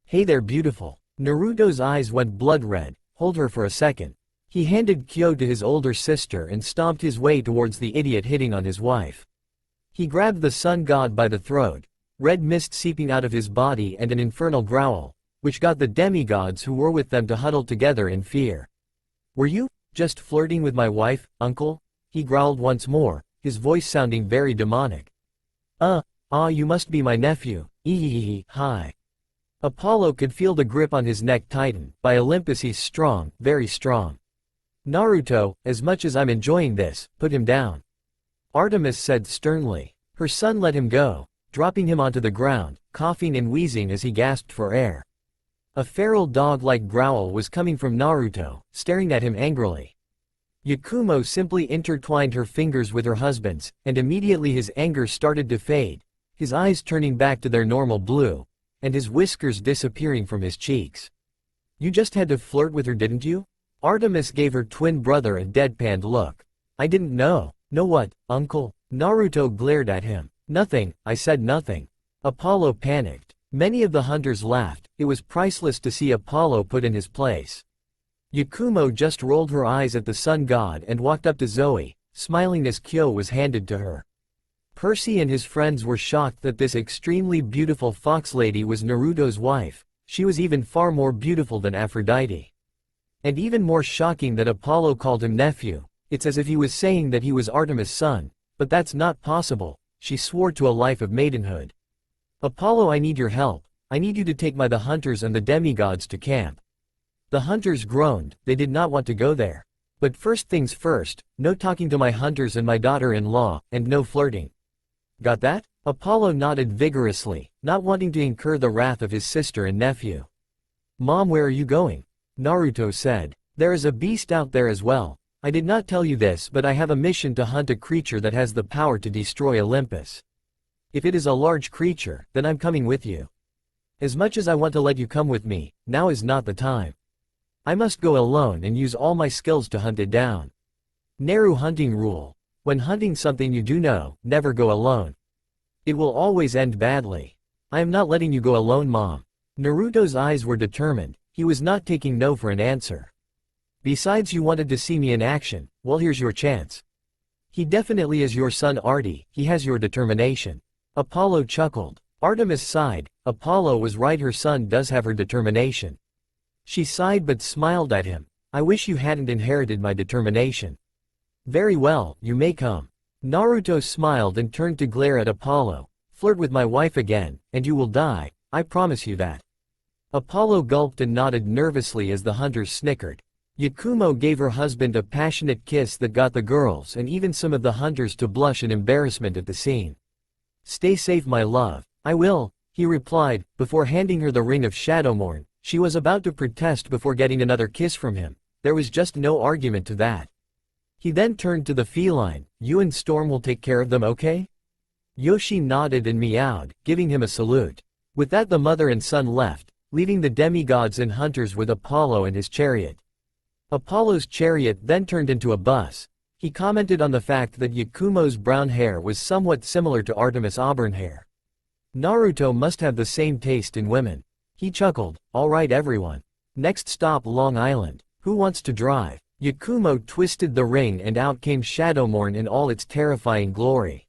Hey there, beautiful. Naruto's eyes went blood red. Hold her for a second. He handed Kyo to his older sister and stomped his way towards the idiot hitting on his wife. He grabbed the sun god by the throat, red mist seeping out of his body and an infernal growl, which got the demigods who were with them to huddle together in fear. Were you just flirting with my wife, uncle? He growled once more, his voice sounding very demonic. You must be my nephew. Hi. Apollo could feel the grip on his neck tighten. By Olympus, he's strong, very strong. Naruto, as much as I'm enjoying this, put him down. Artemis said sternly. Her son let him go, dropping him onto the ground, coughing and wheezing as he gasped for air. A feral dog-like growl was coming from Naruto, staring at him angrily. Yukumo simply intertwined her fingers with her husband's, and immediately his anger started to fade, his eyes turning back to their normal blue, and his whiskers disappearing from his cheeks. You just had to flirt with her, didn't you? Artemis gave her twin brother a deadpanned look. I didn't know. Know what, uncle? Naruto glared at him. Nothing, I said nothing. Apollo panicked. Many of the hunters laughed. It was priceless to see Apollo put in his place. Yukumo just rolled her eyes at the sun god and walked up to Zoe, smiling as Kyo was handed to her. Percy and his friends were shocked that this extremely beautiful fox lady was Naruto's wife. She was even far more beautiful than Aphrodite. And even more shocking that Apollo called him nephew. It's as if he was saying that he was Artemis' son, but that's not possible. She swore to a life of maidenhood. Apollo, I need your help. I need you to take the hunters and the demigods to camp. The hunters groaned, they did not want to go there. But first things first, no talking to my hunters and my daughter-in-law, and no flirting. Got that? Apollo nodded vigorously, not wanting to incur the wrath of his sister and nephew. Mom, where are you going? Naruto said. There is a beast out there as well. I did not tell you this, but I have a mission to hunt a creature that has the power to destroy Olympus. If it is a large creature, then I'm coming with you. As much as I want to let you come with me, now is not the time. I must go alone and use all my skills to hunt it down. Naru hunting rule. When hunting something you do know, never go alone. It will always end badly. I am not letting you go alone, Mom. Naruto's eyes were determined. He was not taking no for an answer. Besides, you wanted to see me in action. Well, here's your chance. He definitely is your son, Artie. He has your determination. Apollo chuckled. Artemis sighed. Apollo was right, her son does have her determination. She sighed but smiled at him. I wish you hadn't inherited my determination. Very well, you may come. Naruto smiled and turned to glare at Apollo. Flirt with my wife again, and you will die, I promise you that. Apollo gulped and nodded nervously as the hunters snickered. Yakumo gave her husband a passionate kiss that got the girls and even some of the hunters to blush in embarrassment at the scene. Stay safe, my love. I will, he replied, before handing her the ring of Shadowmourne. She was about to protest before getting another kiss from him. There was just no argument to that. He then turned to the feline. You and Storm will take care of them, okay? Yoshi nodded and meowed, giving him a salute. With that, the mother and son left, leaving the demigods and hunters with Apollo and his chariot. Apollo's chariot then turned into a bus. He commented on the fact that Yakumo's brown hair was somewhat similar to Artemis' auburn hair. Naruto must have the same taste in women. He chuckled, alright everyone. Next stop, Long Island. Who wants to drive? Yakumo twisted the ring and out came Shadowmourne in all its terrifying glory.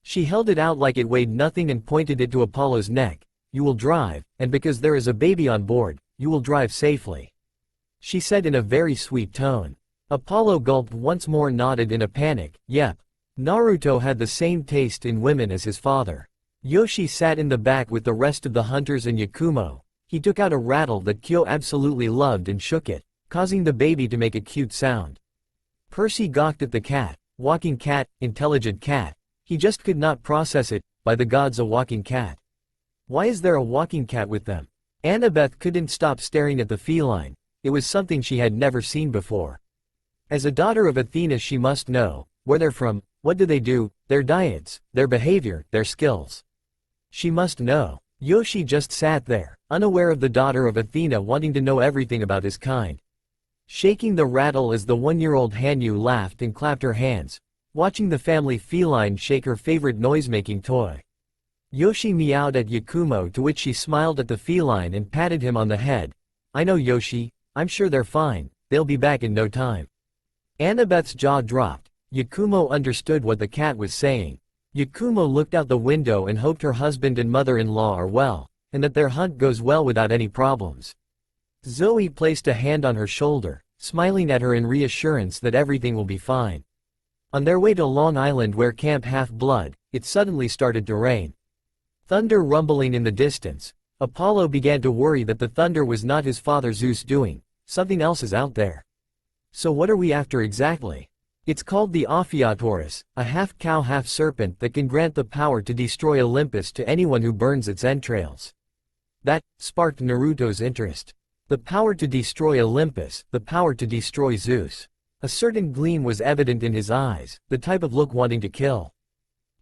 She held it out like it weighed nothing and pointed it to Apollo's neck. You will drive, and because there is a baby on board, you will drive safely, she said in a very sweet tone. Apollo gulped once more, nodded in a panic. Yep. Naruto had the same taste in women as his father. Yoshi sat in the back with the rest of the hunters and Yakumo. He took out a rattle that Kyo absolutely loved and shook it, causing the baby to make a cute sound. Percy gawked at the cat. Walking cat, intelligent cat. He just could not process it. By the gods, a walking cat. Why is there a walking cat with them? Annabeth couldn't stop staring at the feline. It was something she had never seen before. As a daughter of Athena, she must know where they're from, what do they do, their diets, their behavior, their skills. She must know. Yoshi just sat there, unaware of the daughter of Athena wanting to know everything about his kind. Shaking the rattle as the one-year-old Hanyu laughed and clapped her hands, watching the family feline shake her favorite noise-making toy. Yoshi meowed at Yakumo, to which she smiled at the feline and patted him on the head. I know, Yoshi, I'm sure they're fine, they'll be back in no time. Annabeth's jaw dropped. Yakumo understood what the cat was saying. Yakumo looked out the window and hoped her husband and mother-in-law are well, and that their hunt goes well without any problems. Zoe placed a hand on her shoulder, smiling at her in reassurance that everything will be fine. On their way to Long Island, where Camp Half-Blood, it suddenly started to rain. Thunder rumbling in the distance. Apollo began to worry that the thunder was not his father Zeus doing. Something else is out there. So what are we after exactly? It's called the Ophiatorus, a half-cow half-serpent that can grant the power to destroy Olympus to anyone who burns its entrails. That sparked Naruto's interest. The power to destroy Olympus, the power to destroy Zeus. A certain gleam was evident in his eyes, the type of look wanting to kill.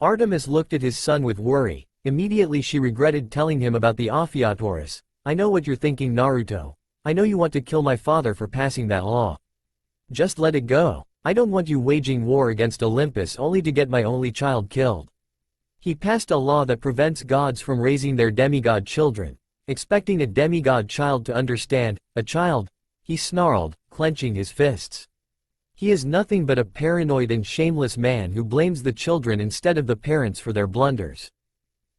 Artemis looked at his son with worry. Immediately she regretted telling him about the Ophiatorus. I know what you're thinking, Naruto. I know you want to kill my father for passing that law. Just let it go. I don't want you waging war against Olympus only to get my only child killed. He passed a law that prevents gods from raising their demigod children, expecting a demigod child to understand. A child? He snarled, clenching his fists. He is nothing but a paranoid and shameless man who blames the children instead of the parents for their blunders.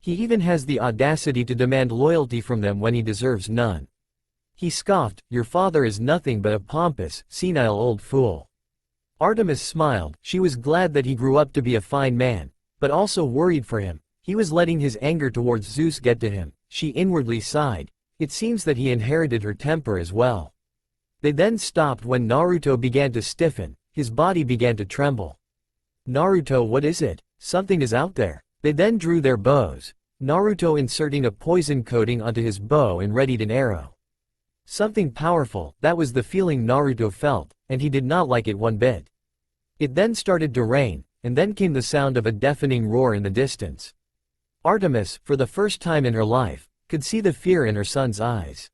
He even has the audacity to demand loyalty from them when he deserves none. He scoffed, your father is nothing but a pompous, senile old fool. Artemis smiled. She was glad that he grew up to be a fine man, but also worried for him. He was letting his anger towards Zeus get to him. She inwardly sighed. It seems that he inherited her temper as well. They then stopped when Naruto began to stiffen. His body began to tremble. Naruto, what is it? Something is out there. They then drew their bows. Naruto inserting a poison coating onto his bow and readied an arrow. Something powerful, that was the feeling Naruto felt, and he did not like it one bit. It then started to rain, and then came the sound of a deafening roar in the distance. Artemis, for the first time in her life, could see the fear in her son's eyes.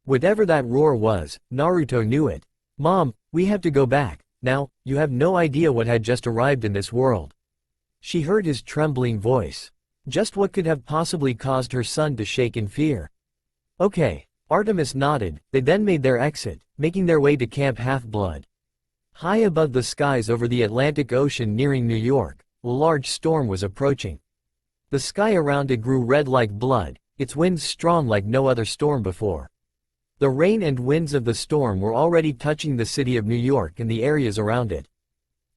Whatever that roar was, Naruto knew it. Mom, we have to go back, now, you have no idea what had just arrived in this world. She heard his trembling voice. Just what could have possibly caused her son to shake in fear? Okay. Artemis nodded. They then made their exit, making their way to Camp Half-Blood. High above the skies over the Atlantic Ocean nearing New York, a large storm was approaching. The sky around it grew red like blood, its winds strong like no other storm before. The rain and winds of the storm were already touching the city of New York and the areas around it.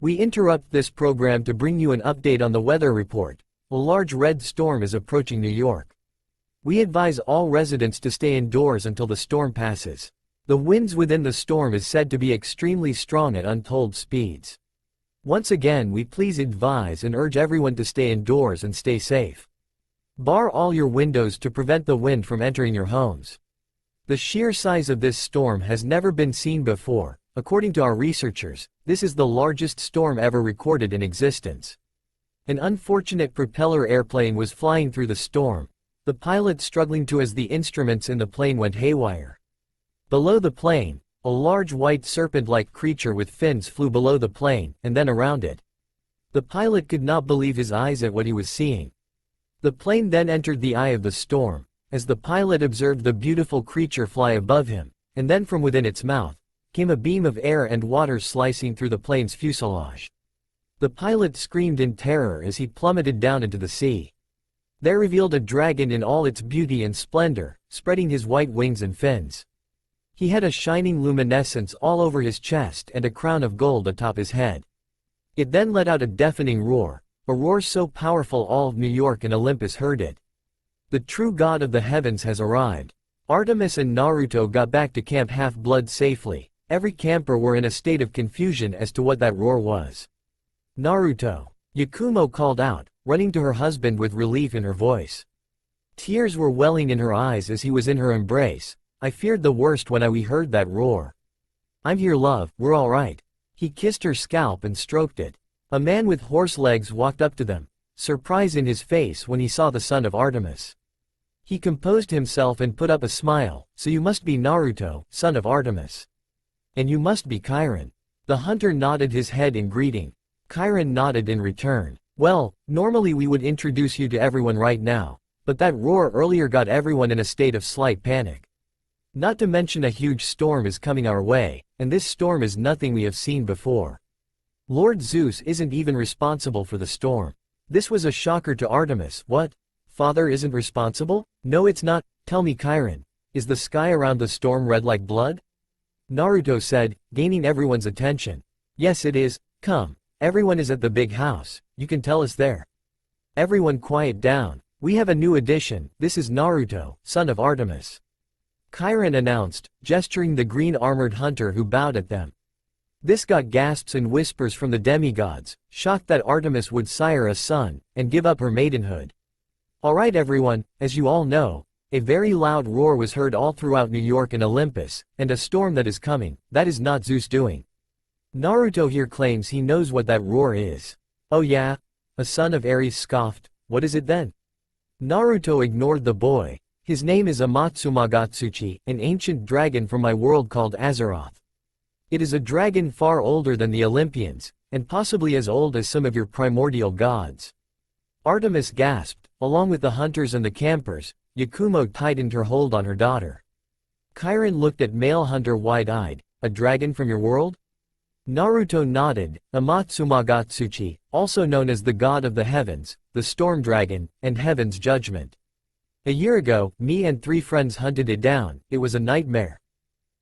We interrupt this program to bring you an update on the weather report. A large red storm is approaching New York. We advise all residents to stay indoors until the storm passes. The winds within the storm is said to be extremely strong at untold speeds. Once again, we please advise and urge everyone to stay indoors and stay safe. Bar all your windows to prevent the wind from entering your homes. The sheer size of this storm has never been seen before. According to our researchers, this is the largest storm ever recorded in existence. An unfortunate propeller airplane was flying through the storm, the pilot struggling to as the instruments in the plane went haywire. Below the plane, a large white serpent-like creature with fins flew below the plane, and then around it. The pilot could not believe his eyes at what he was seeing. The plane then entered the eye of the storm, as the pilot observed the beautiful creature fly above him, and then from within its mouth, came a beam of air and water slicing through the plane's fuselage. The pilot screamed in terror as he plummeted down into the sea. There revealed a dragon in all its beauty and splendor, spreading his white wings and fins. He had a shining luminescence all over his chest and a crown of gold atop his head. It then let out a deafening roar, a roar so powerful all of New York and Olympus heard it. The true god of the heavens has arrived. Artemis and Naruto got back to Camp Half-Blood safely. Every camper were in a state of confusion as to what that roar was. Naruto, Yukumo called out, running to her husband with relief in her voice. Tears were welling in her eyes as he was in her embrace. I feared the worst when we heard that roar. I'm here, love, we're all right. He kissed her scalp and stroked it. A man with horse legs walked up to them, surprise in his face when he saw the son of Artemis. He composed himself and put up a smile. So you must be Naruto, son of Artemis. And you must be Chiron. The hunter nodded his head in greeting. Chiron nodded in return. Well, normally we would introduce you to everyone right now, but that roar earlier got everyone in a state of slight panic. Not to mention a huge storm is coming our way, and this storm is nothing we have seen before. Lord Zeus isn't even responsible for the storm. This was a shocker to Artemis. What? Father isn't responsible? No, it's not. Tell me, Chiron, is the sky around the storm red like blood? Naruto said, gaining everyone's attention. Yes, it is. Come. Everyone is at the big house. You can tell us there. Everyone quiet down. We have a new addition. This is Naruto, son of Artemis. Chiron announced, gesturing the green-armored hunter who bowed at them. This got gasps and whispers from the demigods, shocked that Artemis would sire a son, and give up her maidenhood. Alright everyone, as you all know, a very loud roar was heard all throughout New York and Olympus, and a storm that is coming. That is not Zeus doing. Naruto here claims he knows what that roar is. Oh yeah? A son of Ares scoffed. What is it then? Naruto ignored the boy. His name is Amatsumagatsuchi, an ancient dragon from my world called Azeroth. It is a dragon far older than the Olympians, and possibly as old as some of your primordial gods. Artemis gasped. Along with the hunters and the campers, Yakumo tightened her hold on her daughter. Chiron looked at male hunter wide-eyed. A dragon from your world? Naruto nodded. Amatsumagatsuchi, also known as the god of the heavens, the storm dragon, and heaven's judgment. A year ago, me and 3 friends hunted it down. It was a nightmare.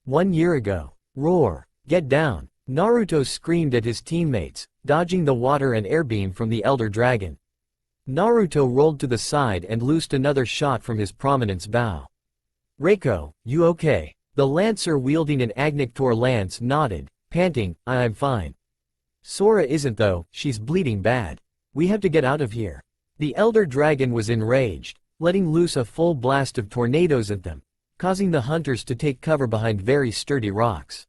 1 year ago. Roar. Get down. Naruto screamed at his teammates, dodging the water and air beam from the elder dragon. Naruto rolled to the side and loosed another shot from his prominence bow. Reiko, you okay? The lancer wielding an Agnictor lance nodded, panting, I'm fine. Sora isn't though, she's bleeding bad. We have to get out of here. The elder dragon was enraged, letting loose a full blast of tornadoes at them, causing the hunters to take cover behind very sturdy rocks.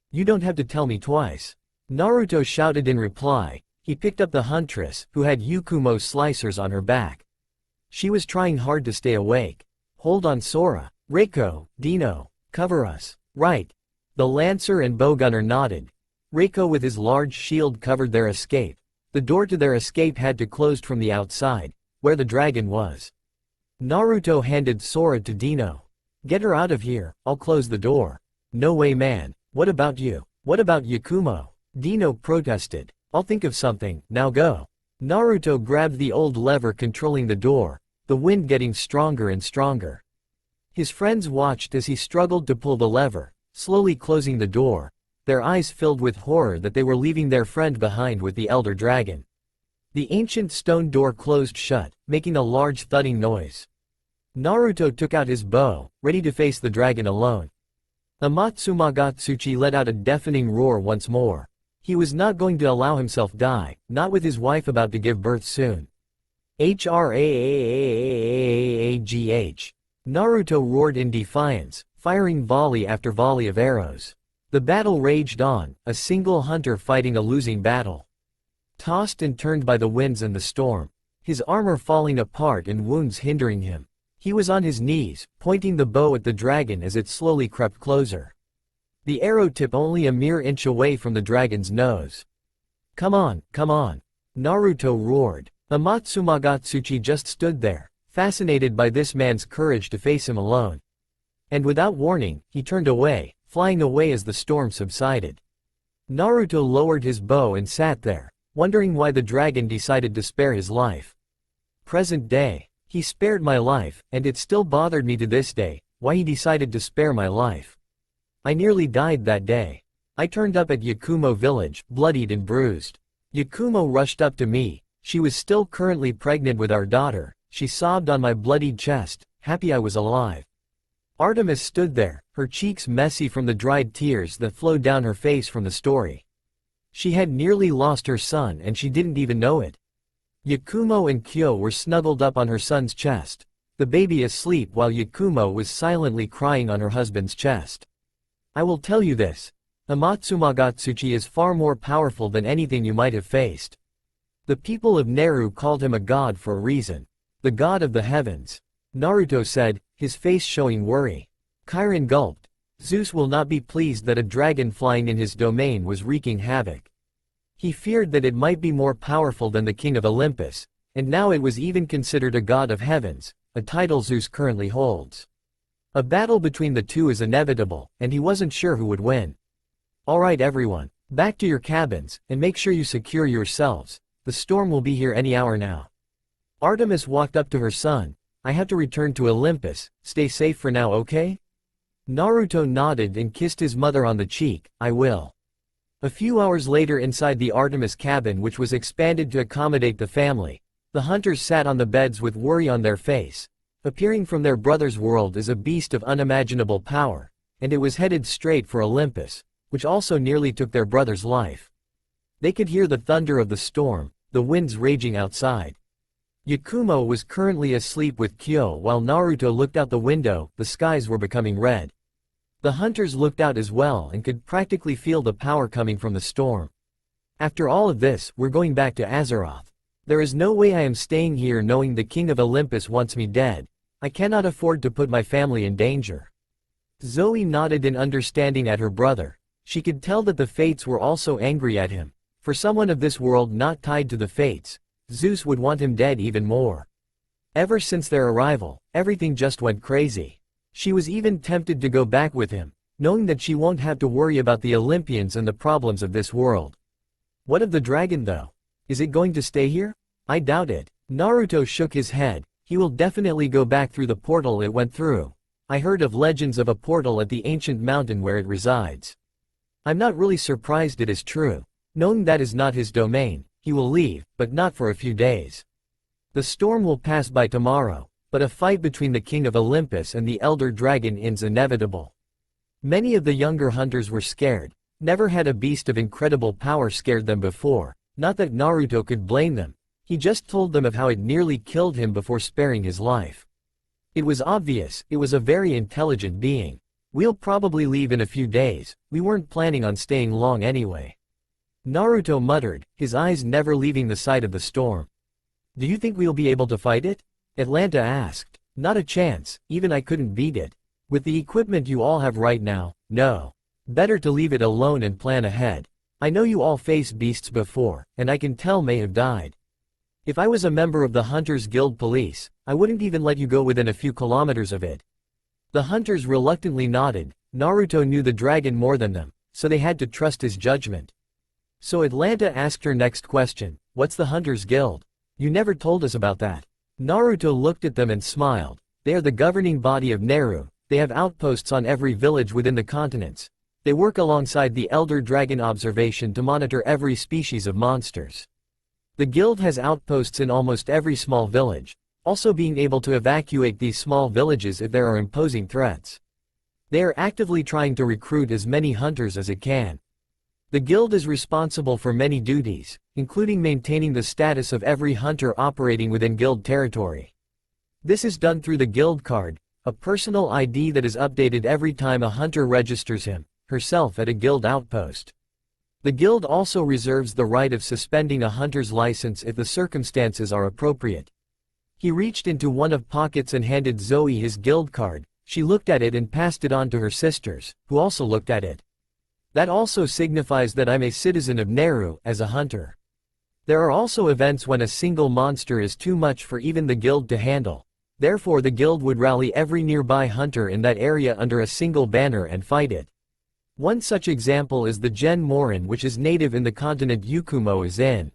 You don't have to tell me twice. Naruto shouted in reply. He picked up the huntress, who had Yukumo slicers on her back. She was trying hard to stay awake. Hold on, Sora. Reiko, Dino, cover us. Right. The lancer and bowgunner nodded. Reiko with his large shield covered their escape. The door to their escape had to close from the outside, where the dragon was. Naruto handed Sora to Dino. Get her out of here, I'll close the door. No way, man. What about you? What about Yakumo? Dino protested. I'll think of something, now go. Naruto grabbed the old lever controlling the door, the wind getting stronger and stronger. His friends watched as he struggled to pull the lever, slowly closing the door. their eyes filled with horror that they were leaving their friend behind with the elder dragon. The ancient stone door closed shut, making a large thudding noise. Naruto took out his bow, ready to face the dragon alone. Amatsumagatsuchi let out a deafening roar once more. He was not going to allow himself die, not with his wife about to give birth soon. Hraagh. Naruto roared in defiance, firing volley after volley of arrows. The battle raged on, a single hunter fighting a losing battle. Tossed and turned by the winds and the storm, his armor falling apart and wounds hindering him. He was on his knees, pointing the bow at the dragon as it slowly crept closer. The arrow tip only a mere inch away from the dragon's nose. Come on, come on! Naruto roared. Amatsumagatsuchi just stood there, fascinated by this man's courage to face him alone. And without warning, he turned away, flying away as the storm subsided. Naruto lowered his bow and sat there, wondering why the dragon decided to spare his life. Present day. He spared my life, and it still bothered me to this day, why he decided to spare my life. I nearly died that day. I turned up at Yakumo village, bloodied and bruised. Yukumo rushed up to me. She was still currently pregnant with our daughter. She sobbed on my bloodied chest, happy I was alive. Artemis stood there, her cheeks messy from the dried tears that flowed down her face from the story. She had nearly lost her son and she didn't even know it. Yakumo and Kyo were snuggled up on her son's chest, the baby asleep while Yakumo was silently crying on her husband's chest. I will tell you this. Amatsumagatsuchi is far more powerful than anything you might have faced. The people of Naru called him a god for a reason. The god of the heavens. Naruto said, his face showing worry. Kirin gulped. Zeus will not be pleased that a dragon flying in his domain was wreaking havoc. He feared that it might be more powerful than the king of Olympus, and now it was even considered a god of heavens, a title Zeus currently holds. A battle between the two is inevitable, and he wasn't sure who would win. Alright everyone, back to your cabins, and make sure you secure yourselves. The storm will be here any hour now. Artemis walked up to her son. I have to return to Olympus, stay safe for now, okay? Naruto nodded and kissed his mother on the cheek. I will. A few hours later inside the Artemis cabin, which was expanded to accommodate the family, the hunters sat on the beds with worry on their face. Appearing from their brother's world is a beast of unimaginable power, and it was headed straight for Olympus, which also nearly took their brother's life. They could hear the thunder of the storm, the winds raging outside. Yukumo was currently asleep with Kyo while Naruto looked out the window. The skies were becoming red. The hunters looked out as well and could practically feel the power coming from the storm. After all of this, we're going back to Azeroth. There is no way I am staying here knowing the king of Olympus wants me dead. I cannot afford to put my family in danger. Zoe nodded in understanding at her brother. She could tell that the fates were also angry at him. For someone of this world not tied to the fates, Zeus would want him dead even more. Ever since their arrival, everything just went crazy. She was even tempted to go back with him, knowing that she won't have to worry about the Olympians and the problems of this world. What of the dragon though? Is it going to stay here? I doubt it. Naruto shook his head. He will definitely go back through the portal it went through. I heard of legends of a portal at the ancient mountain where it resides. I'm not really surprised it is true. Knowing that is not his domain, he will leave, but not for a few days. The storm will pass by tomorrow. But a fight between the king of Olympus and the elder dragon is inevitable. Many of the younger hunters were scared. Never had a beast of incredible power scared them before. Not that Naruto could blame them. He just told them of how it nearly killed him before sparing his life. It was obvious, it was a very intelligent being. We'll probably leave in a few days. We weren't planning on staying long anyway. Naruto muttered, his eyes never leaving the side of the storm. Do you think we'll be able to fight it? Atlanta asked. Not a chance, even I couldn't beat it. With the equipment you all have right now, no. Better to leave it alone and plan ahead. I know you all faced beasts before, and I can tell may have died. If I was a member of the Hunters Guild police, I wouldn't even let you go within a few kilometers of it. The hunters reluctantly nodded. Naruto knew the dragon more than them, so they had to trust his judgment. So Atlanta asked her next question, what's the Hunters Guild? You never told us about that. Naruto looked at them and smiled. They are the governing body of Naru. They have outposts on every village within the continents. They work alongside the Elder Dragon Observation to monitor every species of monsters. The guild has outposts in almost every small village, also being able to evacuate these small villages if there are imposing threats. They are actively trying to recruit as many hunters as it can. The guild is responsible for many duties, including maintaining the status of every hunter operating within guild territory. This is done through the guild card, a personal ID that is updated every time a hunter registers herself at a guild outpost. The guild also reserves the right of suspending a hunter's license if the circumstances are appropriate. He reached into one of pockets and handed Zoe his guild card. She looked at it and passed it on to her sisters, who also looked at it. That also signifies that I'm a citizen of Naru, as a hunter. There are also events when a single monster is too much for even the guild to handle. Therefore the guild would rally every nearby hunter in that area under a single banner and fight it. One such example is the Gen Morin, which is native in the continent Yukumo is in.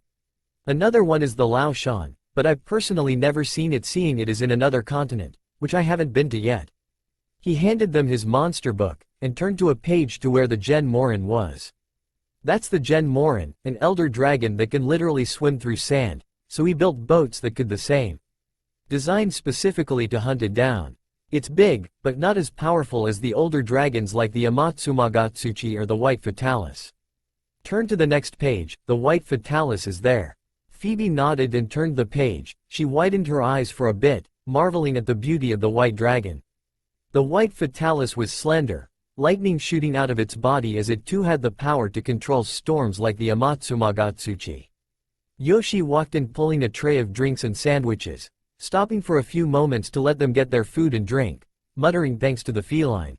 Another one is the Lao Shan, but I've personally never seen it, seeing it is in another continent, which I haven't been to yet. He handed them his monster book, and turned to a page to where the Gen Morin was. That's the Gen Morin, an elder dragon that can literally swim through sand, so he built boats that could the same. Designed specifically to hunt it down. It's big, but not as powerful as the older dragons like the Amatsumagatsuchi or the White Fatalis. Turn to the next page, the White Fatalis is there. Phoebe nodded and turned the page. She widened her eyes for a bit, marveling at the beauty of the white dragon. The White Fatalis was slender, lightning shooting out of its body as it too had the power to control storms like the Amatsumagatsuchi. Yoshi walked in pulling a tray of drinks and sandwiches, stopping for a few moments to let them get their food and drink, muttering thanks to the feline.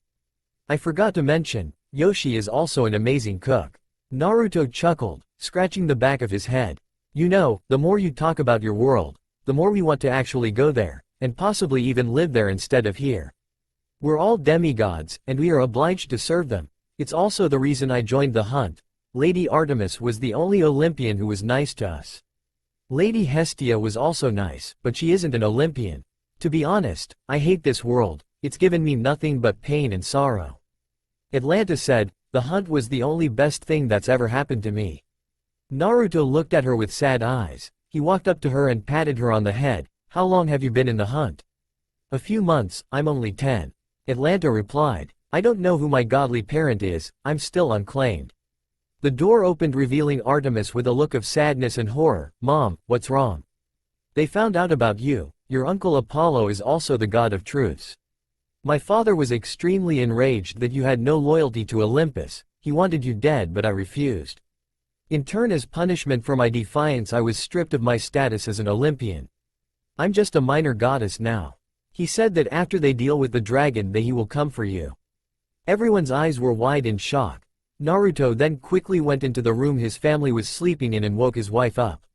I forgot to mention, Yoshi is also an amazing cook. Naruto chuckled, scratching the back of his head. You know, the more you talk about your world, the more we want to actually go there, and possibly even live there instead of here. We're all demigods, and we are obliged to serve them. It's also the reason I joined the hunt. Lady Artemis was the only Olympian who was nice to us. Lady Hestia was also nice, but she isn't an Olympian. To be honest, I hate this world. It's given me nothing but pain and sorrow. Atlanta said, the hunt was the only best thing that's ever happened to me. Naruto looked at her with sad eyes. He walked up to her and patted her on the head. How long have you been in the hunt? A few months, I'm only 10. Atlanta replied. I don't know who my godly parent is, I'm still unclaimed. The door opened revealing Artemis with a look of sadness and horror. Mom, what's wrong? They found out about you. Your uncle Apollo is also the god of truths. My father was extremely enraged that you had no loyalty to Olympus. He wanted you dead, but I refused. In turn, as punishment for my defiance, I was stripped of my status as an Olympian. I'm just a minor goddess now. He said that after they deal with the dragon he will come for you. Everyone's eyes were wide in shock. Naruto then quickly went into the room his family was sleeping in and woke his wife up.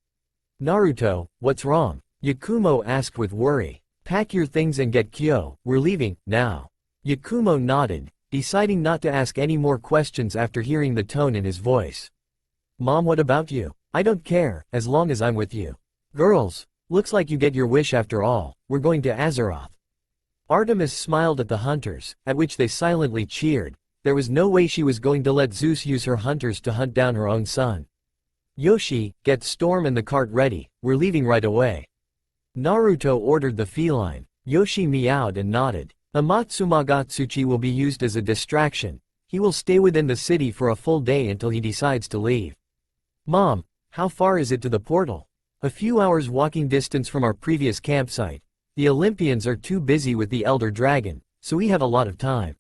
Naruto, what's wrong? Yakumo asked with worry. Pack your things and get Kyo, we're leaving, now. Yakumo nodded, deciding not to ask any more questions after hearing the tone in his voice. Mom, what about you? I don't care, as long as I'm with you. Girls, looks like you get your wish after all, we're going to Azeroth. Artemis smiled at the hunters, at which they silently cheered. There was no way she was going to let Zeus use her hunters to hunt down her own son. Yoshi, get Storm and the cart ready, we're leaving right away. Naruto ordered the feline. Yoshi meowed and nodded. Amatsumagatsuchi will be used as a distraction. He will stay within the city for a full day until he decides to leave. Mom, how far is it to the portal? A few hours walking distance from our previous campsite. The Olympians are too busy with the Elder Dragon, so we have a lot of time.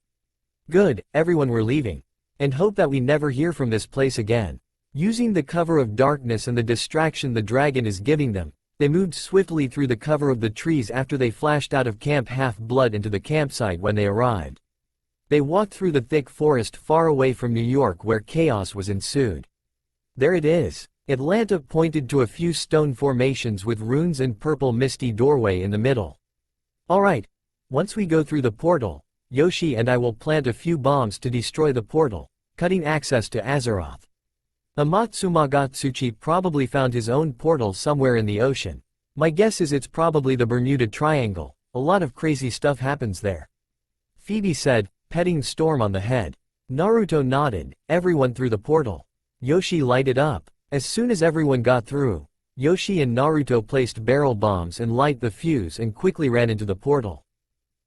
Good, everyone, we're leaving. And hope that we never hear from this place again. Using the cover of darkness and the distraction the dragon is giving them, they moved swiftly through the cover of the trees after they flashed out of Camp Half-Blood into the campsite when they arrived. They walked through the thick forest far away from New York where chaos was ensued. There it is. Atlanta pointed to a few stone formations with runes and purple misty doorway in the middle. Alright. Once we go through the portal, Yoshi and I will plant a few bombs to destroy the portal, cutting access to Azeroth. Amatsumagatsuchi probably found his own portal somewhere in the ocean. My guess is it's probably the Bermuda Triangle. A lot of crazy stuff happens there. Phoebe said, petting Storm on the head. Naruto nodded, everyone through the portal. Yoshi lighted up. As soon as everyone got through, Yoshi and Naruto placed barrel bombs and light the fuse and quickly ran into the portal.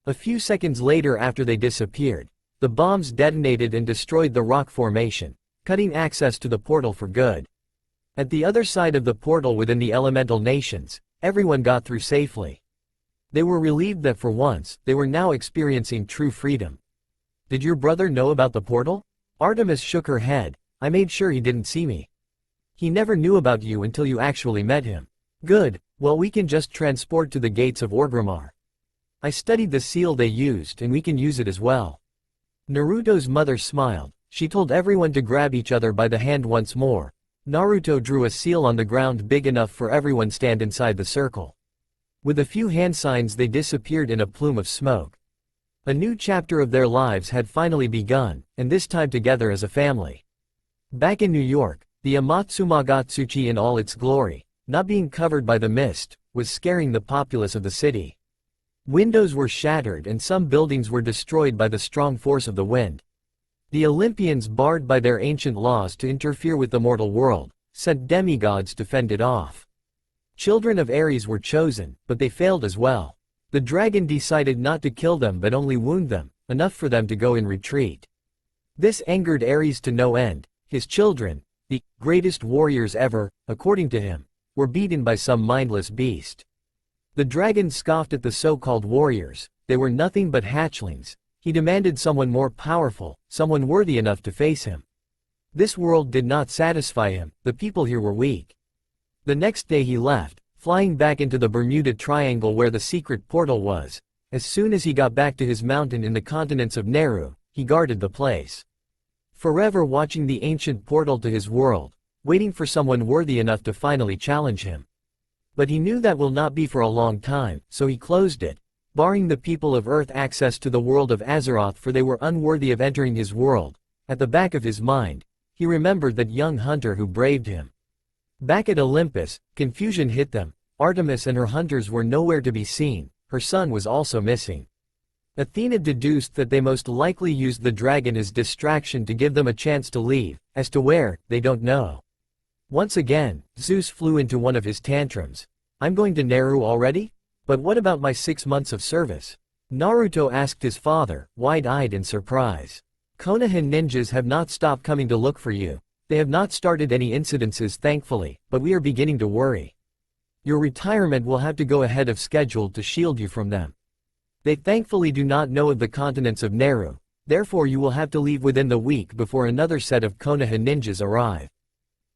A few seconds later after they disappeared, the bombs detonated and destroyed the rock formation, cutting access to the portal for good. At the other side of the portal within the elemental nations, everyone got through safely. They were relieved that for once, they were now experiencing true freedom. Did your brother know about the portal? Artemis shook her head. I made sure he didn't see me. He never knew about you until you actually met him. Good, well we can just transport to the gates of Orgrimmar. I studied the seal they used and we can use it as well. Naruto's mother smiled. She told everyone to grab each other by the hand once more. Naruto drew a seal on the ground big enough for everyone stand inside the circle. With a few hand signs they disappeared in a plume of smoke. A new chapter of their lives had finally begun, and this time together as a family. Back in New York, the Amatsumagotsuchi in all its glory, not being covered by the mist, was scaring the populace of the city. Windows were shattered and some buildings were destroyed by the strong force of the wind. The Olympians, barred by their ancient laws to interfere with the mortal world, sent demigods to fend it off. Children of Ares were chosen, but they failed as well. The dragon decided not to kill them but only wound them, enough for them to go in retreat. This angered Ares to no end. His children, the greatest warriors ever, according to him, were beaten by some mindless beast. The dragon scoffed at the so-called warriors. They were nothing but hatchlings. He demanded someone more powerful, someone worthy enough to face him. This world did not satisfy him, the people here were weak. The next day he left, flying back into the Bermuda Triangle where the secret portal was. As soon as he got back to his mountain in the continents of Naru, he guarded the place. Forever watching the ancient portal to his world, waiting for someone worthy enough to finally challenge him. But he knew that will not be for a long time, so he closed it, barring the people of Earth access to the world of Azeroth for they were unworthy of entering his world. At the back of his mind, he remembered that young hunter who braved him. Back at Olympus, confusion hit them. Artemis and her hunters were nowhere to be seen, her son was also missing. Athena deduced that they most likely used the dragon as distraction to give them a chance to leave. As to where, they don't know. Once again, Zeus flew into one of his tantrums. I'm going to Naru already? But what about my 6 months of service? Naruto asked his father, wide-eyed in surprise. Konoha ninjas have not stopped coming to look for you. They have not started any incidences thankfully, but we are beginning to worry. Your retirement will have to go ahead of schedule to shield you from them. They thankfully do not know of the continents of Naru, therefore you will have to leave within the week before another set of Konoha ninjas arrive.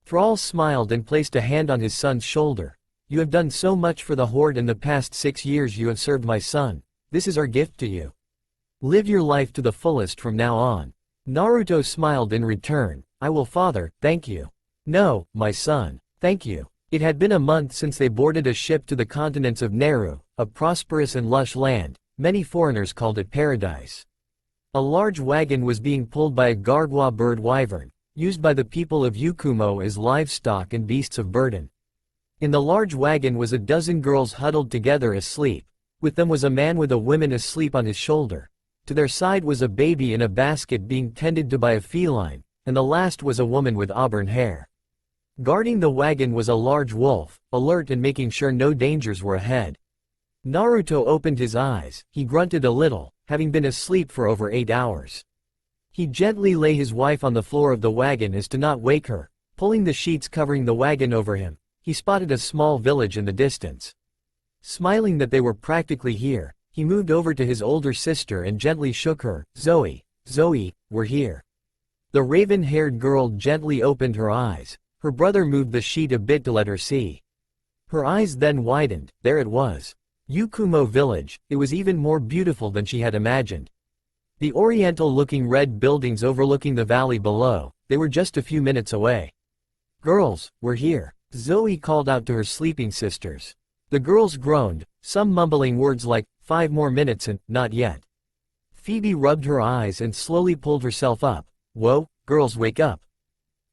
Thrall smiled and placed a hand on his son's shoulder. You have done so much for the horde in the past 6 years you have served my son. This is our gift to you. Live your life to the fullest from now on. Naruto smiled in return. I will, father, thank you. No, my son, thank you. It had been a month since they boarded a ship to the continents of Naru, a prosperous and lush land. Many foreigners called it paradise. A large wagon was being pulled by a gargwa bird wyvern, used by the people of Yukumo as livestock and beasts of burden. In the large wagon was a dozen girls huddled together asleep. With them was a man with a woman asleep on his shoulder. To their side was a baby in a basket being tended to by a feline, and the last was a woman with auburn hair. Guarding the wagon was a large wolf, alert and making sure no dangers were ahead. Naruto opened his eyes. He grunted a little, having been asleep for over 8 hours. He gently lay his wife on the floor of the wagon as to not wake her. Pulling the sheets covering the wagon over him, he spotted a small village in the distance. Smiling that they were practically here, he moved over to his older sister and gently shook her. Zoe, we're here. The raven-haired girl gently opened her eyes. Her brother moved the sheet a bit to let her see. Her eyes then widened. There it was. Yukumo village. It was even more beautiful than she had imagined. The oriental-looking red buildings overlooking the valley below, they were just a few minutes away. Girls, we're here. Zoe called out to her sleeping sisters. The girls groaned, some mumbling words like, 5 more minutes and, not yet. Phoebe rubbed her eyes and slowly pulled herself up. Whoa, girls wake up.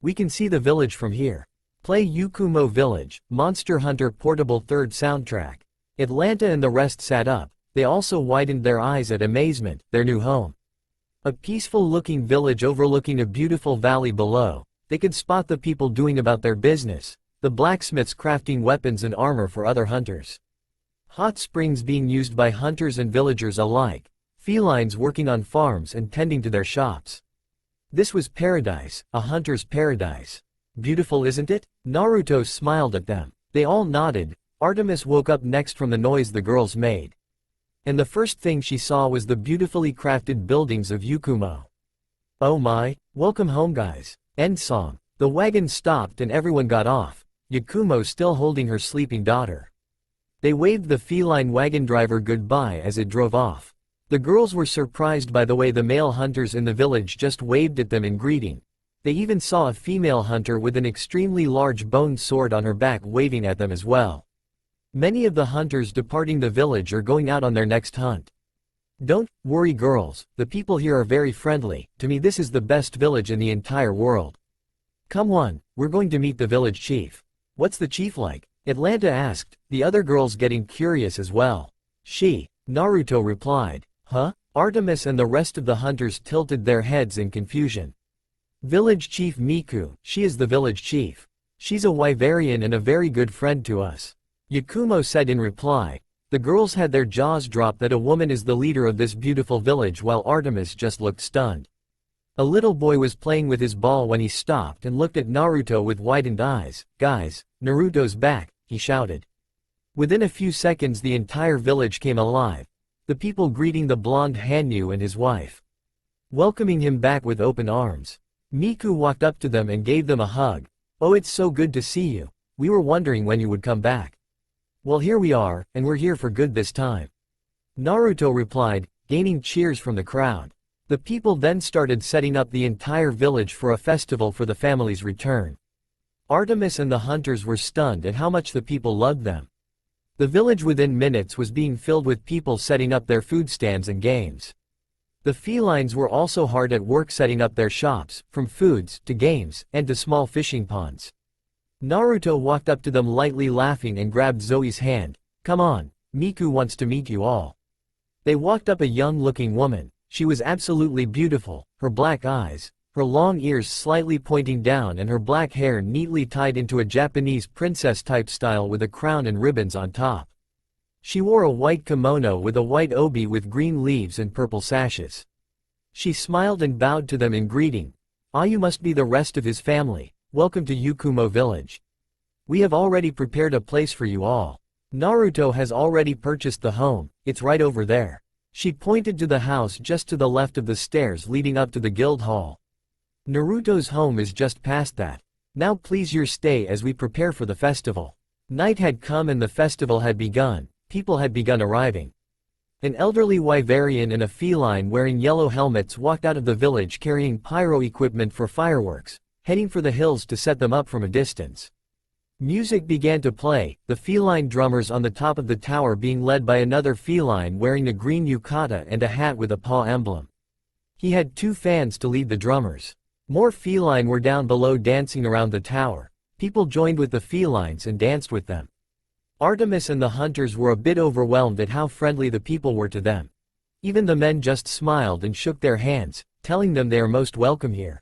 We can see the village from here. Play Yukumo Village, Monster Hunter Portable 3rd soundtrack. Atlanta and the rest sat up. They also widened their eyes at amazement, their new home. A peaceful-looking village overlooking a beautiful valley below. They could spot the people doing about their business, the blacksmiths crafting weapons and armor for other hunters. Hot springs being used by hunters and villagers alike, felines working on farms and tending to their shops. This was paradise, a hunter's paradise. Beautiful, isn't it? Naruto smiled at them. They all nodded. Artemis woke up next from the noise the girls made. And the first thing she saw was the beautifully crafted buildings of Yukumo. Oh my, welcome home guys. End song. The wagon stopped and everyone got off, Yakumo still holding her sleeping daughter. They waved the feline wagon driver goodbye as it drove off. The girls were surprised by the way the male hunters in the village just waved at them in greeting. They even saw a female hunter with an extremely large bone sword on her back waving at them as well. Many of the hunters departing the village are going out on their next hunt. Don't worry girls, the people here are very friendly. To me this is the best village in the entire world. Come on, we're going to meet the village chief. What's the chief like? Atlanta asked, the other girls getting curious as well. Naruto replied. Huh? Artemis and the rest of the hunters tilted their heads in confusion. Village chief Miku, she is the village chief. She's a Wyverian and a very good friend to us. Yakumo said in reply. The girls had their jaws drop that a woman is the leader of this beautiful village while Artemis just looked stunned. A little boy was playing with his ball when he stopped and looked at Naruto with widened eyes. Guys, Naruto's back, he shouted. Within a few seconds the entire village came alive. The people greeting the blonde Hanyu and his wife. Welcoming him back with open arms. Miku walked up to them and gave them a hug. Oh, it's so good to see you. We were wondering when you would come back. Well, here we are, and we're here for good this time. Naruto replied, gaining cheers from the crowd. The people then started setting up the entire village for a festival for the family's return. Artemis and the hunters were stunned at how much the people loved them. The village within minutes was being filled with people setting up their food stands and games. The felines were also hard at work setting up their shops, from foods, to games, and to small fishing ponds. Naruto walked up to them lightly laughing and grabbed Zoe's hand. Come on, Miku wants to meet you all. They walked up a young-looking woman. She was absolutely beautiful, her black eyes, her long ears slightly pointing down and her black hair neatly tied into a Japanese princess-type style with a crown and ribbons on top. She wore a white kimono with a white obi with green leaves and purple sashes. She smiled and bowed to them in greeting. Ah, you must be the rest of his family. Welcome to Yukumo village. We have already prepared a place for you all. Naruto has already purchased the home, it's right over there. She pointed to the house just to the left of the stairs leading up to the guild hall. Naruto's home is just past that. Now please your stay as we prepare for the festival. Night had come and the festival had begun. People had begun arriving. An elderly Wyverian and a feline wearing yellow helmets walked out of the village carrying pyro equipment for fireworks, heading for the hills to set them up from a distance. Music began to play, the feline drummers on the top of the tower being led by another feline wearing a green yukata and a hat with a paw emblem. He had 2 fans to lead the drummers. More feline were down below dancing around the tower. People joined with the felines and danced with them. Artemis and the hunters were a bit overwhelmed at how friendly the people were to them. Even the men just smiled and shook their hands, telling them they are most welcome here.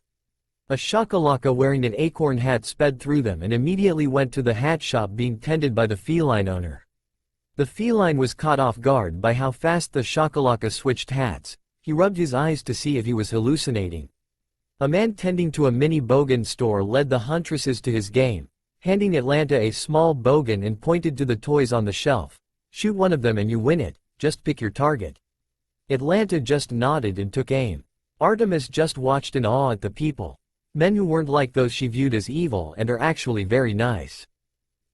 A shakalaka wearing an acorn hat sped through them and immediately went to the hat shop being tended by the feline owner. The feline was caught off guard by how fast the shakalaka switched hats. He rubbed his eyes to see if he was hallucinating. A man tending to a mini bogan store led the huntresses to his game, handing Atlanta a small bogan and pointed to the toys on the shelf. Shoot one of them and you win it, just pick your target. Atlanta just nodded and took aim. Artemis just watched in awe at the people. Men who weren't like those she viewed as evil and are actually very nice.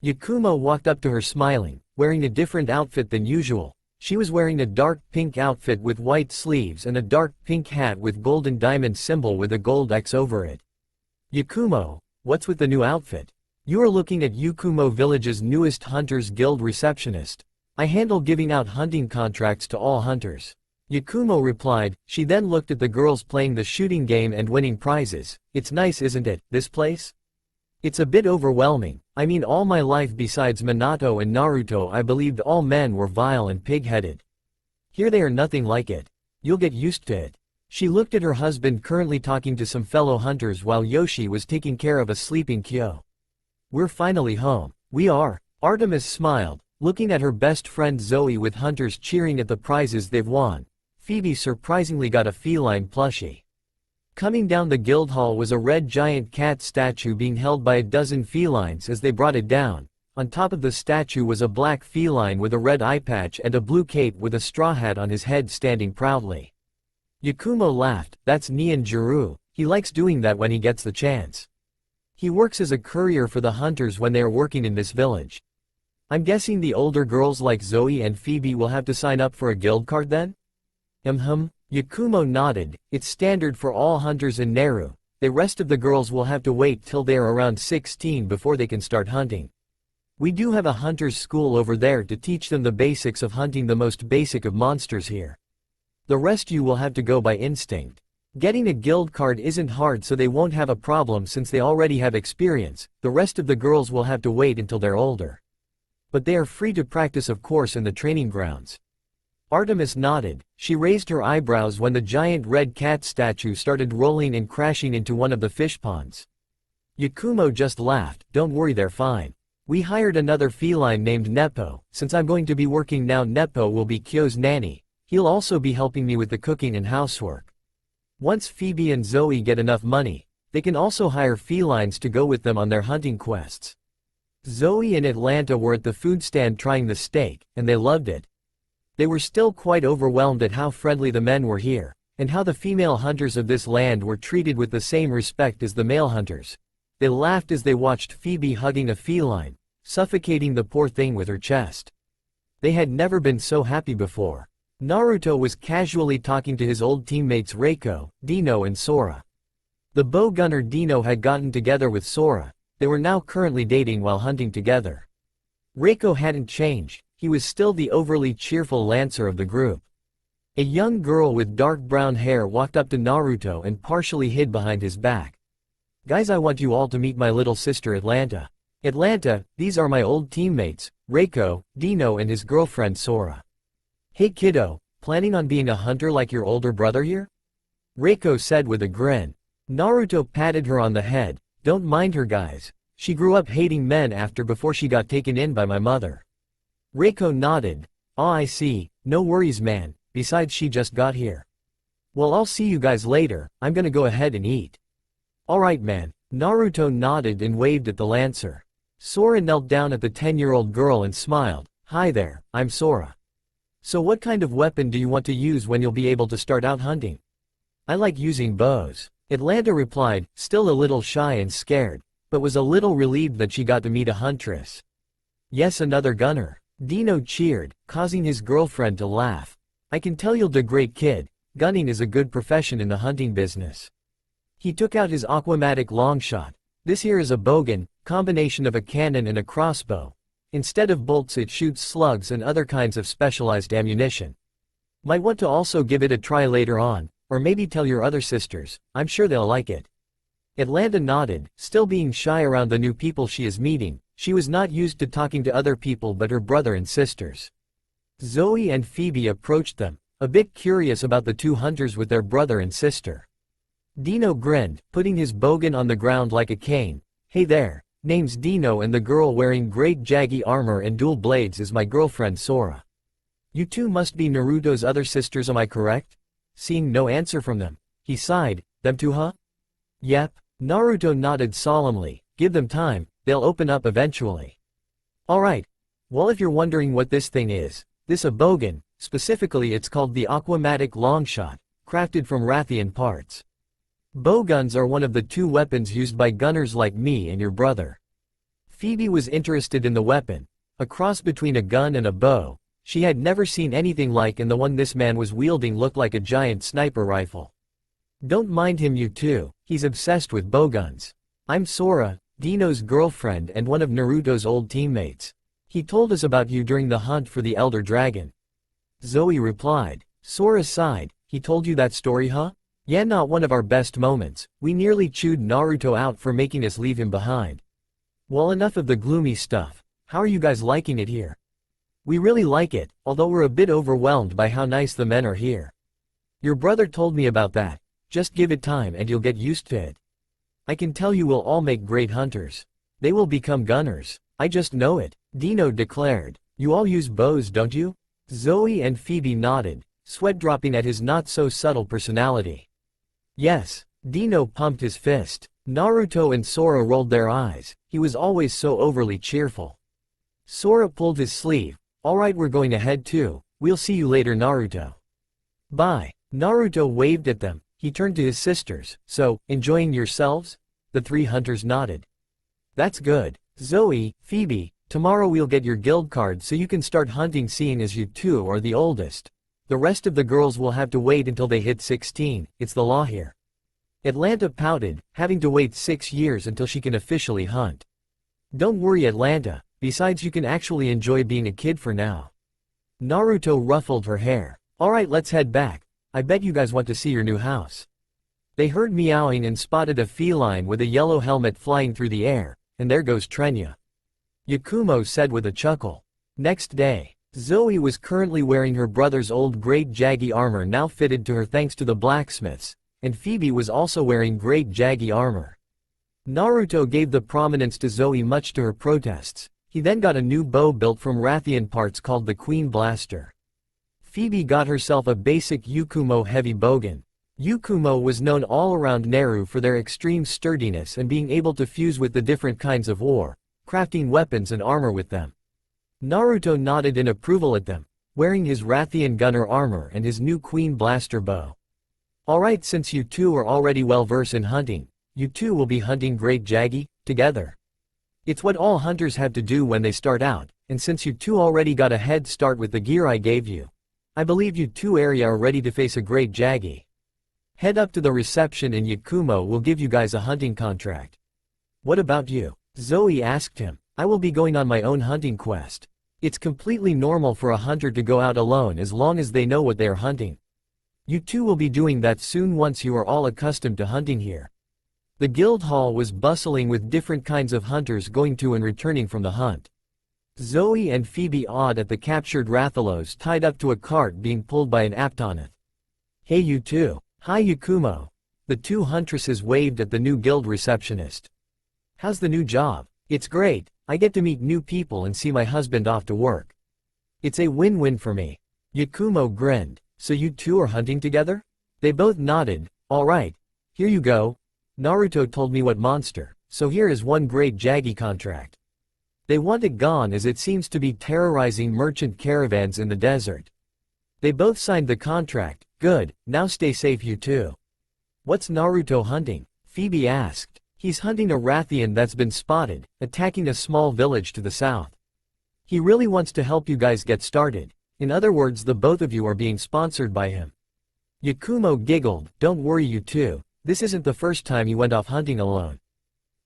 Yukumo walked up to her smiling, wearing a different outfit than usual. She was wearing a dark pink outfit with white sleeves and a dark pink hat with golden diamond symbol with a gold X over it. Yukumo, what's with the new outfit? You are looking at Yukumo Village's newest Hunters Guild receptionist. I handle giving out hunting contracts to all hunters. Yakumo replied. She then looked at the girls playing the shooting game and winning prizes. It's nice, isn't it, this place? It's a bit overwhelming. I mean, all my life besides Minato and Naruto I believed all men were vile and pig-headed. Here they are nothing like it. You'll get used to it. She looked at her husband currently talking to some fellow hunters while Yoshi was taking care of a sleeping Kyo. We're finally home. We are. Artemis smiled, looking at her best friend Zoe with hunters cheering at the prizes they've won. Phoebe surprisingly got a feline plushie. Coming down the guild hall was a red giant cat statue being held by a dozen felines as they brought it down. On top of the statue was a black feline with a red eye patch and a blue cape with a straw hat on his head standing proudly. Yukumo laughed, that's Nian Jiru, he likes doing that when he gets the chance. He works as a courier for the hunters when they are working in this village. I'm guessing the older girls like Zoe and Phoebe will have to sign up for a guild card then? Yakumo nodded, it's standard for all hunters in Naru. The rest of the girls will have to wait till they are around 16 before they can start hunting. We do have a hunter's school over there to teach them the basics of hunting, the most basic of monsters here. The rest you will have to go by instinct. Getting a guild card isn't hard, so they won't have a problem since they already have experience. The rest of the girls will have to wait until they're older. But they are free to practice, of course, in the training grounds. Artemis nodded. She raised her eyebrows when the giant red cat statue started rolling and crashing into one of the fish ponds. Yakumo just laughed, don't worry, they're fine. We hired another feline named Nepo. Since I'm going to be working now, Nepo will be Kyo's nanny. He'll also be helping me with the cooking and housework. Once Phoebe and Zoe get enough money, they can also hire felines to go with them on their hunting quests. Zoe and Atlanta were at the food stand trying the steak, and they loved it. They were still quite overwhelmed at how friendly the men were here, and how the female hunters of this land were treated with the same respect as the male hunters. They laughed as they watched Phoebe hugging a feline, suffocating the poor thing with her chest. They had never been so happy before. Naruto was casually talking to his old teammates Reiko, Dino and Sora. The bow gunner Dino had gotten together with Sora. They were now currently dating while hunting together. Reiko hadn't changed. He was still the overly cheerful lancer of the group. A young girl with dark brown hair walked up to Naruto and partially hid behind his back. Guys, I want you all to meet my little sister Atlanta. Atlanta, these are my old teammates, Reiko, Dino and his girlfriend Sora. Hey kiddo, planning on being a hunter like your older brother here? Reiko said with a grin. Naruto patted her on the head. Don't mind her guys. She grew up hating men before she got taken in by my mother. Reiko nodded. "Ah, I see, no worries man, besides she just got here." "Well, I'll see you guys later, I'm gonna go ahead and eat." "Alright man." Naruto nodded and waved at the lancer. Sora knelt down at the 10-year-old girl and smiled. "Hi there, I'm Sora. So what kind of weapon do you want to use when you'll be able to start out hunting?" "I like using bows," Atlanta replied, still a little shy and scared, but was a little relieved that she got to meet a huntress. "Yes, another gunner." Dino cheered, causing his girlfriend to laugh. "I can tell you'll do great kid, gunning is a good profession in the hunting business." He took out his aquamatic longshot. This here is a bowgun, combination of a cannon and a crossbow. Instead of bolts it shoots slugs and other kinds of specialized ammunition. Might want to also give it a try later on, or maybe tell your other sisters, I'm sure they'll like it. Atlanta nodded, still being shy around the new people she is meeting. She was not used to talking to other people but her brother and sisters. Zoe and Phoebe approached them, a bit curious about the two hunters with their brother and sister. Dino grinned, putting his bowgun on the ground like a cane. "Hey there, name's Dino and the girl wearing great jaggy armor and dual blades is my girlfriend Sora. You two must be Naruto's other sisters, am I correct?" Seeing no answer from them, he sighed, "Them two huh?" "Yep." Naruto nodded solemnly, "Give them time, they'll open up eventually." "Alright. Well, if you're wondering what this thing is, this a bowgun, specifically it's called the aquamatic longshot, crafted from Rathian parts. Bowguns are one of the two weapons used by gunners like me and your brother." Phoebe was interested in the weapon, a cross between a gun and a bow. She had never seen anything like, and the one this man was wielding looked like a giant sniper rifle. "Don't mind him, you two, he's obsessed with bowguns. I'm Sora, Dino's girlfriend and one of Naruto's old teammates. He told us about you during the hunt for the Elder Dragon." Zoe replied. Sora sighed, "He told you that story huh? Yeah, not one of our best moments. We nearly chewed Naruto out for making us leave him behind." "Well, enough of the gloomy stuff. How are you guys liking it here?" "We really like it, although we're a bit overwhelmed by how nice the men are here." Your brother told me about that. Just give it time and you'll get used to it. I can tell you will all make great hunters. They will become gunners. I just know it, Dino declared. You all use bows, don't you? Zoe and Phoebe nodded, sweat dropping at his not-so-subtle personality. Yes, Dino pumped his fist. Naruto and Sora rolled their eyes. He was always so overly cheerful. Sora pulled his sleeve. Alright, we're going ahead too. We'll see you later, Naruto. Bye. Naruto waved at them. He turned to his sisters. So, enjoying yourselves? The three hunters nodded. That's good. Zoe, Phoebe, tomorrow we'll get your guild card so you can start hunting, seeing as you two are the oldest. The rest of the girls will have to wait until they hit 16, it's the law here. Atlanta pouted, having to wait 6 years until she can officially hunt. Don't worry, Atlanta, besides you can actually enjoy being a kid for now. Naruto ruffled her hair. Alright, let's head back. I bet you guys want to see your new house. They heard meowing and spotted a feline with a yellow helmet flying through the air, and there goes Trenya. Yakumo said with a chuckle. Next day, Zoe was currently wearing her brother's old great jaggy armor now fitted to her thanks to the blacksmiths, and Phoebe was also wearing great jaggy armor. Naruto gave the prominence to Zoe much to her protests. He then got a new bow built from Rathian parts called the Queen Blaster. Phoebe got herself a basic Yukumo heavy bowgun. Yukumo was known all around Naru for their extreme sturdiness and being able to fuse with the different kinds of war, crafting weapons and armor with them. Naruto nodded in approval at them, wearing his Rathian gunner armor and his new Queen Blaster bow. Alright, since you two are already well versed in hunting, you two will be hunting Great Jaggy, together. It's what all hunters have to do when they start out, and since you two already got a head start with the gear I gave you, I believe you two are ready to face a Great Jaggy. Head up to the reception and Yakumo will give you guys a hunting contract. What about you? Zoe asked him. I will be going on my own hunting quest. It's completely normal for a hunter to go out alone as long as they know what they are hunting. You two will be doing that soon once you are all accustomed to hunting here. The guild hall was bustling with different kinds of hunters going to and returning from the hunt. Zoe and Phoebe awed at the captured Rathalos tied up to a cart being pulled by an Aptonath. Hey you two. Hi Yukumo. The two huntresses waved at the new guild receptionist. How's the new job? It's great, I get to meet new people and see my husband off to work. It's a win-win for me. Yakumo grinned. So you two are hunting together? They both nodded. Alright. Here you go. Naruto told me what monster, so here is one Great Jaggy contract. They want it gone as it seems to be terrorizing merchant caravans in the desert. They both signed the contract. Good, now stay safe you two. What's Naruto hunting? Phoebe asked. He's hunting a Rathian that's been spotted, attacking a small village to the south. He really wants to help you guys get started. In other words, the both of you are being sponsored by him. Yakumo giggled. Don't worry you two, this isn't the first time he went off hunting alone.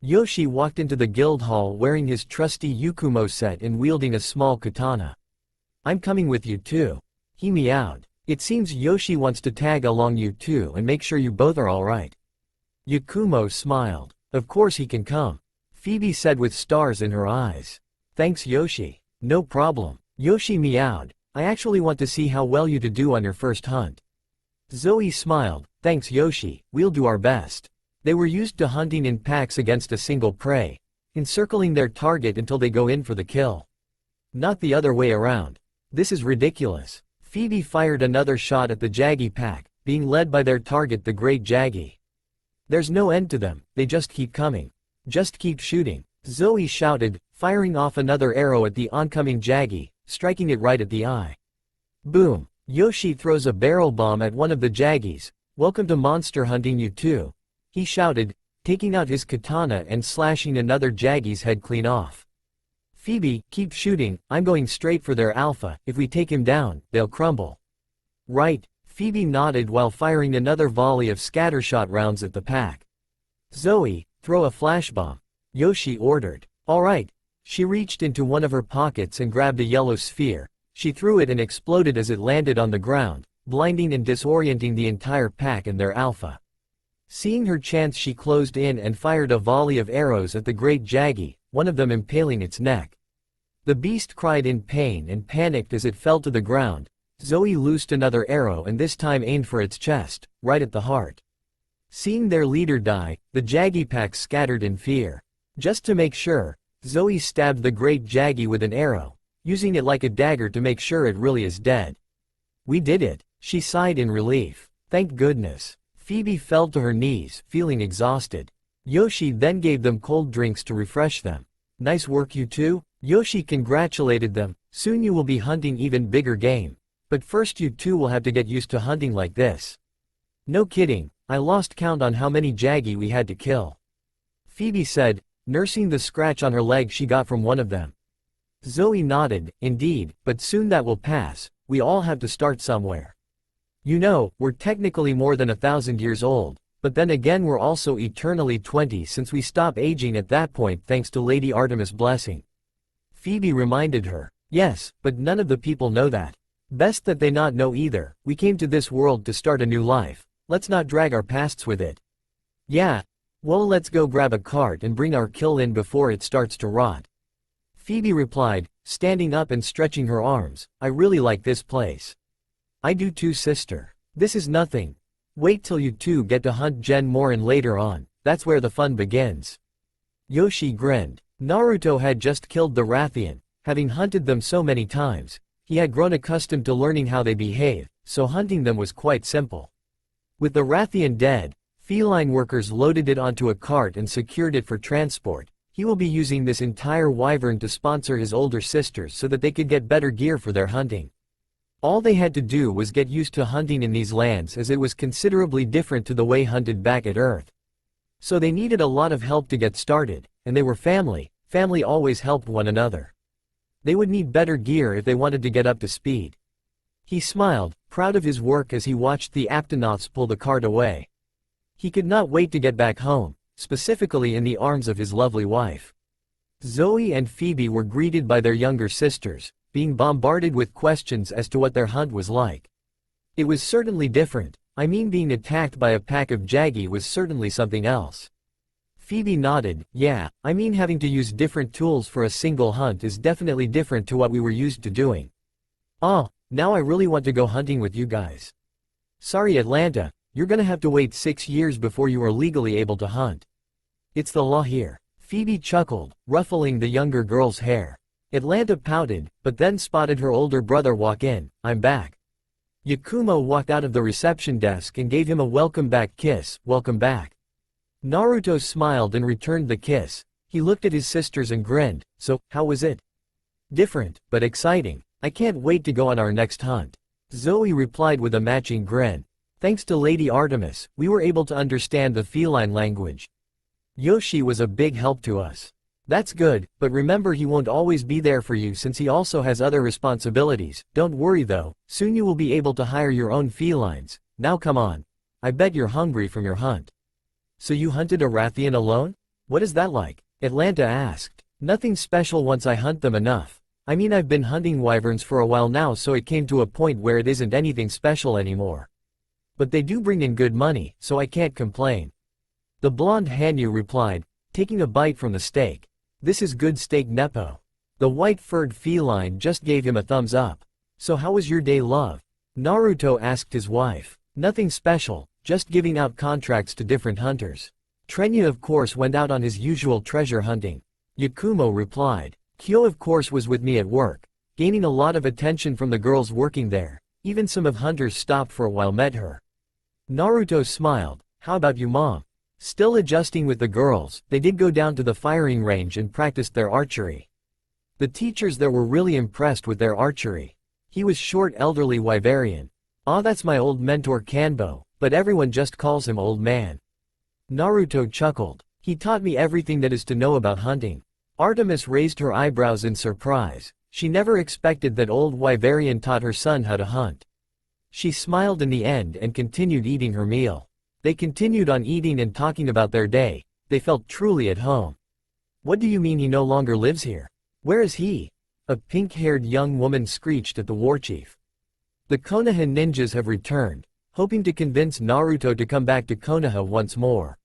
Yoshi walked into the guild hall wearing his trusty Yukumo set and wielding a small katana. I'm coming with you too. He meowed. It seems Yoshi wants to tag along you two and make sure you both are alright. Yukumo smiled. Of course he can come. Phoebe said with stars in her eyes. Thanks Yoshi. No problem. Yoshi meowed. I actually want to see how well you do on your first hunt. Zoe smiled. Thanks Yoshi, we'll do our best. They were used to hunting in packs against a single prey, encircling their target until they go in for the kill. Not the other way around. This is ridiculous. Phoebe fired another shot at the Jaggy pack, being led by their target the Great Jaggy. There's no end to them, they just keep coming. Just keep shooting. Zoe shouted, firing off another arrow at the oncoming Jaggy, striking it right at the eye. Boom. Yoshi throws a barrel bomb at one of the Jaggies. Welcome to monster hunting you two. He shouted, taking out his katana and slashing another Jaggy's head clean off. Phoebe, keep shooting, I'm going straight for their alpha, if we take him down, they'll crumble. Right, Phoebe nodded while firing another volley of scattershot rounds at the pack. Zoe, throw a flash bomb. Yoshi ordered. Alright. She reached into one of her pockets and grabbed a yellow sphere. She threw it and exploded as it landed on the ground, blinding and disorienting the entire pack and their alpha. Seeing her chance, she closed in and fired a volley of arrows at the Great Jaggy, one of them impaling its neck. The beast cried in pain and panicked as it fell to the ground. Zoe loosed another arrow and this time aimed for its chest, right at the heart. Seeing their leader die, the Jaggy pack scattered in fear. Just to make sure, Zoe stabbed the great Jaggy with an arrow, using it like a dagger to make sure it really is dead. We did it, she sighed in relief. Thank goodness. Phoebe fell to her knees, feeling exhausted. Yoshi then gave them cold drinks to refresh them. Nice work you two. Yoshi congratulated them. Soon you will be hunting even bigger game. But first you two will have to get used to hunting like this. No kidding, I lost count on how many Jaggy we had to kill. Phoebe said, nursing the scratch on her leg she got from one of them. Zoe nodded, indeed, but soon that will pass, we all have to start somewhere. You know, we're technically more than 1,000 years old, but then again we're also eternally 20 since we stop aging at that point thanks to Lady Artemis' blessing. Phoebe reminded her, yes, but none of the people know that. Best that they not know either, we came to this world to start a new life, let's not drag our pasts with it. Yeah. Well, let's go grab a cart and bring our kill in before it starts to rot. Phoebe replied, standing up and stretching her arms, I really like this place. I do too, sister. This is nothing. Wait till you two get to hunt Gen Morin later on, that's where the fun begins. Yoshi grinned. Naruto had just killed the Rathian, having hunted them so many times. He had grown accustomed to learning how they behave, so hunting them was quite simple. With the Rathian dead, feline workers loaded it onto a cart and secured it for transport. He will be using this entire wyvern to sponsor his older sisters so that they could get better gear for their hunting. All they had to do was get used to hunting in these lands as it was considerably different to the way hunted back at Earth. So they needed a lot of help to get started, and they were family always helped one another. They would need better gear if they wanted to get up to speed. He smiled, proud of his work as he watched the Aptonoths pull the cart away. He could not wait to get back home, specifically in the arms of his lovely wife. Zoe and Phoebe were greeted by their younger sisters, being bombarded with questions as to what their hunt was like. It was certainly different, I mean being attacked by a pack of Jaggy was certainly something else. Phoebe nodded, yeah, I mean having to use different tools for a single hunt is definitely different to what we were used to doing. Oh, now I really want to go hunting with you guys. Sorry Atlanta, you're gonna have to wait 6 years before you are legally able to hunt. It's the law here. Phoebe chuckled, ruffling the younger girl's hair. Atlanta pouted, but then spotted her older brother walk in. I'm back. Yakumo walked out of the reception desk and gave him a welcome back kiss. Welcome back. Naruto smiled and returned the kiss. He looked at his sisters and grinned. So, how was it? Different, but exciting. I can't wait to go on our next hunt. Zoe replied with a matching grin. Thanks to Lady Artemis, we were able to understand the feline language. Yoshi was a big help to us. That's good, but remember he won't always be there for you since he also has other responsibilities. Don't worry though, soon you will be able to hire your own felines. Now come on. I bet you're hungry from your hunt. So you hunted a Rathian alone? What is that like? Atlanta asked. Nothing special once I hunt them enough. I mean I've been hunting wyverns for a while now so it came to a point where it isn't anything special anymore. But they do bring in good money, so I can't complain. The blonde Hanyu replied, taking a bite from the steak. This is good steak Nepo. The white-furred feline just gave him a thumbs up. So how was your day, love? Naruto asked his wife. Nothing special, just giving out contracts to different hunters. Trenya of course went out on his usual treasure hunting. Yukumo replied. Kyo of course was with me at work, gaining a lot of attention from the girls working there. Even some of hunters stopped for a while met her. Naruto smiled. How about you, mom? Still adjusting with the girls, they did go down to the firing range and practiced their archery. The teachers there were really impressed with their archery. He was short elderly Wyverian. Ah, that's my old mentor Kanbo, but everyone just calls him old man. Naruto chuckled. He taught me everything that is to know about hunting. Artemis raised her eyebrows in surprise. She never expected that old Wyverian taught her son how to hunt. She smiled in the end and continued eating her meal. They continued on eating and talking about their day. They felt truly at home. What do you mean he no longer lives here? Where is he? A pink-haired young woman screeched at the warchief. The Konoha ninjas have returned, hoping to convince Naruto to come back to Konoha once more.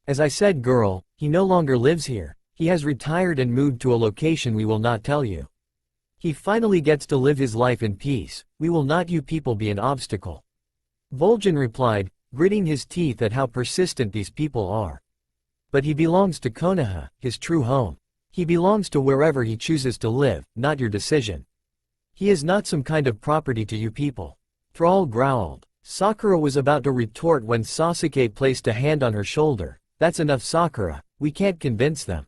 As I said, girl, he no longer lives here. He has retired and moved to a location we will not tell you. He finally gets to live his life in peace. We will not you people be an obstacle. Vol'jin replied, gritting his teeth at how persistent these people are. But he belongs to Konoha, his true home. He belongs to wherever he chooses to live, not your decision. He is not some kind of property to you people. Thrall growled. Sakura was about to retort when Sasuke placed a hand on her shoulder. That's enough, Sakura, we can't convince them.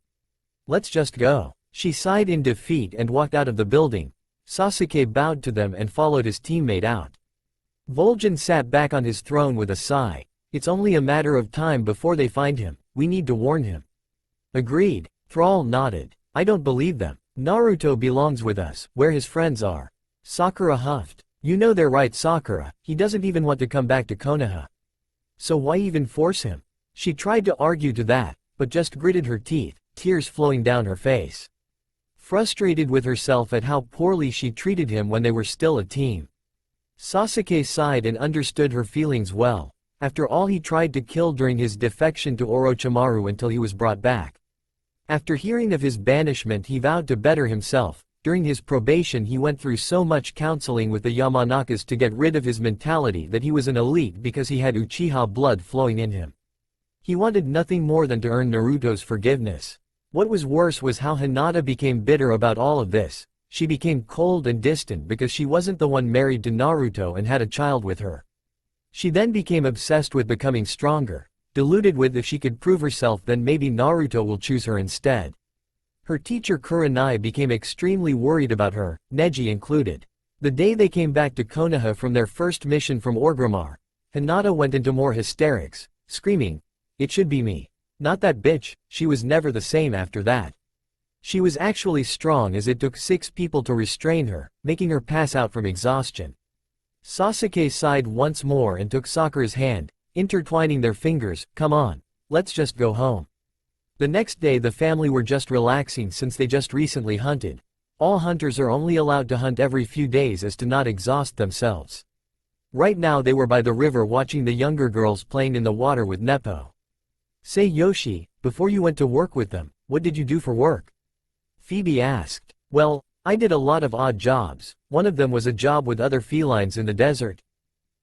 Let's just go. She sighed in defeat and walked out of the building. Sasuke bowed to them and followed his teammate out. Vol'jin sat back on his throne with a sigh. It's only a matter of time before they find him, we need to warn him. Agreed. Thrall nodded. I don't believe them. Naruto belongs with us, where his friends are. Sakura huffed. You know they're right, Sakura, he doesn't even want to come back to Konoha. So why even force him? She tried to argue to that, but just gritted her teeth, tears flowing down her face. Frustrated with herself at how poorly she treated him when they were still a team. Sasuke sighed and understood her feelings well. After all, he tried to kill during his defection to Orochimaru until he was brought back. After hearing of his banishment, he vowed to better himself. During his probation, he went through so much counseling with the Yamanakas to get rid of his mentality that he was an elite because he had Uchiha blood flowing in him. He wanted nothing more than to earn Naruto's forgiveness. What was worse was how Hinata became bitter about all of this. She became cold and distant because she wasn't the one married to Naruto and had a child with her. She then became obsessed with becoming stronger, deluded with if she could prove herself then maybe Naruto will choose her instead. Her teacher Kurenai became extremely worried about her, Neji included. The day they came back to Konoha from their first mission from Orgrimmar, Hinata went into more hysterics, screaming, "It should be me. Not that bitch." She was never the same after that. She was actually strong as it took 6 people to restrain her, making her pass out from exhaustion. Sasuke sighed once more and took Sakura's hand, intertwining their fingers. Come on, let's just go home. The next day the family were just relaxing since they just recently hunted. All hunters are only allowed to hunt every few days as to not exhaust themselves. Right now they were by the river watching the younger girls playing in the water with Nepo. Say Yoshi, before you went to work with them, what did you do for work? Phoebe asked. Well, I did a lot of odd jobs. One of them was a job with other felines in the desert.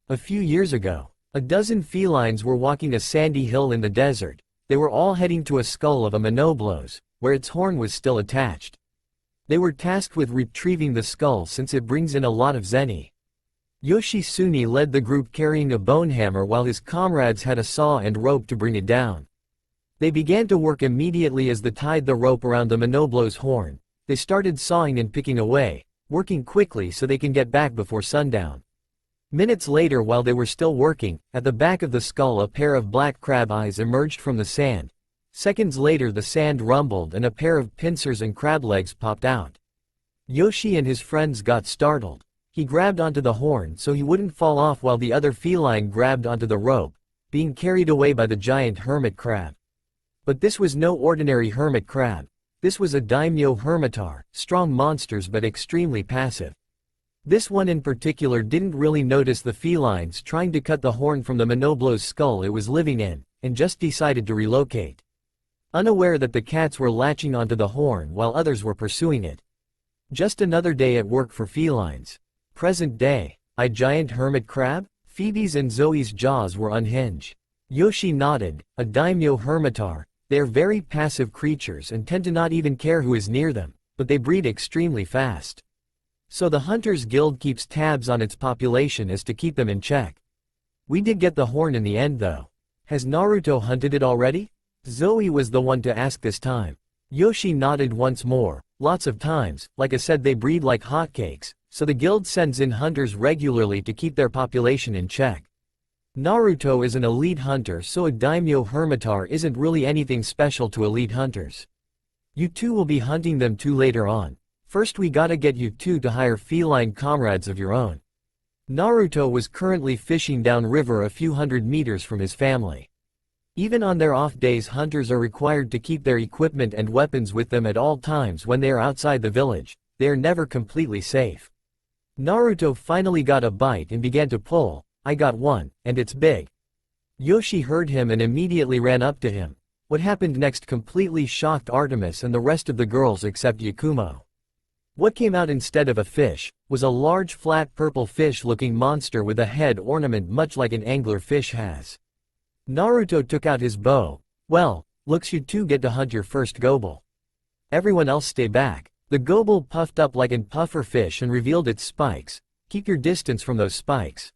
A few years ago, a dozen felines were walking a sandy hill in the desert. They were all heading to a skull of a monoblos, where its horn was still attached. They were tasked with retrieving the skull since it brings in a lot of zeni. Yoshitsune led the group carrying a bone hammer while his comrades had a saw and rope to bring it down. They began to work immediately as they tied the rope around the monoblos horn. They started sawing and picking away, working quickly so they can get back before sundown. Minutes later, while they were still working, at the back of the skull a pair of black crab eyes emerged from the sand. Seconds later the sand rumbled and a pair of pincers and crab legs popped out. Yoshi and his friends got startled. He grabbed onto the horn so he wouldn't fall off while the other feline grabbed onto the rope, being carried away by the giant hermit crab. But this was no ordinary hermit crab. This was a daimyo hermitar, strong monsters but extremely passive. This one in particular didn't really notice the felines trying to cut the horn from the monoblos skull it was living in, and just decided to relocate. Unaware that the cats were latching onto the horn while others were pursuing it. Just another day at work for felines. Present day. A giant hermit crab? Phoebe's and Zoe's jaws were unhinged. Yoshi nodded. A daimyo hermitar. They are very passive creatures and tend to not even care who is near them, but they breed extremely fast. So the Hunters Guild keeps tabs on its population as to keep them in check. We did get the horn in the end though. Has Naruto hunted it already? Zoe was the one to ask this time. Yoshi nodded once more. Lots of times, like I said, they breed like hotcakes, so the guild sends in hunters regularly to keep their population in check. Naruto is an elite hunter, so a daimyo hermitar isn't really anything special to elite hunters. You two will be hunting them too later on. First we gotta get you two to hire feline comrades of your own. Naruto was currently fishing downriver a few hundred meters from his family. Even on their off days, hunters are required to keep their equipment and weapons with them at all times when they are outside the village. They are never completely safe. Naruto finally got a bite and began to pull. I got one, and it's big. Yoshi heard him and immediately ran up to him. What happened next completely shocked Artemis and the rest of the girls except Yakumo. What came out instead of a fish was a large flat purple-fish-looking monster with a head ornament much like an angler-fish has. Naruto took out his bow. Well, looks you two get to hunt your first gobel. Everyone else stay back. The gobel puffed up like an puffer fish and revealed its spikes. Keep your distance from those spikes.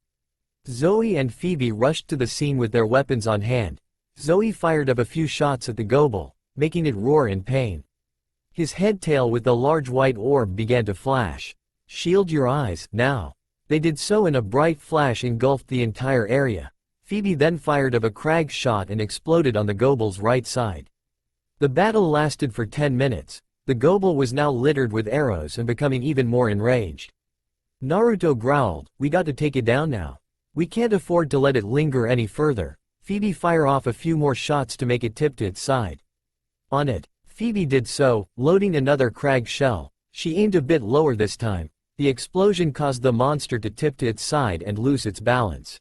Zoe and Phoebe rushed to the scene with their weapons on hand. Zoe fired up a few shots at the gobel, making it roar in pain. His head tail with the large white orb began to flash. Shield your eyes, now. They did so and a bright flash engulfed the entire area. Phoebe then fired up a crag shot and exploded on the gobel's right side. The battle lasted for 10 minutes. The gobel was now littered with arrows and becoming even more enraged. Naruto growled, "We got to take it down now. We can't afford to let it linger any further." Phoebe fire off a few more shots to make it tip to its side. On it. Phoebe did so, loading another crag shell. She aimed a bit lower this time. The explosion caused the monster to tip to its side and lose its balance.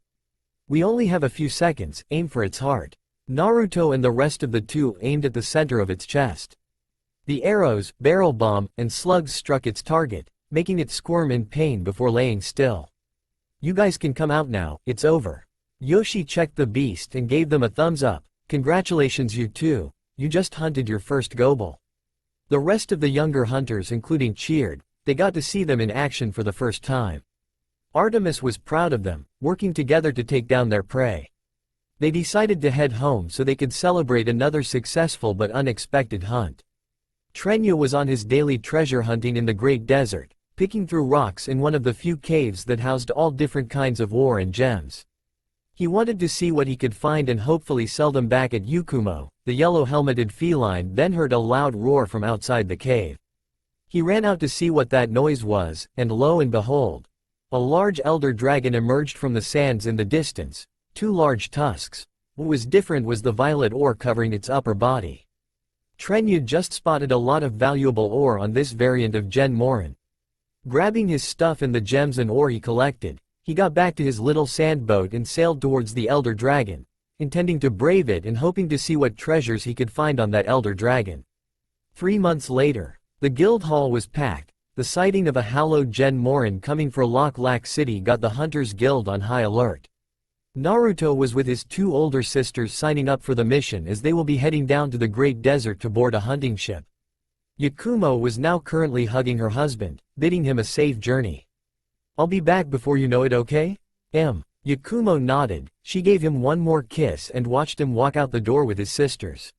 "We only have a few seconds, aim for its heart." Naruto and the rest of the two aimed at the center of its chest. The arrows, barrel bomb, and slugs struck its target, making it squirm in pain before laying still. "You guys can come out now, it's over." Yoshi checked the beast and gave them a thumbs up. "Congratulations you two. You just hunted your first gobel." The rest of the younger hunters including cheered. They got to see them in action for the first time. Artemis was proud of them, working together to take down their prey. They decided to head home so they could celebrate another successful but unexpected hunt. Trenya was on his daily treasure hunting in the Great Desert, picking through rocks in one of the few caves that housed all different kinds of ore and gems. He wanted to see what he could find and hopefully sell them back at Yukumo. The yellow-helmeted feline then heard a loud roar from outside the cave. He ran out to see what that noise was, and lo and behold, a large elder dragon emerged from the sands in the distance, 2 large tusks. What was different was the violet ore covering its upper body. Trenya just spotted a lot of valuable ore on this variant of Gen Morin. Grabbing his stuff and the gems and ore he collected, he got back to his little sand boat and sailed towards the elder dragon, intending to brave it and hoping to see what treasures he could find on that elder dragon. 3 months later, the guild hall was packed. The sighting of a hallowed Gen Morin coming for Lock Lack City got the Hunters Guild on high alert. Naruto was with his 2 older sisters signing up for the mission as they will be heading down to the Great Desert to board a hunting ship. Yakumo was now currently hugging her husband, bidding him a safe journey. "I'll be back before you know it, okay?" Yakumo nodded. She gave him one more kiss and watched him walk out the door with his sisters.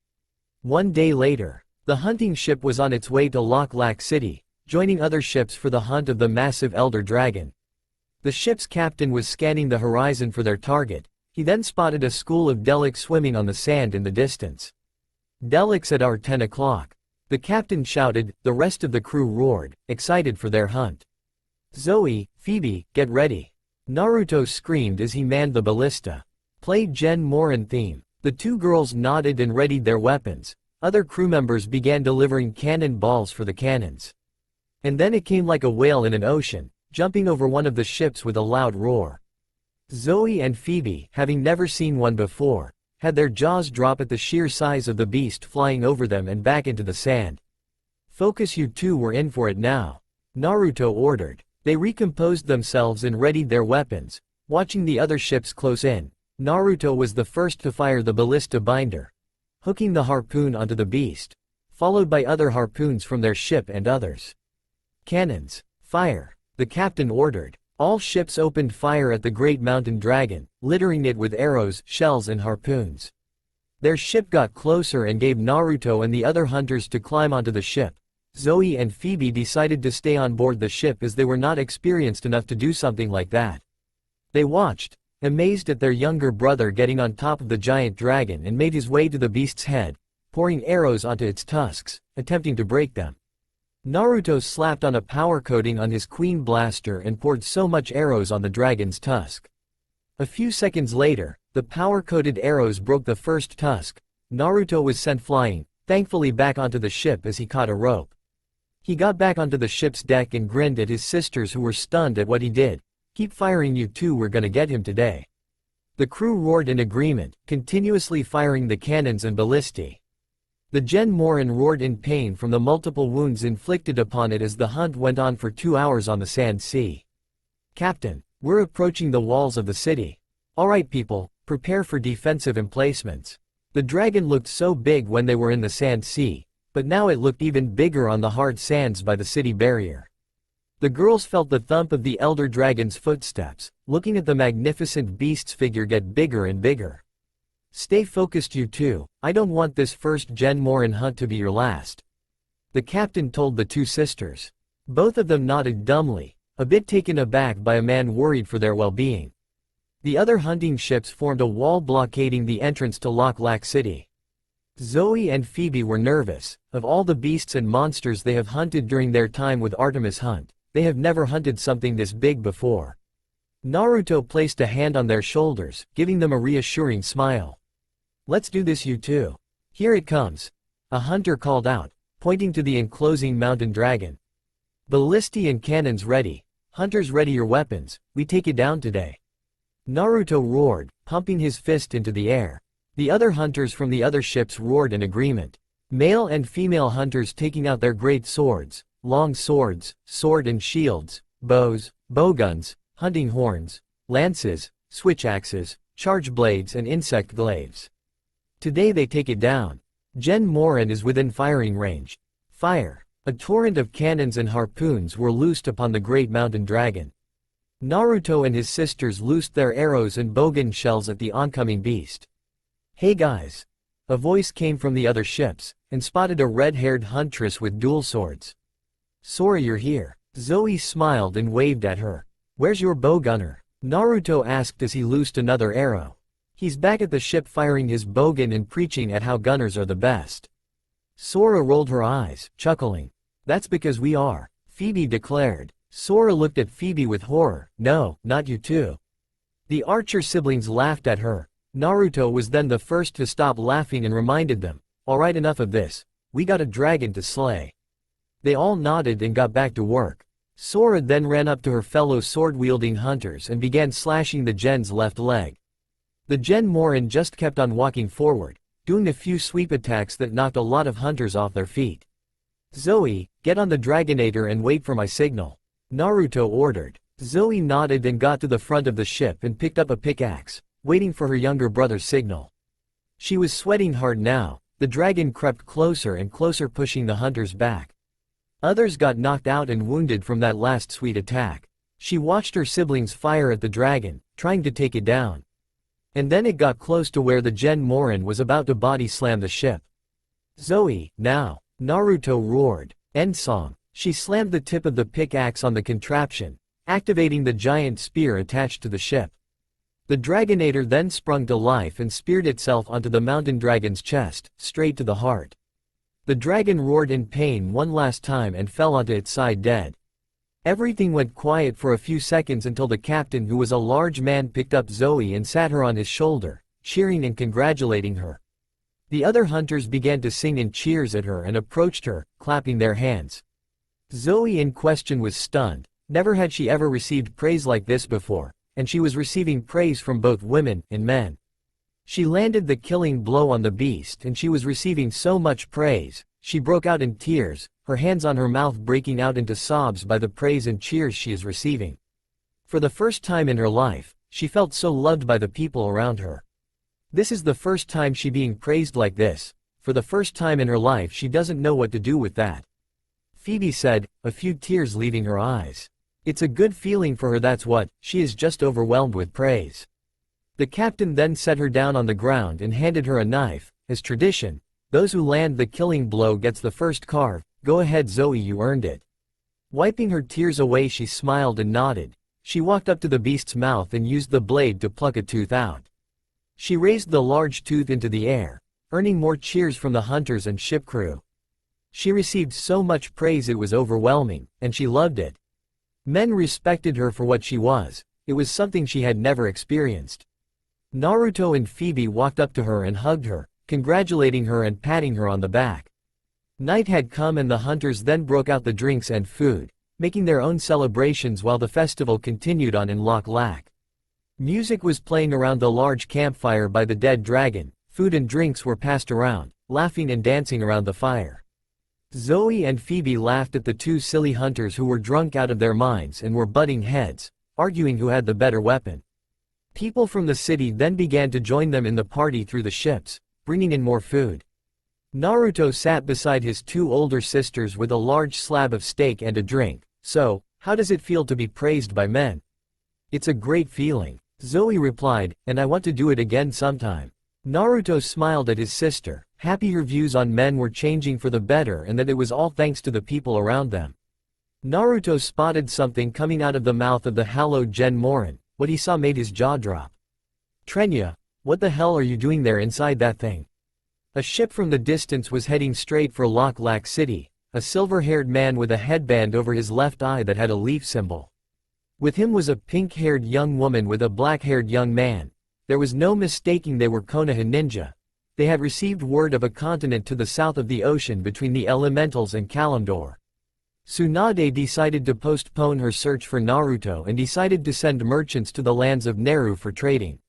1 day later, the hunting ship was on its way to Lock Lack City, joining other ships for the hunt of the massive elder dragon. The ship's captain was scanning the horizon for their target. He then spotted a school of Delics swimming on the sand in the distance. "Delics at our 10 o'clock. The captain shouted. The rest of the crew roared, excited for their hunt. "Zoe, Phoebe, get ready." Naruto screamed as he manned the ballista. Play Gen Morin theme. The 2 girls nodded and readied their weapons. Other crew members began delivering cannon balls for the cannons. And then it came like a whale in an ocean, jumping over one of the ships with a loud roar. Zoe and Phoebe, having never seen one before, had their jaws drop at the sheer size of the beast flying over them and back into the sand. "Focus, you two were in for it now," Naruto ordered. They recomposed themselves and readied their weapons, watching the other ships close in. Naruto was the first to fire the ballista binder, hooking the harpoon onto the beast, followed by other harpoons from their ship and others. "Cannons, fire," the captain ordered. All ships opened fire at the great mountain dragon, littering it with arrows, shells and harpoons. Their ship got closer and gave Naruto and the other hunters to climb onto the ship. Zoe and Phoebe decided to stay on board the ship as they were not experienced enough to do something like that. They watched, amazed at their younger brother getting on top of the giant dragon and made his way to the beast's head, pouring arrows onto its tusks, attempting to break them. Naruto slapped on a power coating on his queen blaster and poured so much arrows on the dragon's tusk. A few seconds later, the power-coated arrows broke the first tusk. Naruto was sent flying, thankfully back onto the ship as he caught a rope. He got back onto the ship's deck and grinned at his sisters who were stunned at what he did. "Keep firing, you two, we're gonna get him today." The crew roared in agreement, continuously firing the cannons and ballistae. The Gen Morin roared in pain from the multiple wounds inflicted upon it as the hunt went on for 2 hours on the sand sea. Captain, we're approaching the walls of the city. Alright people, prepare for defensive emplacements. The dragon looked so big when they were in the sand sea, but now it looked even bigger on the hard sands by the city barrier. The girls felt the thump of the elder dragon's footsteps, looking at the magnificent beast's figure get bigger and bigger. Stay focused you two, I don't want this first Gen Morin hunt to be your last. The captain told the two sisters. Both of them nodded dumbly, a bit taken aback by a man worried for their well-being. The other hunting ships formed a wall blockading the entrance to Loch Lac City. Zoe and Phoebe were nervous. Of all the beasts and monsters they have hunted during their time with Artemis Hunt, they have never hunted something this big before. Naruto placed a hand on their shoulders, giving them a reassuring smile. Let's do this you two. Here it comes. A hunter called out, pointing to the enclosing mountain dragon. Ballistae and cannons ready. Hunters ready your weapons, we take it down today. Naruto roared, pumping his fist into the air. The other hunters from the other ships roared in agreement. Male and female hunters taking out their great swords, long swords, sword and shields, bows, bowguns, hunting horns, lances, switch axes, charge blades and insect glaives. Today they take it down. Gen Morin is within firing range. Fire! A torrent of cannons and harpoons were loosed upon the great mountain dragon. Naruto and his sisters loosed their arrows and bowgun shells at the oncoming beast. Hey guys! A voice came from the other ships, and spotted a red-haired huntress with dual swords. Sora, you're here. Zoe smiled and waved at her. Where's your bowgunner? Naruto asked as he loosed another arrow. He's back at the ship firing his bowgun and preaching at how gunners are the best. Sora rolled her eyes, chuckling. That's because we are, Phoebe declared. Sora looked at Phoebe with horror. No, not you two. The archer siblings laughed at her. Naruto was then the first to stop laughing and reminded them, alright, enough of this. We got a dragon to slay. They all nodded and got back to work. Sora then ran up to her fellow sword-wielding hunters and began slashing the Gen's left leg. The Gen Morin just kept on walking forward, doing a few sweep attacks that knocked a lot of hunters off their feet. Zoe, get on the Dragonator and wait for my signal. Naruto ordered. Zoe nodded and got to the front of the ship and picked up a pickaxe, waiting for her younger brother's signal. She was sweating hard now. The dragon crept closer and closer, pushing the hunters back. Others got knocked out and wounded from that last sweet attack. She watched her siblings fire at the dragon, trying to take it down. And then it got close to where the Gen Morin was about to body slam the ship. Zoe, now! Naruto roared. End song. She slammed the tip of the pickaxe on the contraption, activating the giant spear attached to the ship. The Dragonator then sprung to life and speared itself onto the mountain dragon's chest, straight to the heart. The dragon roared in pain one last time and fell onto its side dead. Everything went quiet for a few seconds until the captain, who was a large man, picked up Zoe and sat her on his shoulder, cheering and congratulating her. The other hunters began to sing in cheers at her and approached her, clapping their hands. Zoe in question was stunned. Never had she ever received praise like this before, and she was receiving praise from both women and men. She landed the killing blow on the beast and she was receiving so much praise, she broke out in tears, her hands on her mouth breaking out into sobs by the praise and cheers she is receiving. For the first time in her life, she felt so loved by the people around her. This is the first time she being praised like this. For the first time in her life she doesn't know what to do with that. Phoebe said, a few tears leaving her eyes. It's a good feeling for her, that's what, she is just overwhelmed with praise. The captain then set her down on the ground and handed her a knife. As tradition, those who land the killing blow gets the first carve. Go ahead Zoe, you earned it. Wiping her tears away she smiled and nodded. She walked up to the beast's mouth and used the blade to pluck a tooth out. She raised the large tooth into the air, earning more cheers from the hunters and ship crew. She received so much praise it was overwhelming, and she loved it. Men respected her for what she was. It was something she had never experienced. Naruto and Phoebe walked up to her and hugged her, congratulating her and patting her on the back. Night had come and the hunters then broke out the drinks and food, making their own celebrations while the festival continued on in Loch Lac. Music was playing around the large campfire by the dead dragon, food and drinks were passed around, laughing and dancing around the fire. Zoe and Phoebe laughed at the two silly hunters who were drunk out of their minds and were butting heads, arguing who had the better weapon. People from the city then began to join them in the party through the ships, bringing in more food. Naruto sat beside his two older sisters with a large slab of steak and a drink. So, how does it feel to be praised by men? It's a great feeling, Zoe replied, and I want to do it again sometime. Naruto smiled at his sister, happy her views on men were changing for the better and that it was all thanks to the people around them. Naruto spotted something coming out of the mouth of the hallowed Gen Morin. What he saw made his jaw drop. Trenya, what the hell are you doing there inside that thing? A ship from the distance was heading straight for Lock Lack City, a silver-haired man with a headband over his left eye that had a leaf symbol. With him was a pink-haired young woman with a black-haired young man. There was no mistaking they were Konoha ninja. They had received word of a continent to the south of the ocean between the elementals and Kalimdor. Tsunade decided to postpone her search for Naruto and decided to send merchants to the lands of Naru for trading.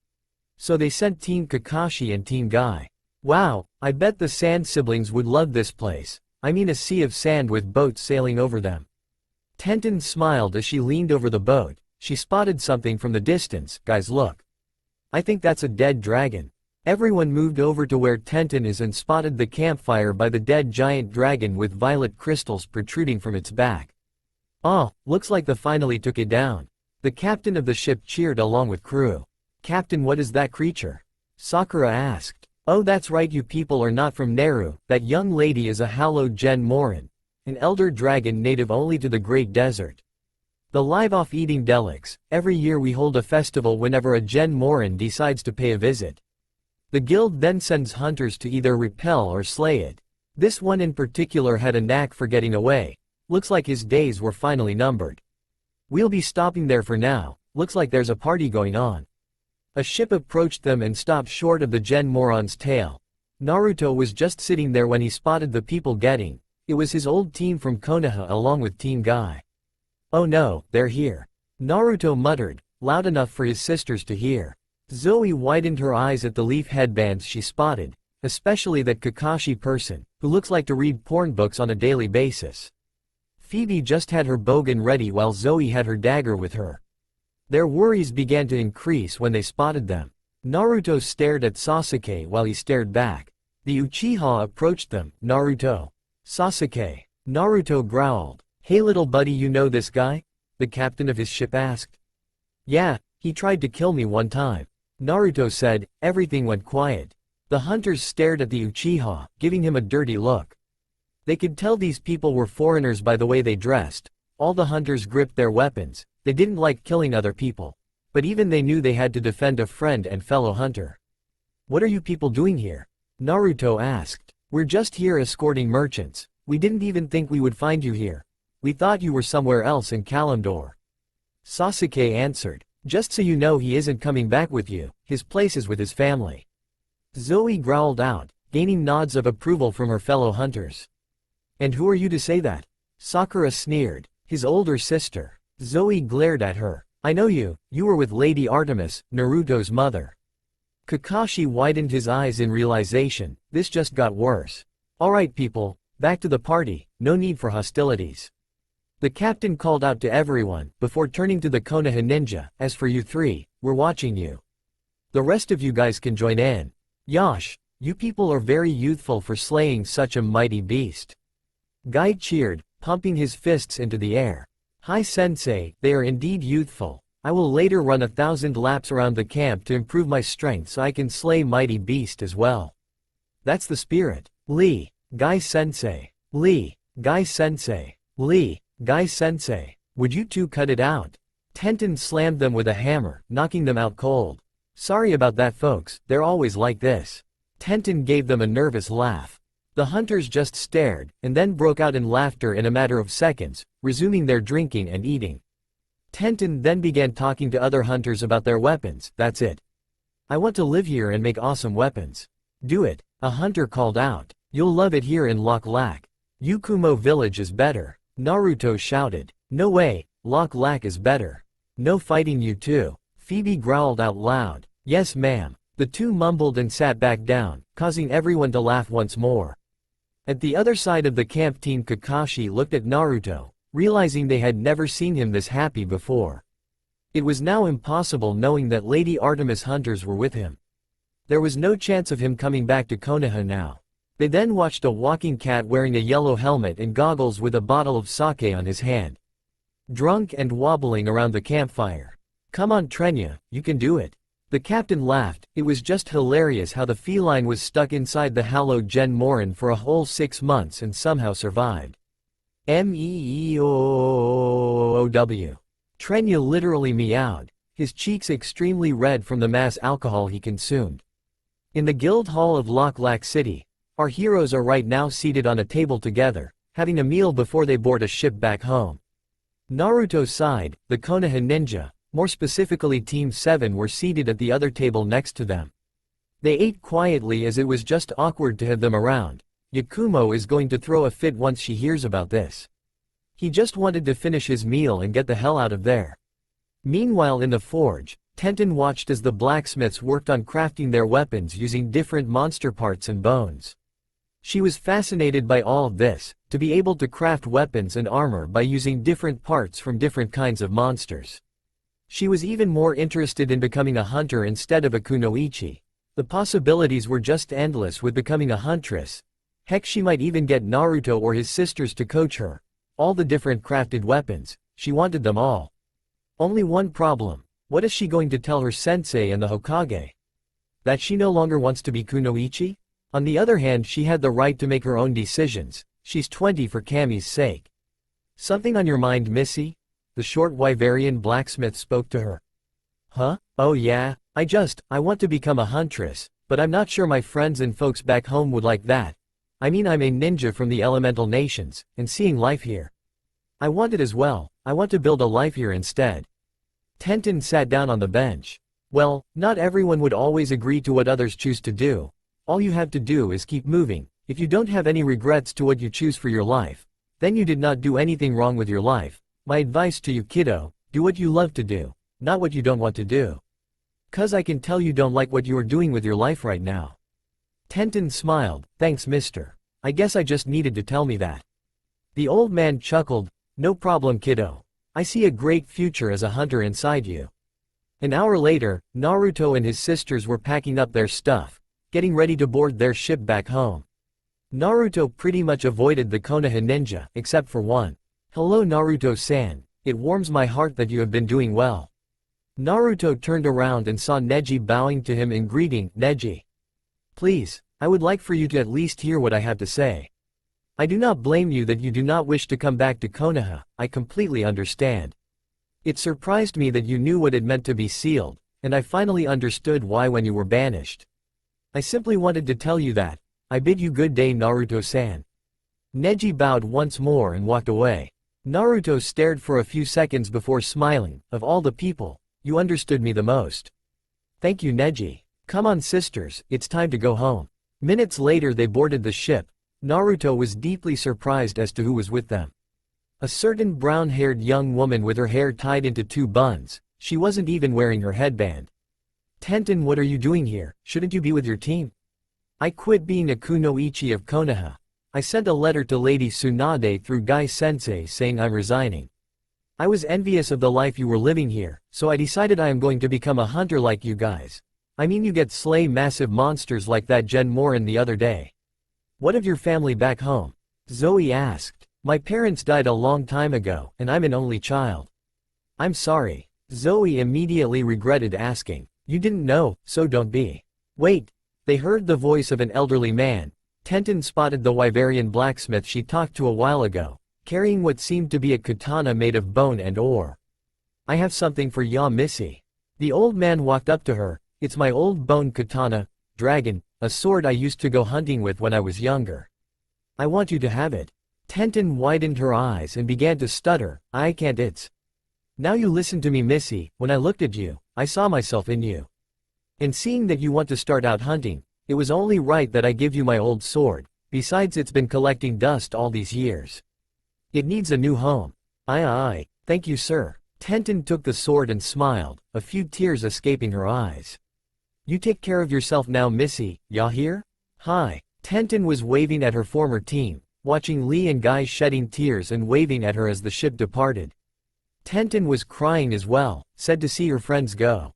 So they sent Team Kakashi and Team Guy. Wow, I bet the Sand siblings would love this place. I mean a sea of sand with boats sailing over them. Tenten smiled as she leaned over the boat. She spotted something from the distance. Guys, look. I think that's a dead dragon. Everyone moved over to where Tenten is and spotted the campfire by the dead giant dragon with violet crystals protruding from its back. Oh, looks like they finally took it down. The captain of the ship cheered along with crew. Captain, what is that creature? Sakura asked. Oh, that's right, you people are not from Naru. That young lady is a hallowed Gen Morin, an elder dragon native only to the Great Desert. The live-off eating delics. Every year we hold a festival whenever a Gen Morin decides to pay a visit. The guild then sends hunters to either repel or slay it. This one in particular had a knack for getting away. Looks like his days were finally numbered. We'll be stopping there for now. Looks like there's a party going on. A ship approached them and stopped short of the Gen Moron's tail. Naruto was just sitting there when he spotted the people getting. It was his old team from Konoha along with Team Guy. Oh no, they're here. Naruto muttered, loud enough for his sisters to hear. Zoe widened her eyes at the leaf headbands she spotted, especially that Kakashi person, who looks like to read porn books on a daily basis. Phoebe just had her bogan ready while Zoe had her dagger with her. Their worries began to increase when they spotted them. Naruto stared at Sasuke while he stared back. The Uchiha approached them. Naruto. Sasuke. Naruto growled. Hey little buddy, you know this guy? The captain of his ship asked. Yeah, he tried to kill me one time. Naruto said. Everything went quiet. The hunters stared at the Uchiha, giving him a dirty look. They could tell these people were foreigners by the way they dressed. All the hunters gripped their weapons. They didn't like killing other people. But even they knew they had to defend a friend and fellow hunter. What are you people doing here? Naruto asked. We're just here escorting merchants. We didn't even think we would find you here. We thought you were somewhere else in Kalimdor. Sasuke answered. Just so you know, he isn't coming back with you. His place is with his family. Zoe growled out, gaining nods of approval from her fellow hunters. And who are you to say that? Sakura sneered. His older sister. Zoe glared at her. I know you. You were with Lady Artemis, Naruto's mother. Kakashi widened his eyes in realization. This just got worse. Alright people, back to the party. No need for hostilities. The captain called out to everyone, before turning to the Konoha ninja. As for you three, we're watching you. The rest of you guys can join in. Yosh, you people are very youthful for slaying such a mighty beast. Guy cheered, pumping his fists into the air. Hi sensei, they are indeed youthful. I will later run 1,000 laps around the camp to improve my strength so I can slay mighty beast as well. That's the spirit. Lee, Guy sensei. Lee, Guy sensei. Lee, Guy sensei. Would you two cut it out? Tenten slammed them with a hammer, knocking them out cold. Sorry about that folks, they're always like this. Tenten gave them a nervous laugh. The hunters just stared, and then broke out in laughter in a matter of seconds, resuming their drinking and eating. Tenten then began talking to other hunters about their weapons. That's it. I want to live here and make awesome weapons. Do it, a hunter called out. You'll love it here in Lock Lack. Yukumo village is better. Naruto shouted. No way, Lock Lack is better. No fighting you two. Phoebe growled out loud. Yes ma'am. The two mumbled and sat back down, causing everyone to laugh once more. At the other side of the camp, Teen Kakashi looked at Naruto, realizing they had never seen him this happy before. It was now impossible knowing that Lady Artemis hunters were with him. There was no chance of him coming back to Konoha now. They then watched a walking cat wearing a yellow helmet and goggles with a bottle of sake on his hand. Drunk and wobbling around the campfire. "Come on Trenya, you can do it." The captain laughed. It was just hilarious how the feline was stuck inside the hallowed Gen Morin for a whole 6 months and somehow survived. Meow. Trenya literally meowed, his cheeks extremely red from the mass alcohol he consumed. In the guild hall of Lock Lack City, our heroes are right now seated on a table together, having a meal before they board a ship back home. Naruto's side, the Konoha ninja, more specifically Team 7, were seated at the other table next to them. They ate quietly as it was just awkward to have them around. Yakumo is going to throw a fit once she hears about this. He just wanted to finish his meal and get the hell out of there. Meanwhile in the forge, Tenten watched as the blacksmiths worked on crafting their weapons using different monster parts and bones. She was fascinated by all of this, to be able to craft weapons and armor by using different parts from different kinds of monsters. She was even more interested in becoming a hunter instead of a kunoichi. The possibilities were just endless with becoming a huntress. Heck, she might even get Naruto or his sisters to coach her. All the different crafted weapons, she wanted them all. Only one problem: what is she going to tell her sensei and the Hokage? That she no longer wants to be kunoichi? On the other hand, she had the right to make her own decisions. She's 20 for Kami's sake. "Something on your mind, Missy?" The short Wyverian blacksmith spoke to her. "Huh? Oh yeah, I want to become a huntress, but I'm not sure my friends and folks back home would like that. I mean, I'm a ninja from the elemental nations, and seeing life here. I want it as well. I want to build a life here instead." Tenten sat down on the bench. Well, not everyone would always agree to what others choose to do. All you have to do is keep moving. If you don't have any regrets to what you choose for your life, then you did not do anything wrong with your life. My advice to you, kiddo, do what you love to do, not what you don't want to do. 'Cause I can tell you don't like what you are doing with your life right now. Tenten smiled. "Thanks, mister. I guess I just needed to tell me that." The old man chuckled. "No problem, kiddo. I see a great future as a hunter inside you." An hour later, Naruto and his sisters were packing up their stuff, getting ready to board their ship back home. Naruto pretty much avoided the Konoha ninja, except for one. "Hello Naruto-san, it warms my heart that you have been doing well." Naruto turned around and saw Neji bowing to him in greeting. "Neji. Please, I would like for you to at least hear what I have to say. I do not blame you that you do not wish to come back to Konoha, I completely understand. It surprised me that you knew what it meant to be sealed, and I finally understood why when you were banished. I simply wanted to tell you that. I bid you good day Naruto-san." Neji bowed once more and walked away. Naruto stared for a few seconds before smiling. "Of all the people, you understood me the most. Thank you Neji. Come on sisters, it's time to go home." Minutes later they boarded the ship. Naruto was deeply surprised as to who was with them. A certain brown-haired young woman with her hair tied into 2 buns. She wasn't even wearing her headband. "Tenten, what are you doing here? Shouldn't you be with your team?" "I quit being a kunoichi of Konoha. I sent a letter to Lady Tsunade through Guy-sensei saying I'm resigning. I was envious of the life you were living here, so I decided I am going to become a hunter like you guys. I mean, you get slay massive monsters like that Gen Morin the other day." "What of your family back home?" Zoe asked. "My parents died a long time ago, and I'm an only child." "I'm sorry." Zoe immediately regretted asking. "You didn't know, so don't be." "Wait." They heard the voice of an elderly man. Tenten spotted the Wyverian blacksmith she talked to a while ago, carrying what seemed to be a katana made of bone and ore. "I have something for ya Missy." The old man walked up to her. "It's my old bone katana, dragon, a sword I used to go hunting with when I was younger. I want you to have it." Tenten widened her eyes and began to stutter. "I can't it's." "Now you listen to me Missy, when I looked at you, I saw myself in you. And seeing that you want to start out hunting, it was only right that I give you my old sword, besides it's been collecting dust all these years. It needs a new home." Aye, thank you sir." Tenten took the sword and smiled, a few tears escaping her eyes. You take care of yourself now, Missy, ya hear? Hi. Tenten was waving at her former team, watching Lee and Guy shedding tears and waving at her as the ship departed. Tenten was crying as well, sad to see her friends go.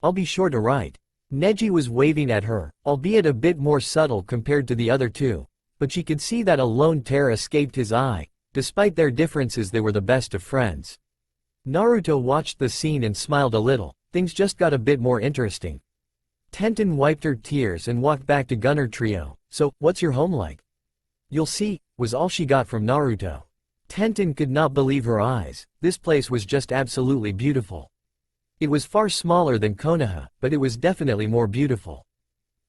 I'll be sure to write. Neji was waving at her, albeit a bit more subtle compared to the other two, but she could see that a lone tear escaped his eye. Despite their differences, they were the best of friends. Naruto watched the scene and smiled a little. Things just got a bit more interesting. Tenten wiped her tears and walked back to Gunner Trio. So, what's your home like? You'll see, was all she got from Naruto. Tenten could not believe her eyes. This place was just absolutely beautiful. It was far smaller than Konoha, but it was definitely more beautiful.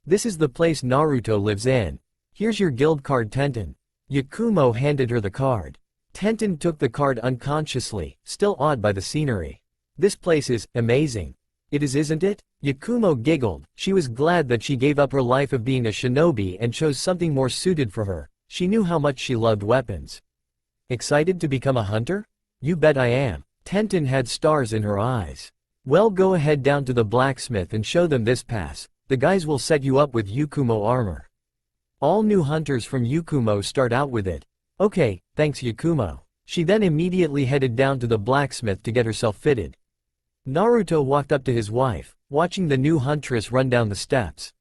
This is the place Naruto lives in. Here's your guild card, Tenten. Yakumo handed her the card. Tenten took the card unconsciously, still awed by the scenery. This place is amazing. It is, isn't it? Yakumo giggled. She was glad that she gave up her life of being a shinobi and chose something more suited for her. She knew how much she loved weapons. Excited to become a hunter? You bet I am. Tenten had stars in her eyes. Well, go ahead down to the blacksmith and show them this pass. The guys will set you up with Yukumo armor. All new hunters from Yukumo start out with it. Okay, thanks Yakumo. She then immediately headed down to the blacksmith to get herself fitted. Naruto walked up to his wife, watching the new huntress run down the steps.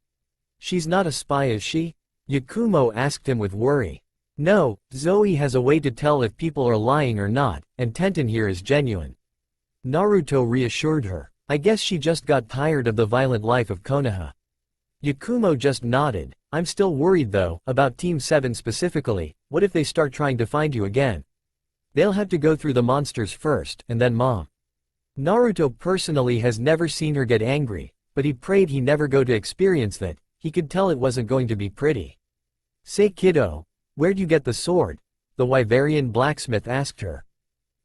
She's not a spy, is she? Yakumo asked him with worry. No, Zoe has a way to tell if people are lying or not, and Tenten here is genuine. Naruto reassured her. I guess she just got tired of the violent life of Konoha. Yakumo just nodded. I'm still worried though, about Team 7 specifically. What if they start trying to find you again? They'll have to go through the monsters first, and then Mom. Naruto personally has never seen her get angry, but he prayed he never go to experience that. He could tell it wasn't going to be pretty. Say kiddo, where'd you get the sword? The Wyverian blacksmith asked her.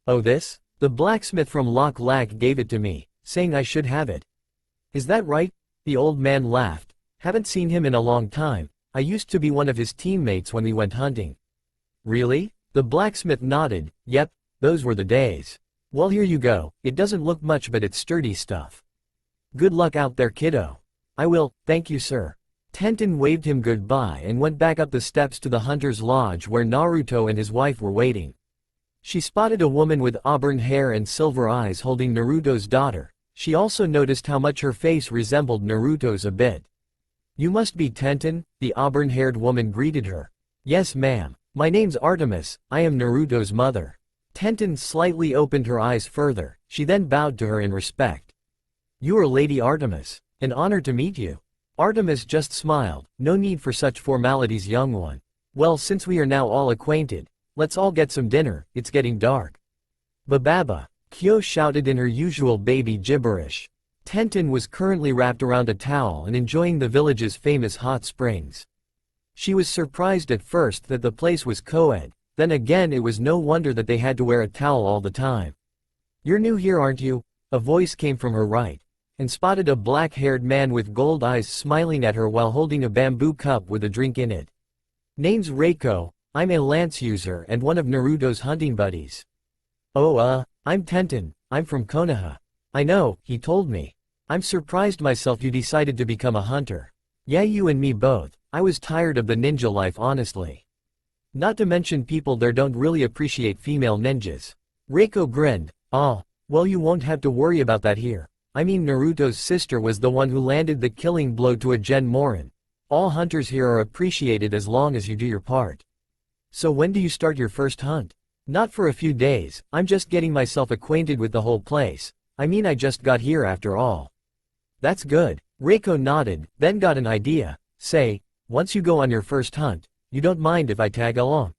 Oh, this? The blacksmith from Lock Lack gave it to me, saying I should have it. Is that right? The old man laughed. Haven't seen him in a long time. I used to be one of his teammates when we went hunting. Really? The blacksmith nodded. Yep, those were the days. Well, here you go. It doesn't look much, but it's sturdy stuff. Good luck out there, kiddo. I will, thank you, sir. Tenten waved him goodbye and went back up the steps to the hunter's lodge where Naruto and his wife were waiting. She spotted a woman with auburn hair and silver eyes holding Naruto's daughter. She also noticed how much her face resembled Naruto's a bit. You must be Tenten, the auburn-haired woman greeted her. Yes, ma'am. My name's Artemis, I am Naruto's mother. Tenten slightly opened her eyes further. She then bowed to her in respect. You are Lady Artemis. An honor to meet you. Artemis just smiled. No need for such formalities, young one. Well, since we are now all acquainted, let's all get some dinner, it's getting dark. Bababa. Kyo shouted in her usual baby gibberish. Tenten was currently wrapped around a towel and enjoying the village's famous hot springs. She was surprised at first that the place was co-ed, then again it was no wonder that they had to wear a towel all the time. You're new here, aren't you? A voice came from her right, and spotted a black-haired man with gold eyes smiling at her while holding a bamboo cup with a drink in it. Name's Reiko, I'm a lance user and one of Naruto's hunting buddies. Oh I'm Tenten, I'm from Konoha. I know, he told me. I'm surprised myself you decided to become a hunter. Yeah, you and me both. I was tired of the ninja life, honestly. Not to mention people there don't really appreciate female ninjas. Reiko grinned. Oh, well, you won't have to worry about that here. I mean, Naruto's sister was the one who landed the killing blow to a Gen Morin. All hunters here are appreciated as long as you do your part. So when do you start your first hunt? Not for a few days, I'm just getting myself acquainted with the whole place. I mean, I just got here after all. That's good. Reiko nodded, then got an idea. Say, once you go on your first hunt, you don't mind if I tag along?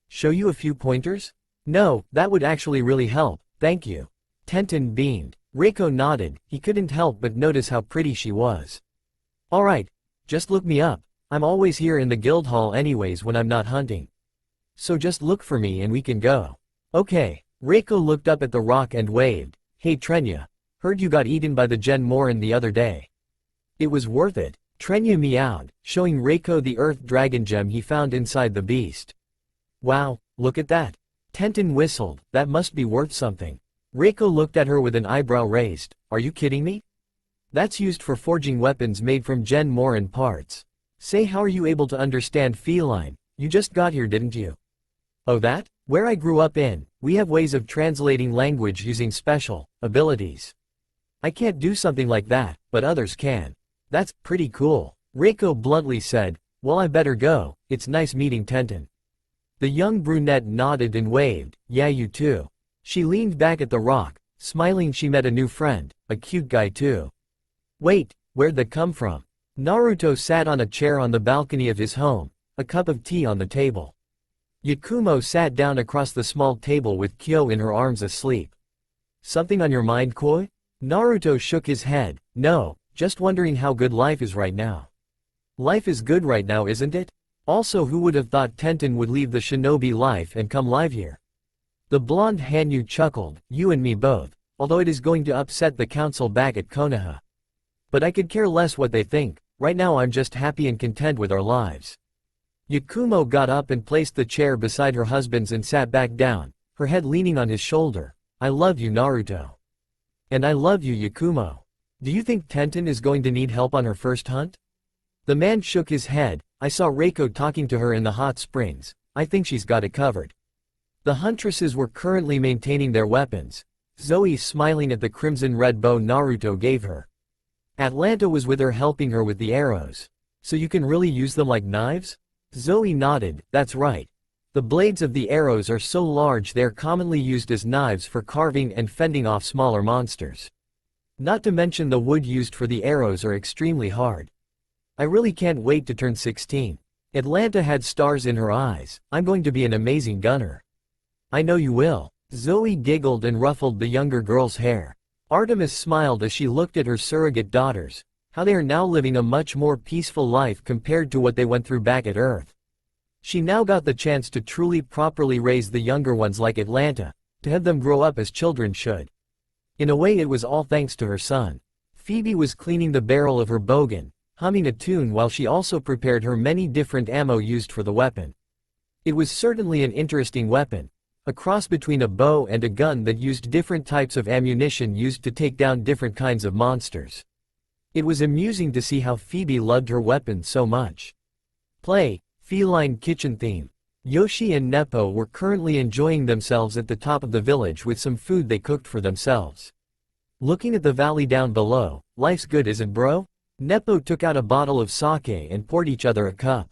Show you a few pointers? No, that would actually really help, thank you. Tenten beamed. Reiko nodded, he couldn't help but notice how pretty she was. Alright, just look me up. I'm always here in the guild hall anyways when I'm not hunting. So just look for me and we can go. Okay. Reiko looked up at the rock and waved. Hey Trenya, heard you got eaten by the Gen Morin the other day. It was worth it. Trenya meowed, showing Reiko the earth dragon gem he found inside the beast. Wow, look at that. Tenten whistled, that must be worth something. Reiko looked at her with an eyebrow raised. Are you kidding me? That's used for forging weapons made from Gen Moran parts. Say, how are you able to understand feline? You just got here, didn't you? Oh, that? Where I grew up in, we have ways of translating language using special abilities. I can't do something like that, but others can. That's pretty cool. Reiko bluntly said, well, I better go, it's nice meeting Tenten. The young brunette nodded and waved, yeah, you too. She leaned back at the rock, smiling. She met a new friend, a cute guy too. Wait, where'd that come from? Naruto sat on a chair on the balcony of his home, a cup of tea on the table. Yakumo sat down across the small table with Kyo in her arms asleep. Something on your mind, Koi? Naruto shook his head. No, just wondering how good life is right now. Life is good right now, isn't it? Also, who would have thought Tenten would leave the shinobi life and come live here? The blonde Hanyu chuckled, you and me both, although it is going to upset the council back at Konoha. But I could care less what they think, right now I'm just happy and content with our lives. Yakumo got up and placed the chair beside her husband's and sat back down, her head leaning on his shoulder. I love you, Naruto. And I love you, Yakumo. Do you think Tenten is going to need help on her first hunt? The man shook his head. I saw Reiko talking to her in the hot springs. I think she's got it covered. The huntresses were currently maintaining their weapons. Zoe smiling at the crimson red bow Naruto gave her. Atlanta was with her, helping her with the arrows. So you can really use them like knives? Zoe nodded, that's right. The blades of the arrows are so large they're commonly used as knives for carving and fending off smaller monsters. Not to mention the wood used for the arrows are extremely hard. I really can't wait to turn 16. Atlanta had stars in her eyes. I'm going to be an amazing gunner. I know you will. Zoe giggled and ruffled the younger girl's hair. Artemis smiled as she looked at her surrogate daughters, how they are now living a much more peaceful life compared to what they went through back at Earth. She now got the chance to truly properly raise the younger ones like Atlanta, to have them grow up as children should. In a way, it was all thanks to her son. Phoebe was cleaning the barrel of her bogan, humming a tune while she also prepared her many different ammo used for the weapon. It was certainly an interesting weapon, a cross between a bow and a gun that used different types of ammunition used to take down different kinds of monsters. It was amusing to see how Phoebe loved her weapon so much. Play, feline kitchen theme. Yoshi and Nepo were currently enjoying themselves at the top of the village with some food they cooked for themselves. Looking at the valley down below, life's good, isn't bro? Nepo took out a bottle of sake and poured each other a cup.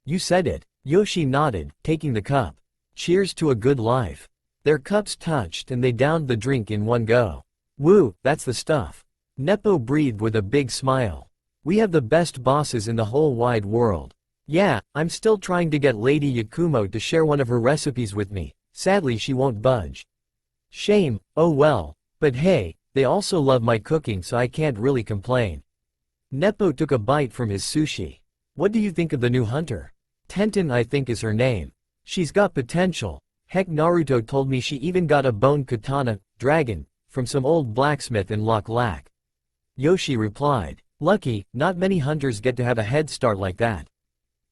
You said it. Yoshi nodded, taking the cup. Cheers to a good life. Their cups touched and they downed the drink in one go. Woo, that's the stuff. Nepo breathed with a big smile. We have the best bosses in the whole wide world. Yeah, I'm still trying to get Lady Yakumo to share one of her recipes with me. Sadly, she won't budge. Shame, oh well. But hey, they also love my cooking, so I can't really complain. Nepo took a bite from his sushi. What do you think of the new hunter? Tenten, I think, is her name. She's got potential. Heck, Naruto told me she even got a bone katana, dragon, from some old blacksmith in Lok Lak. Yoshi replied. Lucky, not many hunters get to have a head start like that.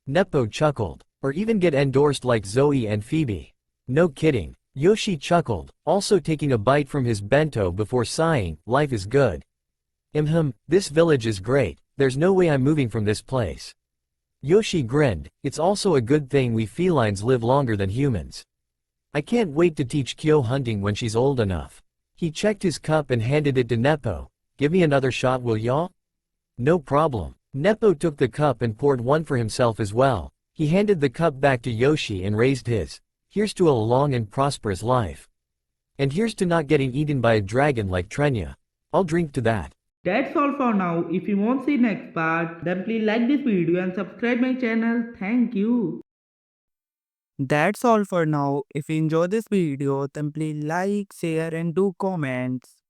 Nepo chuckled. Or even get endorsed like Zoe and Phoebe. No kidding. Yoshi chuckled, also taking a bite from his bento before sighing, life is good. This village is great, there's no way I'm moving from this place. Yoshi grinned, it's also a good thing we felines live longer than humans. I can't wait to teach Kyo hunting when she's old enough. He checked his cup and handed it to Nepo. Give me another shot, will ya? No problem. Nepo took the cup and poured one for himself as well. He handed the cup back to Yoshi and raised his. Here's to a long and prosperous life. And here's to not getting eaten by a dragon like Trenya. I'll drink to that. That's all for now. If you want to see next part, then please like this video and subscribe my channel. Thank you. That's all for now. If you enjoy this video, then please like, share and do comments.